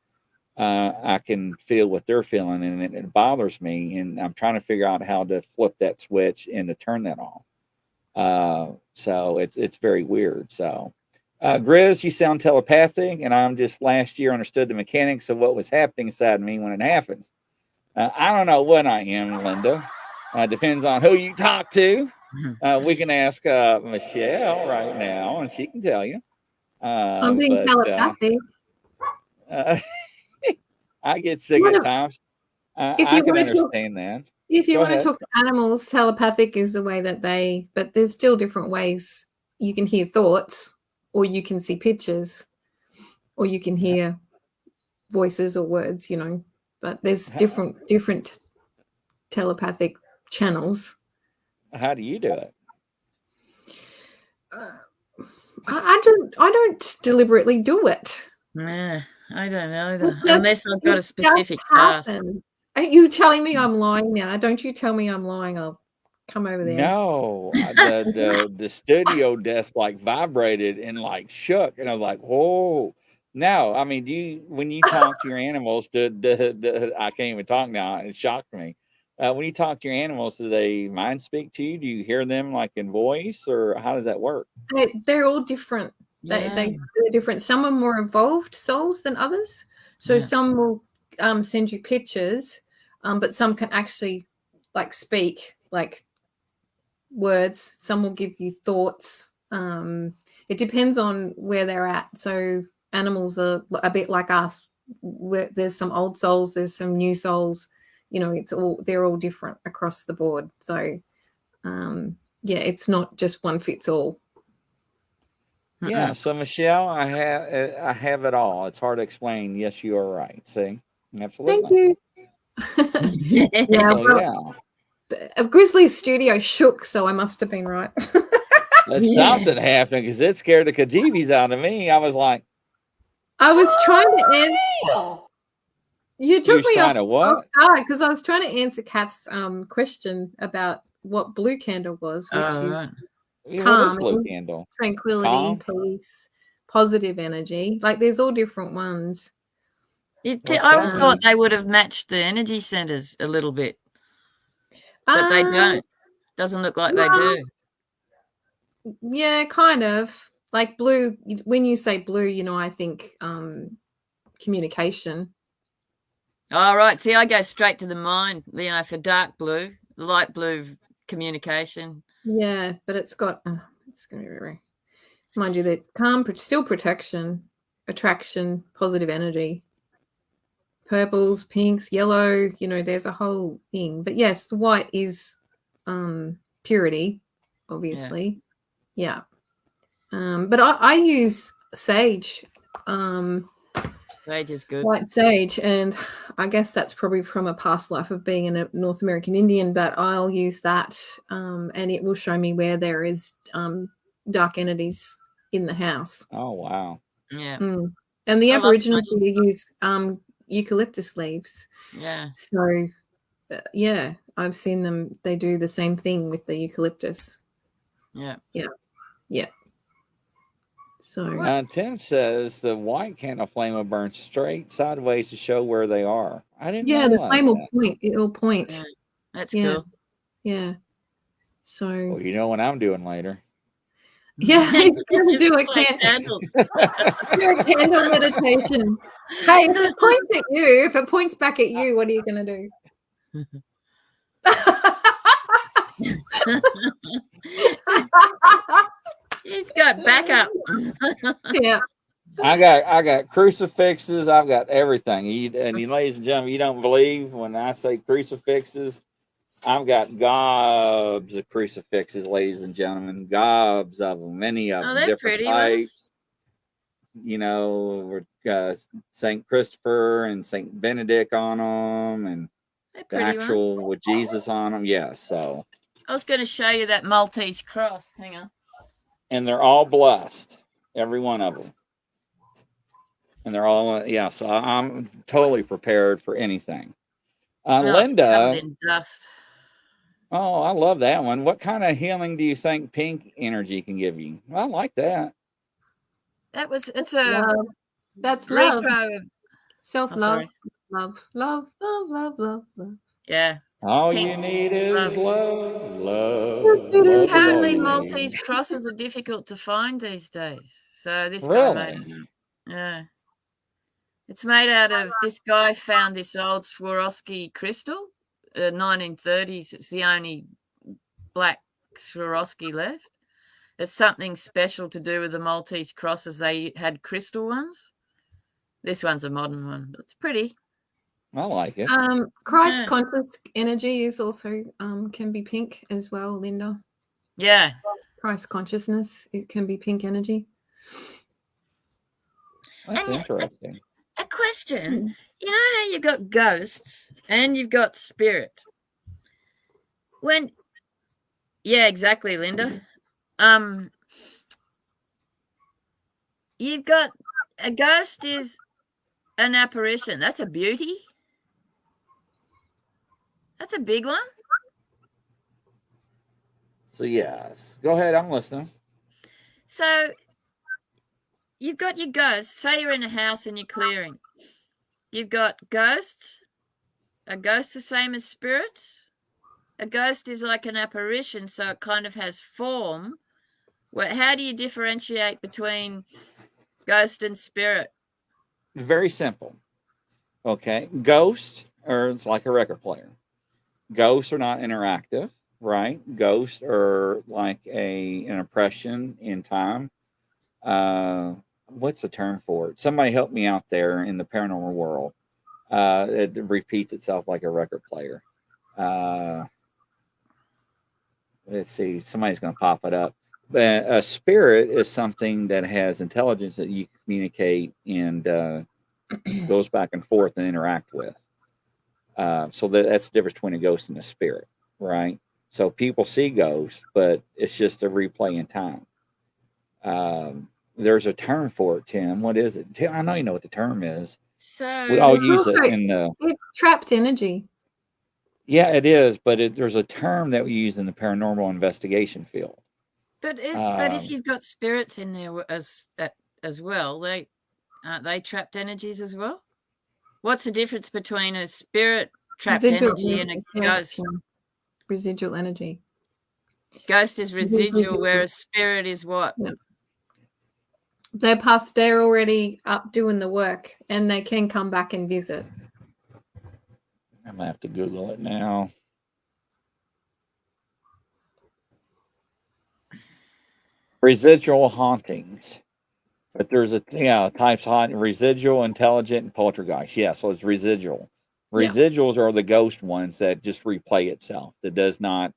I can feel what they're feeling, and it bothers me. And I'm trying to figure out how to flip that switch and to turn that off. So it's very weird. So. Grizz, you sound telepathic, and I'm just last year understood the mechanics of what was happening inside me when it happens. I don't know what I am, Linda. Depends on who you talk to. We can ask Michelle right now, and she can tell you. I'm being telepathic. I get sick at times. If I you can want to talk, understand that. if you Go want to ahead. talk to animals, telepathic is the way that but there's still different ways. You can hear thoughts, or you can see pictures, or you can hear voices or words, but there's different telepathic channels. How do you do it? I don't deliberately do it. Nah, I don't know either. Unless I've got a It specific just task. happens. Are you telling me I'm lying now? Don't you tell me I'm lying. I'll come over there. No, the studio desk like vibrated and like shook, and I was like, "Whoa!" No, I mean, when you talk to your animals, I can't even talk now. It shocked me. When you talk to your animals, do they mind speak to you? Do you hear them like in voice, or how does that work? They're all different. Yeah. They're different. Some are more evolved souls than others. So some will send you pictures, but some can actually like speak like words. Some will give you thoughts. It depends on where they're at. So animals are a bit like us. There's some old souls, there's some new souls. They're all different across the board. So it's not just one fits all. Yeah. So Michelle, I have it all. It's hard to explain. Yes, you are right. See, absolutely. Thank you. Grizzly's studio shook, so I must have been right. Something happened because it scared the kajeebies out of me. I was like, I was trying to answer. You took me off guard because I was trying to answer Cath's question about what blue candle was, which is calm, what is blue candle? Tranquility, peace, positive energy. Like there's all different ones. I thought they would have matched the energy centers a little bit, but they don't. Doesn't look like they do. Yeah, kind of. Like blue, when you say blue, I think communication. All right. See, I go straight to the mind, for dark blue, light blue communication. Yeah, but it's got, it's going to be very, mind you, that calm, still protection, attraction, positive energy. Purples, pinks, yellow, there's a whole thing. But yes, white is purity, obviously. Yeah. But I use sage. Sage is good. White sage, and I guess that's probably from a past life of being a North American Indian, but I'll use that and it will show me where there is dark entities in the house. Oh, wow. Yeah. And the Aboriginals use eucalyptus leaves. Yeah. So, I've seen them. They do the same thing with the eucalyptus. Yeah. Yeah. Yeah. So Tim says the white candle flame will burn straight sideways to show where they are. I didn't know the flame will point. It will point. Yeah. That's cool. Yeah. So well, you know what I'm doing later. Yeah, it's gonna do a candle. Do a candle meditation. Hey, if it points at you, if it points back at you, what are you gonna do? He's got backup. Yeah. I got crucifixes. I've got everything. Ladies and gentlemen, you don't believe when I say crucifixes. I've got gobs of crucifixes, ladies and gentlemen, gobs of them, many of Oh, them, they're different pretty ones. types. You know, Saint Christopher and Saint Benedict on them, and They're the pretty actual ones. with Jesus on them. Yes, so I was going to show you that Maltese cross. Hang on. and they're all blessed, every one of them, and they're all So I'm totally prepared for anything. Oh, it's covered Linda, in dust. oh, I love that one. What kind of healing do you think pink energy can give you? I like that. It's a Love. That's love. repro. Self-love. sorry. Love. Love. Love. Love. Love. Love. Yeah. All Pink you need is love. love. Love is all Apparently, you Maltese need. crosses are difficult to find these days. So this guy made Really? it. Yeah. It's made out of, this guy found this old Swarovski crystal, 1930s. It's the only black Swarovski left. It's something special to do with the Maltese crosses. They had crystal ones. This one's a modern one. It's pretty. I like it. Christ Yeah. conscious energy is also can be pink as well, Linda. Yeah. Christ consciousness, it can be pink energy. That's And interesting. a question. You know how you've got ghosts and you've got spirit? Yeah, exactly, Linda. You've got a ghost is an apparition. That's a beauty. That's a big one. So yes, go ahead. I'm listening. So you've got your ghosts. Say you're in a house and you're clearing. You've got ghosts. A ghost the same as spirits. A ghost is like an apparition, so it kind of has form. How do you differentiate between ghost and spirit? Very simple. Okay, ghost, or it's like a record player. Ghosts are not interactive, right? Ghosts are like an impression in time. What's the term for it? Somebody help me out there in the paranormal world. It repeats itself like a record player. Let's see, somebody's going to pop it up. But a spirit is something that has intelligence that you communicate and goes back and forth and interact with. So that's the difference between a ghost and a spirit, right? So people see ghosts, but it's just a replay in time. There's a term for it, Tim. What is it? Tim, I know you know what the term is. So We all use it in the. It's trapped energy. Yeah, it is, but there's a term that we use in the paranormal investigation field. But if you've got spirits in there as well, aren't they trapped energies as well? What's the difference between a spirit trapped energy and a ghost? Residual energy. Ghost is residual, whereas spirit is what? Yeah. They're already up doing the work, and they can come back and visit. I'm gonna have to Google it now. Residual hauntings. But there's types haunt, residual, intelligent, and poltergeist. Yeah, so it's residual. Residuals are the ghost ones that just replay itself. That does not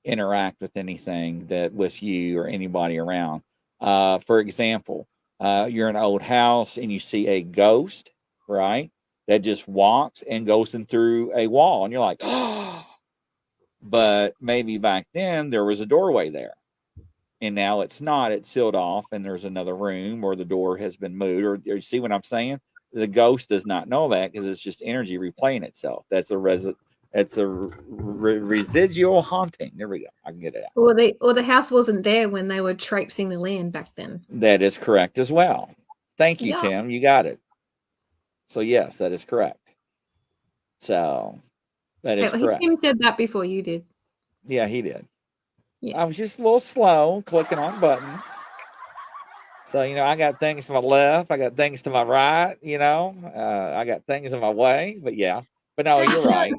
interact with anything that with you or anybody around. For example, you're in an old house and you see a ghost, right? That just walks and goes in through a wall, and you're like, oh. But maybe back then there was a doorway there. And now it's not, it's sealed off and there's another room or the door has been moved, or you see what I'm saying? The ghost does not know that because it's just energy replaying itself. That's a residual haunting. There we go. I can get it out. Or the house wasn't there when they were traipsing the land back then. That is correct as well. Thank you, Tim. You got it. So yes, that is correct. So that is correct. Tim said that before you did. Yeah, he did. Yeah. I was just a little slow clicking on buttons. So, I got things to my left. I got things to my right, I got things in my way. But yeah. But no, you're right.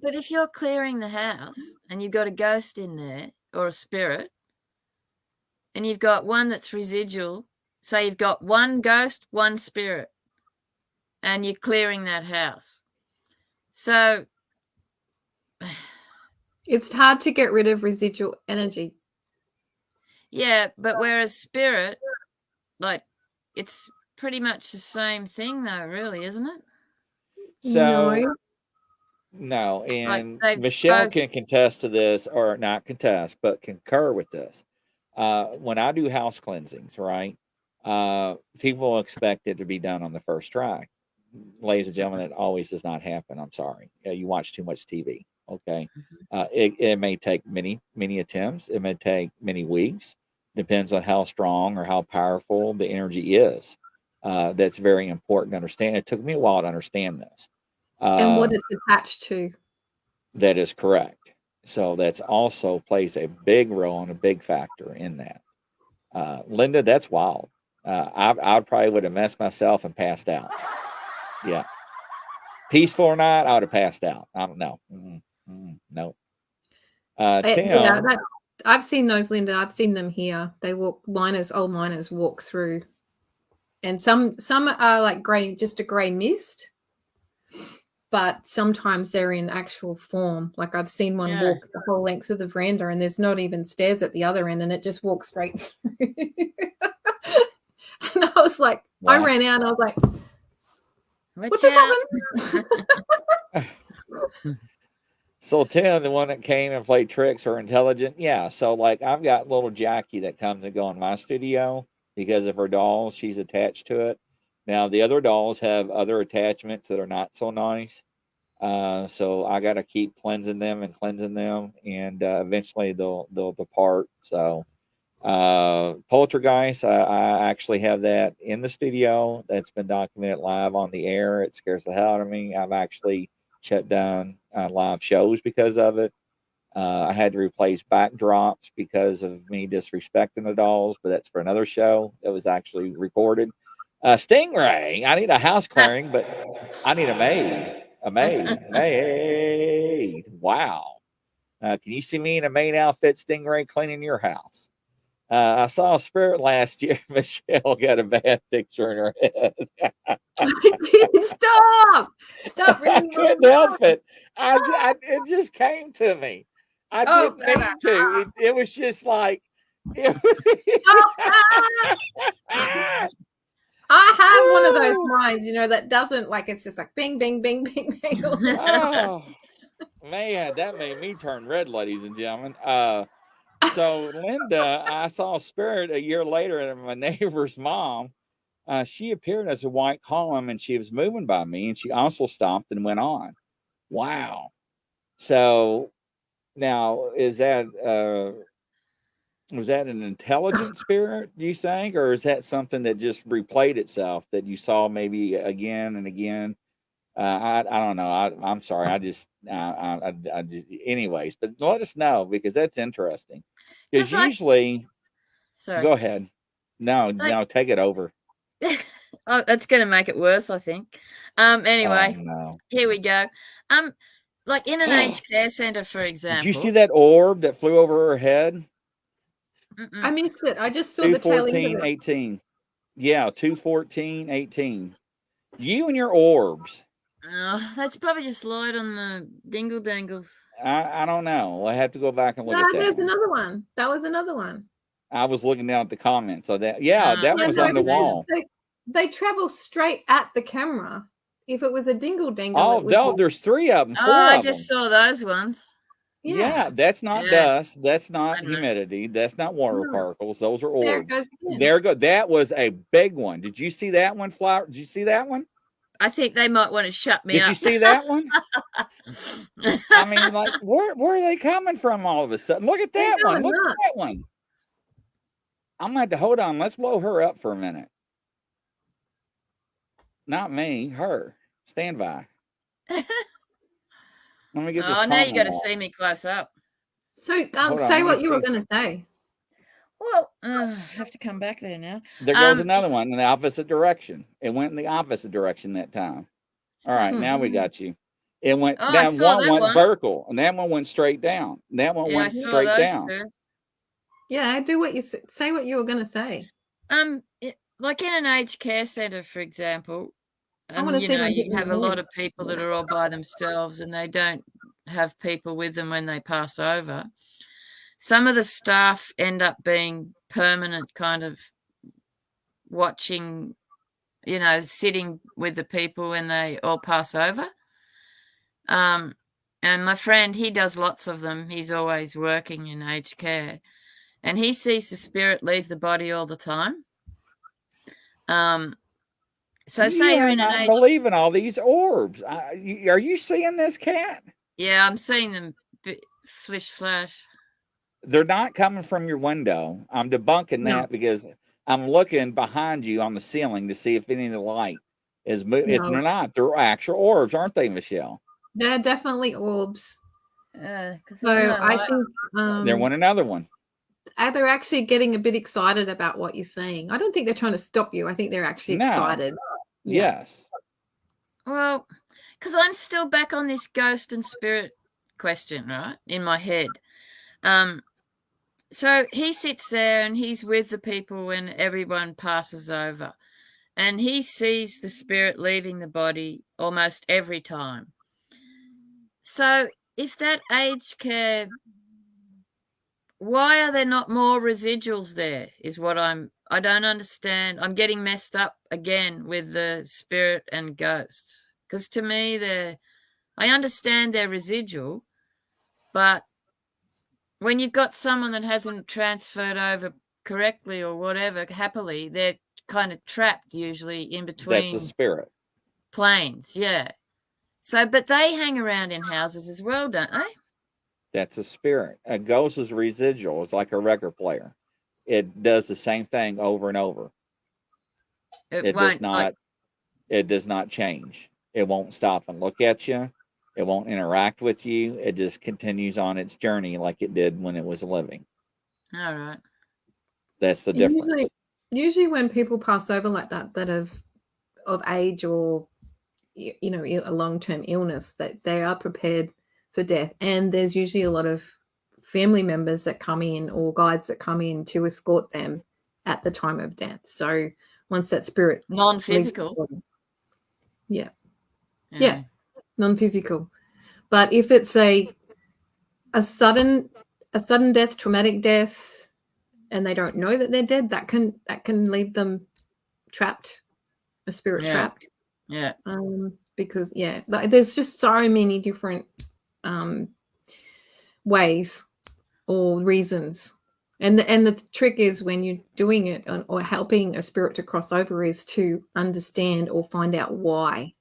But if you're clearing the house and you've got a ghost in there or a spirit, and you've got one that's residual. So you've got one ghost, one spirit, and you're clearing that house. So It's hard to get rid of residual energy. yeah, but whereas spirit, like, it's pretty much the same thing though, really, isn't it? So no, Like and they've Michelle both. can contest to this, or not contest, but concur with this. When I do house cleansings, right? People expect it to be done on the first try. Ladies and gentlemen, that always does not happen. I'm sorry. You watch too much TV. Okay. It may take many attempts. It may take many weeks. Depends on how strong or how powerful the energy is. That's very important to understand. It took me a while to understand this. And what it's attached to. That is correct. So that's also plays a big role and a big factor in that. Linda, that's wild. I probably would have messed myself and passed out. Yeah. Peaceful or not, I would have passed out. I don't know. No. Tim. Yeah, I've seen those, Linda. I've seen them here. They walk, old miners walk through. And some are like grey, just a grey mist. But sometimes they're in actual form. Like I've seen one walk the whole length of the veranda and there's not even stairs at the other end and it just walks straight through. And I was like, wow. I ran out and I was like, what just happened? So Tim, the one that came and played tricks, are intelligent. Yeah. So like I've got little Jackie that comes and go in my studio because of her dolls. She's attached to it. Now the other dolls have other attachments that are not so nice. So I got to keep cleansing them, and eventually they'll depart. So Poltergeist, I actually have that in the studio. That's been documented live on the air. It scares the hell out of me. I've actually shut down live shows because of it. I had to replace backdrops because of me disrespecting the dolls, but that's for another show that was actually recorded. Stingray, I need a house clearing, but I need a maid. Maid. Wow. Can you see me in a maid outfit, Stingray, cleaning your house? I saw a spirit last year. Michelle got a bad picture in her head. Stop! I couldn't help it. It just came to me. I didn't mean to. It was just like. I have one of those minds, that doesn't, like, it's just like bing, bing, bing, bing, bing. Oh, man, that made me turn red, ladies and gentlemen. So Linda, I saw a spirit a year later, and my neighbor's mom, she appeared as a white column, and she was moving by me, and she also stopped and went on. Wow. So now, was that an intelligent spirit, do you think, or is that something that just replayed itself that you saw maybe again and again? I don't know. I'm sorry. I just anyways, but let us know because that's interesting. Because usually, sorry. Go ahead. No, take it over. Oh, that's going to make it worse, I think. Anyway, Here we go. Like in an aged care center, for example. Did you see that orb that flew over her head? I missed it. I just saw the tail end of it. 18. Yeah, 214-18. You and your orbs. That's probably just light on the dingle dangles. I don't know. I have to go back and look at that. There's another one. That was another one. I was looking down at the comments. So that was on the wall. They travel straight at the camera. If it was a dingle dangle. Oh, no, there's 3 of them. 4 I just saw those ones. Yeah, that's not dust. That's not humidity. That's not water particles. Those are orbs. That was a big one. Did you see that one, Flower? Did you see that one? I think they might want to shut me up. Did you see that one? I mean, like, where are they coming from all of a sudden? Look at that one. Look at that one. I'm going to have to hold on. Let's blow her up for a minute. Not me, her. Stand by. Let me get this. Now you got to see me close up. So, say what you were going to say. Well, I have to come back there now. There goes another one in the opposite direction. It went in the opposite direction that time. All right, now we got you. It went down. One went vertical, and that one went straight down. That one went straight down. Yeah, do what you say. What you were going to say. Like in an aged care centre, for example, I want to you see know, one hit you me in have the a lot head. of people that are all by themselves and they don't have people with them when they pass over. Some of the staff end up being permanent, kind of watching, you know, sitting with the people when they all pass over. And my friend, he does lots of them. He's always working in aged care, and he sees the spirit leave the body all the time. So say You you're are in an not aged, believing all these orbs. Are you seeing this, Cat? yeah, I'm seeing them flash. They're not coming from your window. I'm debunking No, that because I'm looking behind you on the ceiling to see if any of the light is moving. If no, they're not, they're actual orbs, aren't they, Michelle? they're definitely orbs. 'Cause So when I I like, think There went another one. they're actually getting a bit excited about what you're saying. I don't think they're trying to stop you. I think they're actually No. excited. Yeah. Yes. well, because I'm still back on this ghost and spirit question, right, in my head. So he sits there and he's with the people when everyone passes over, and he sees the spirit leaving the body almost every time. So if that aged care, why are there not more residuals there? Is what I don't understand. I'm getting messed up again with the spirit and ghosts. Because to me I understand they're residual, but when you've got someone that hasn't transferred over correctly or whatever, happily, they're kind of trapped usually in That's a between spirit. planes. Yeah. So, but they hang around in houses as well, don't they? That's a spirit. A ghost is residual. It's like a record player. It does the same thing over and over. It It does won't like, not. It does not change. It won't stop and look at you. It won't interact with you. It just continues on its journey like it did when it was living. all right. That's the Usually, difference. usually when people pass over like that, that of age or you know a long-term illness, that they are prepared for death, and there's usually a lot of family members that come in or guides that come in to escort them at the time of death. So once that spirit leaves the Non-physical. body, yeah, Yeah. non-physical. But if it's a sudden death, traumatic death, and they don't know that they're dead, that can leave them trapped, a spirit Yeah. trapped. Yeah. Because like, there's just so many different ways or reasons. And the trick is when you're doing it or helping a spirit to cross over is to understand or find out why.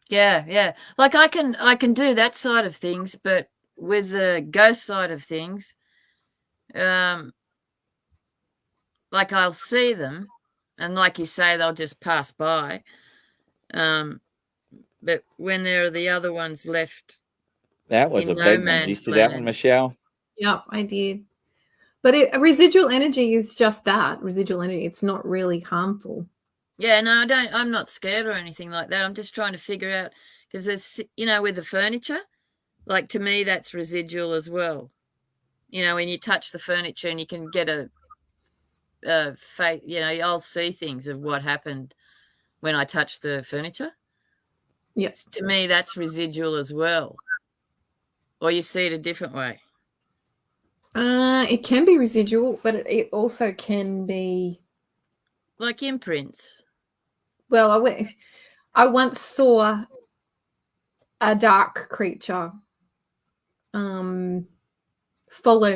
Yeah. Yeah. Like I can do that side of things, but with the ghost side of things, like I'll see them, and like you say, they'll just pass by. But when there are the other ones left That was in a no big one. Did you man's see that one, land. Michelle? Yep, I did. But residual energy is just that, residual energy. It's not really harmful. Yeah, no, I'm not scared or anything like that. I'm just trying to figure out, because there's, you know, with the furniture, like to me, that's residual as well. You know, when you touch the furniture and you can get a you know, I'll see things of what happened when I touched the furniture. Yes. To me, that's residual as well. Or you see it a different way. It can be residual, but it also can be. Like imprints. Well, I once saw a dark creature follow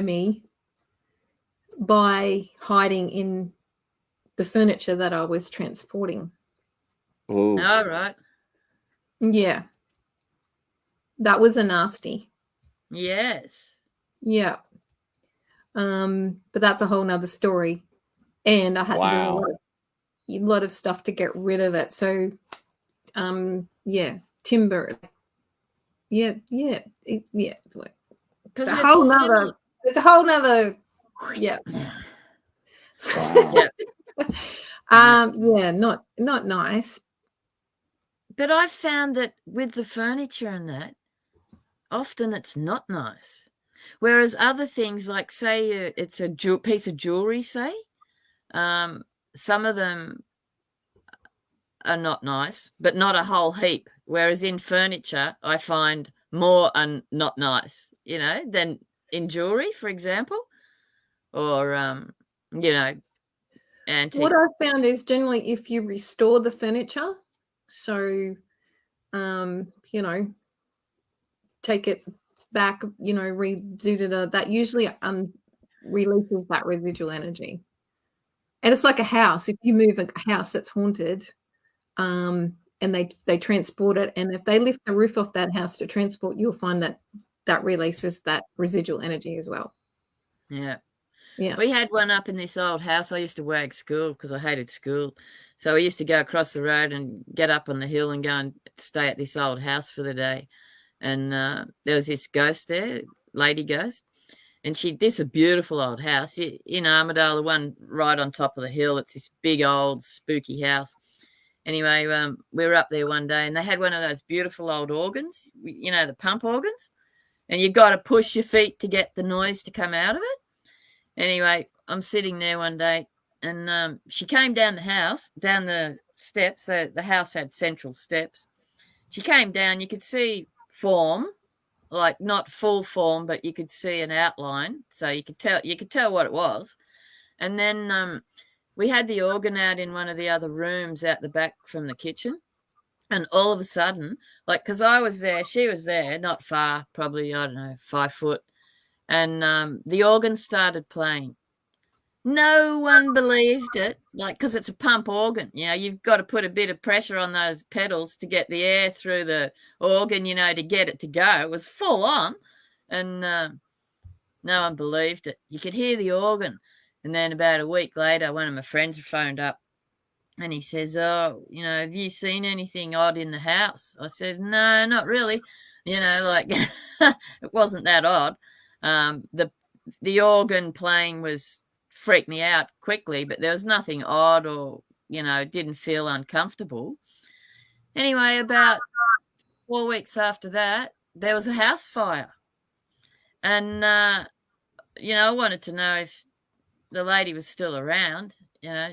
me by hiding in the furniture that I was transporting. Ooh. All right. Yeah. That was a nasty. Yes. Yeah. But that's a whole nother story. And I had to do Wow. a lot of stuff to get rid of it. So yeah, timber. Yeah. Because It's a whole nother similar. yeah. Wow. Yeah. Yeah, not nice. But I've found that with the furniture and that, often it's not nice. Whereas other things, like say it's a piece of jewelry, say, some of them are not nice, but not a whole heap. Whereas in furniture, I find more not nice, than in jewelry, for example, or antique. What I've found is generally if you restore the furniture, so take it back, redo that usually releases that residual energy. And it's like a house. If you move a house that's haunted, and they transport it, and if they lift the roof off that house to transport, you'll find that releases that residual energy as well. Yeah. Yeah. We had one up in this old house. I used to wag school because I hated school. So I used to go across the road and get up on the hill and go and stay at this old house for the day. And there was this ghost there, lady ghost. And this a beautiful old house. In Armidale, the one right on top of the hill. It's this big old spooky house. Anyway, we were up there one day and they had one of those beautiful old organs, the pump organs. And you've got to push your feet to get the noise to come out of it. Anyway, I'm sitting there one day and she came down the steps. The house had central steps. She came down, you could see form, like not full form, but you could see an outline. So you could tell what it was. And then we had the organ out in one of the other rooms out the back from the kitchen. And all of a sudden, because I was there, she was there, not far, probably, I don't know, 5 foot. And the organ started playing. No one believed it, because it's a pump organ. You've got to put a bit of pressure on those pedals to get the air through the organ, to get it to go. It was full on, and no one believed it. You could hear the organ. And then about a week later, one of my friends phoned up, and he says, "Oh, have you seen anything odd in the house?" I said, "No, not really." It wasn't that odd. The organ playing freaked me out quickly, but there was nothing odd or, didn't feel uncomfortable. Anyway, about 4 weeks after that, there was a house fire. And, I wanted to know if the lady was still around,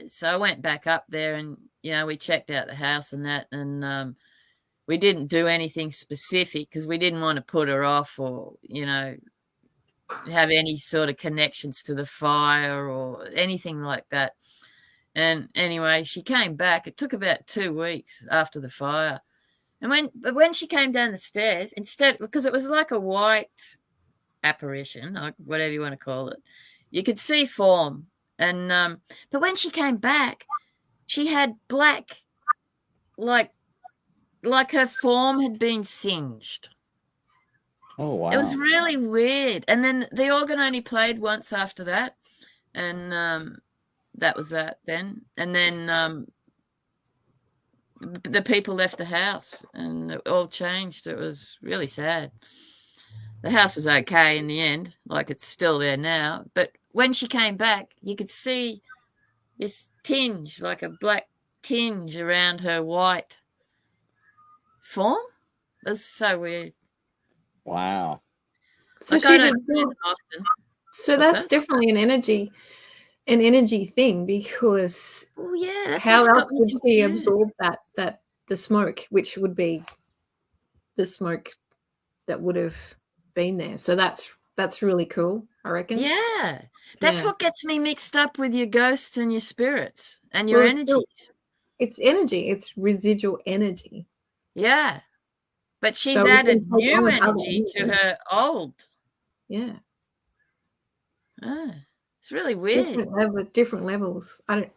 so I went back up there and, we checked out the house and that, and we didn't do anything specific because we didn't want to put her off or, have any sort of connections to the fire or anything like that. And anyway, she came back. It took about 2 weeks after the fire. And when she came down the stairs, because it was like a white apparition, or whatever you want to call it, you could see form. And but when she came back, she had black, like her form had been singed. Oh, wow. It was really weird. And then the organ only played once after that. And that was that then. And then the people left the house and it all changed. It was really sad. The house was okay in the end. It's still there now. But when she came back, you could see this tinge, like a black tinge around her white form. It was so weird. Wow. So I don't see it often. So What's that's that? definitely an energy thing, because Oh yeah, that's how what's else got me would she confused. absorb the smoke, which would be the smoke that would have been there? So that's really cool, I reckon. Yeah, that's Yeah. what gets me mixed up with your ghosts and your spirits and your Well, energies. it's energy. It's residual energy. Yeah, but she's So we added can take new on other energy to energy. her old. Yeah. It's really weird. Different levels. I don't.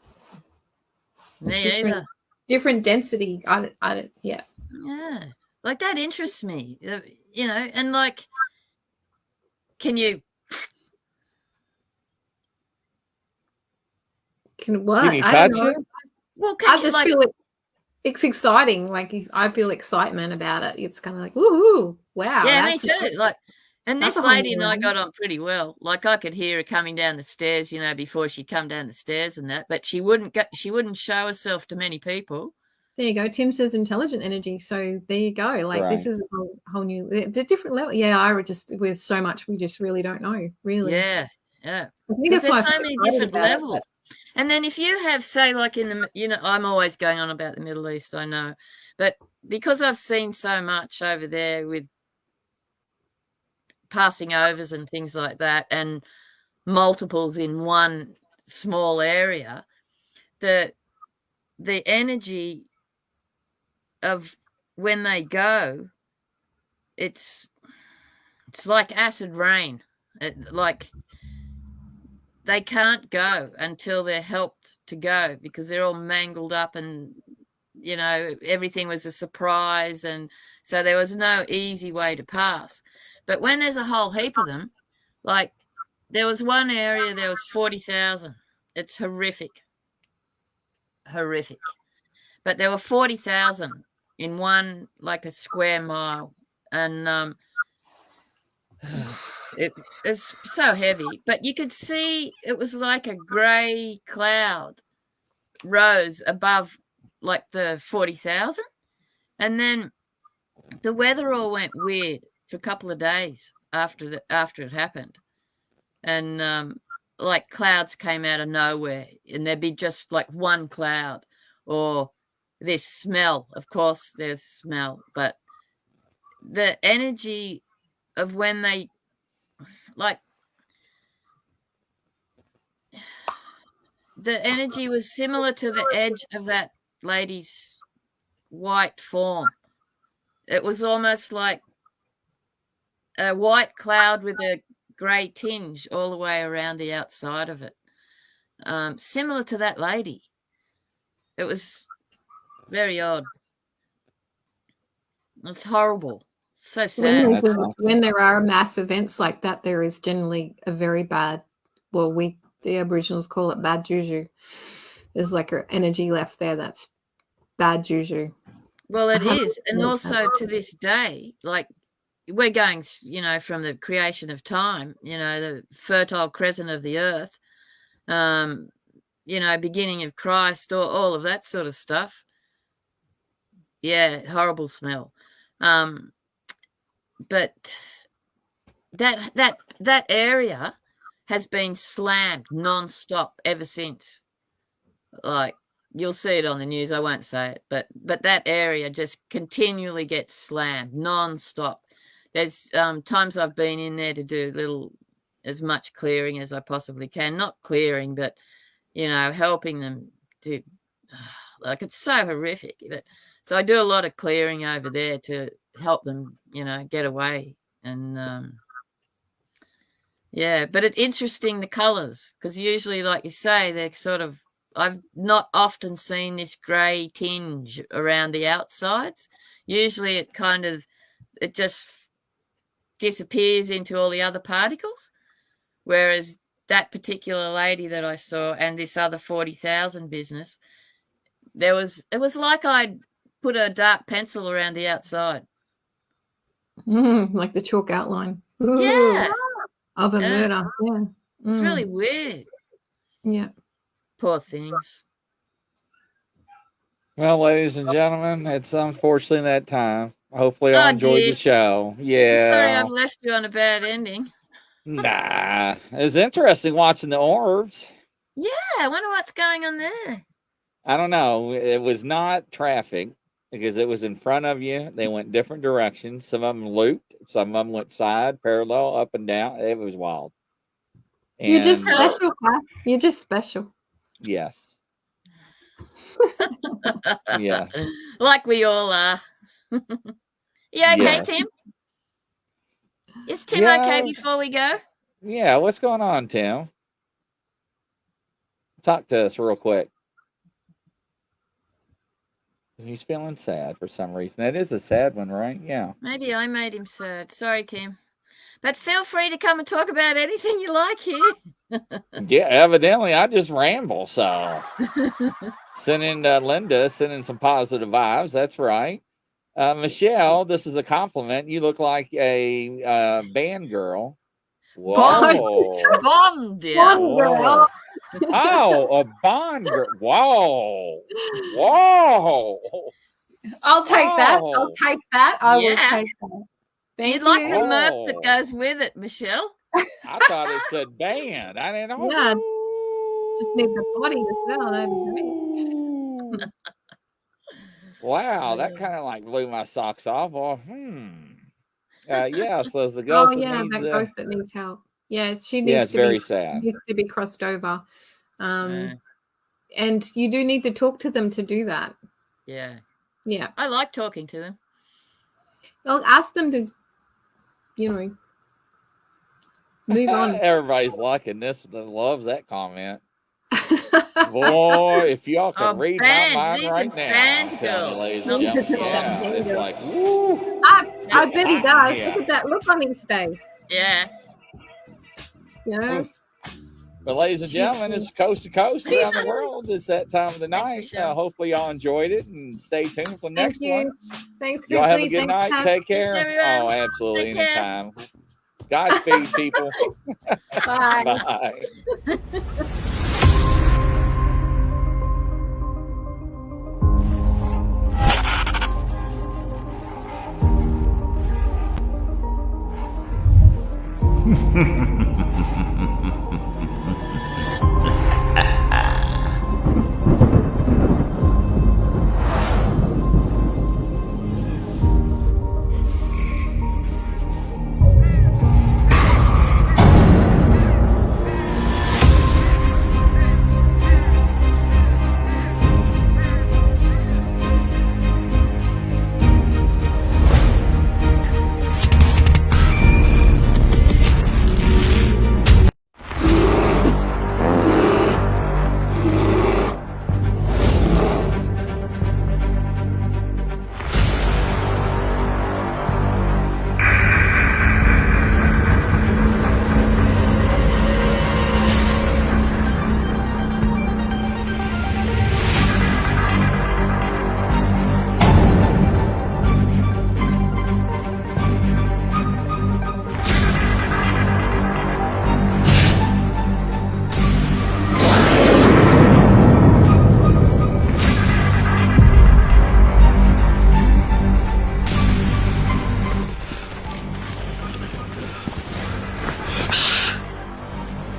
Me different, either. Different density. I don't. Yeah. Yeah, that interests me. And can you? Can what? Can you I don't touch know. it? Well, I just feel it's exciting. I feel excitement about it. It's kind of like, woohoo! Wow. Yeah, me too. And that's this a whole lady and I new got on pretty well. I could hear her coming down the stairs, before she'd come down the stairs and that. But she wouldn't show herself to many people. There you go. Tim says intelligent energy. So there you go. Like this Right. is a whole new. It's a different level. Yeah, I just with so much we just really don't know. Really. Yeah. I think Because that's why there's I'm so many excited different about it. levels. And then if you have, say, like in the, you know, I'm always going on about the Middle East, I know, but because I've seen so much over there with passing overs and things like that, and multiples in one small area, the energy of when they go, it's like acid rain. Like they can't go until they're helped to go because they're all mangled up, and you know everything was a surprise, and so there was no easy way to pass. But when there's a whole heap of them, like there was one area, there was 40,000. It's horrific. But there were 40,000 in one, like a square mile, and it's so heavy. But you could see it was like a grey cloud rose above like the 40,000, and then the weather all went weird for a couple of days after it happened, and like clouds came out of nowhere, and there'd be just like one cloud, or this smell. Of course, there's smell, but the energy of when they like the energy was similar to the edge of that lady's white form. It was almost like a white cloud with a grey tinge all the way around the outside of it, similar to that lady. It was very odd. It's horrible. So sad. When there are mass events like that, there is generally a very bad, well, the Aboriginals call it bad juju. There's like an energy left there that's bad juju. Well, it is. And also to this day, like we're going, you know, from the creation of time, you know, the fertile crescent of the earth, you know, beginning of Christ, or all of that sort of stuff. Yeah, horrible smell. But that area has been slammed non-stop ever since. Like you'll see it on the news. I won't say it, but that area just continually gets slammed non-stop. There's times I've been in there to do as much clearing as I possibly can. Not clearing, but you know, helping them to. Like it's so horrific. So I do a lot of clearing over there to help them, you know, get away. And yeah, but it's interesting the colors, because usually, like you say, they're sort of, I've not often seen this grey tinge around the outsides. Usually it just disappears into all the other particles, whereas that particular lady that I saw and this other 40,000 business, it was like I'd put a dark pencil around the outside. Like the chalk outline. Ooh, yeah. Of a murder. Yeah. It's really weird. Yeah. Poor things. Well, ladies and gentlemen, it's unfortunately that time. Hopefully y'all enjoyed the show. Yeah. I'm sorry I've left you on a bad ending. Nah. It was interesting watching the orbs. Yeah, I wonder what's going on there. I don't know. It was not traffic because it was in front of you. They went different directions. Some of them looped. Some of them went side, parallel, up and down. It was wild. And, you're just special, Cath. You're just special. Yes. Yeah. Like we all are. You okay, Tim? Is Tim okay before we go? Yeah. What's going on, Tim? Talk to us real quick. He's feeling sad for some reason. That is a sad one, right? Yeah. Maybe I made him sad. Sorry, Tim. But feel free to come and talk about anything you like here. Yeah, evidently I just ramble. So sending Linda, sending some positive vibes. That's right. Michelle, this is a compliment. You look like a band girl. Whoa. Bond, yeah. Bond girl. Oh, a bond. Whoa. Whoa. I'll take that. I'll Oh. take that. I will Yeah. take that. Thank You'd like you. the mirth Oh. that goes with it, Michelle. I thought it said band. I didn't know. Yeah. Just need the body as well. That'd be great. Wow, that kind of like blew my socks off. Well, yeah, so as the Oh ghost that yeah, needs, that ghost that needs help. Yeah, she yeah, needs it's to very be sad. needs to be crossed over. Yeah. And you do need to talk to them to do that. Yeah. Yeah. I like talking to them. I'll ask them to, you know, move on. Everybody's liking this. That loves that comment. Boy, if y'all could Oh, read band. my mind These right are now, band I'm telling you, girls, ladies not and gentlemen, band yeah, it's girls. like, woo. I bet he does. Yeah. Look at that look on his face. Yeah. You know? But ladies and gentlemen, it's coast to coast around the world. It's that time of the Thanks, night. Michelle. Hopefully y'all enjoyed it and stay tuned for the Thank next you. one. Thanks, Y'all have a Grizzly. good Thanks, night. Cath. Take care. everyone. Oh, absolutely. Take care. Anytime. Godspeed, people. Bye. Bye.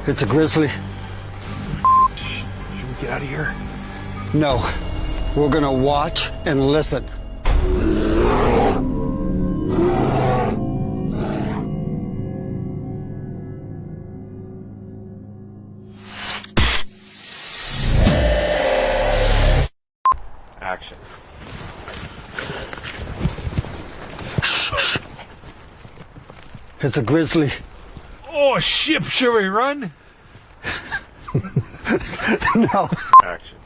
It's a grizzly. Should we get out of here? No. We're gonna watch and listen. Action. It's a grizzly. Oh, ship, shall we run? No. Action.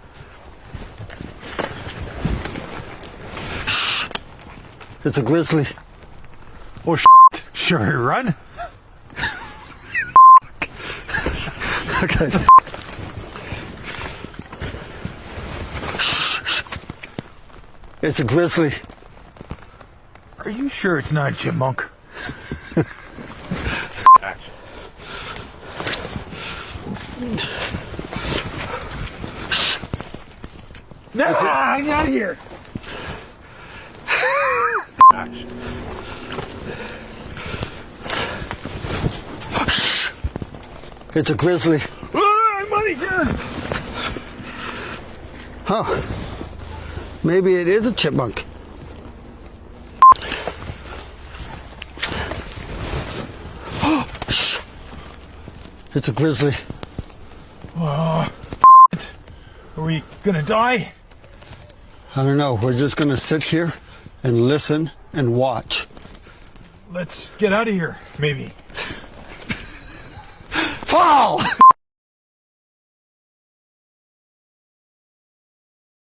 It's a grizzly. Oh, shall we run? Okay. It's a grizzly. Are you sure it's not a chipmunk? Action. No, get out of here. Action. It's a grizzly. I'm out of here. Huh. Maybe it is a chipmunk. It's a grizzly. Are we gonna die? I don't know. We're just going to sit here and listen and watch. Let's get out of here, maybe. Fall!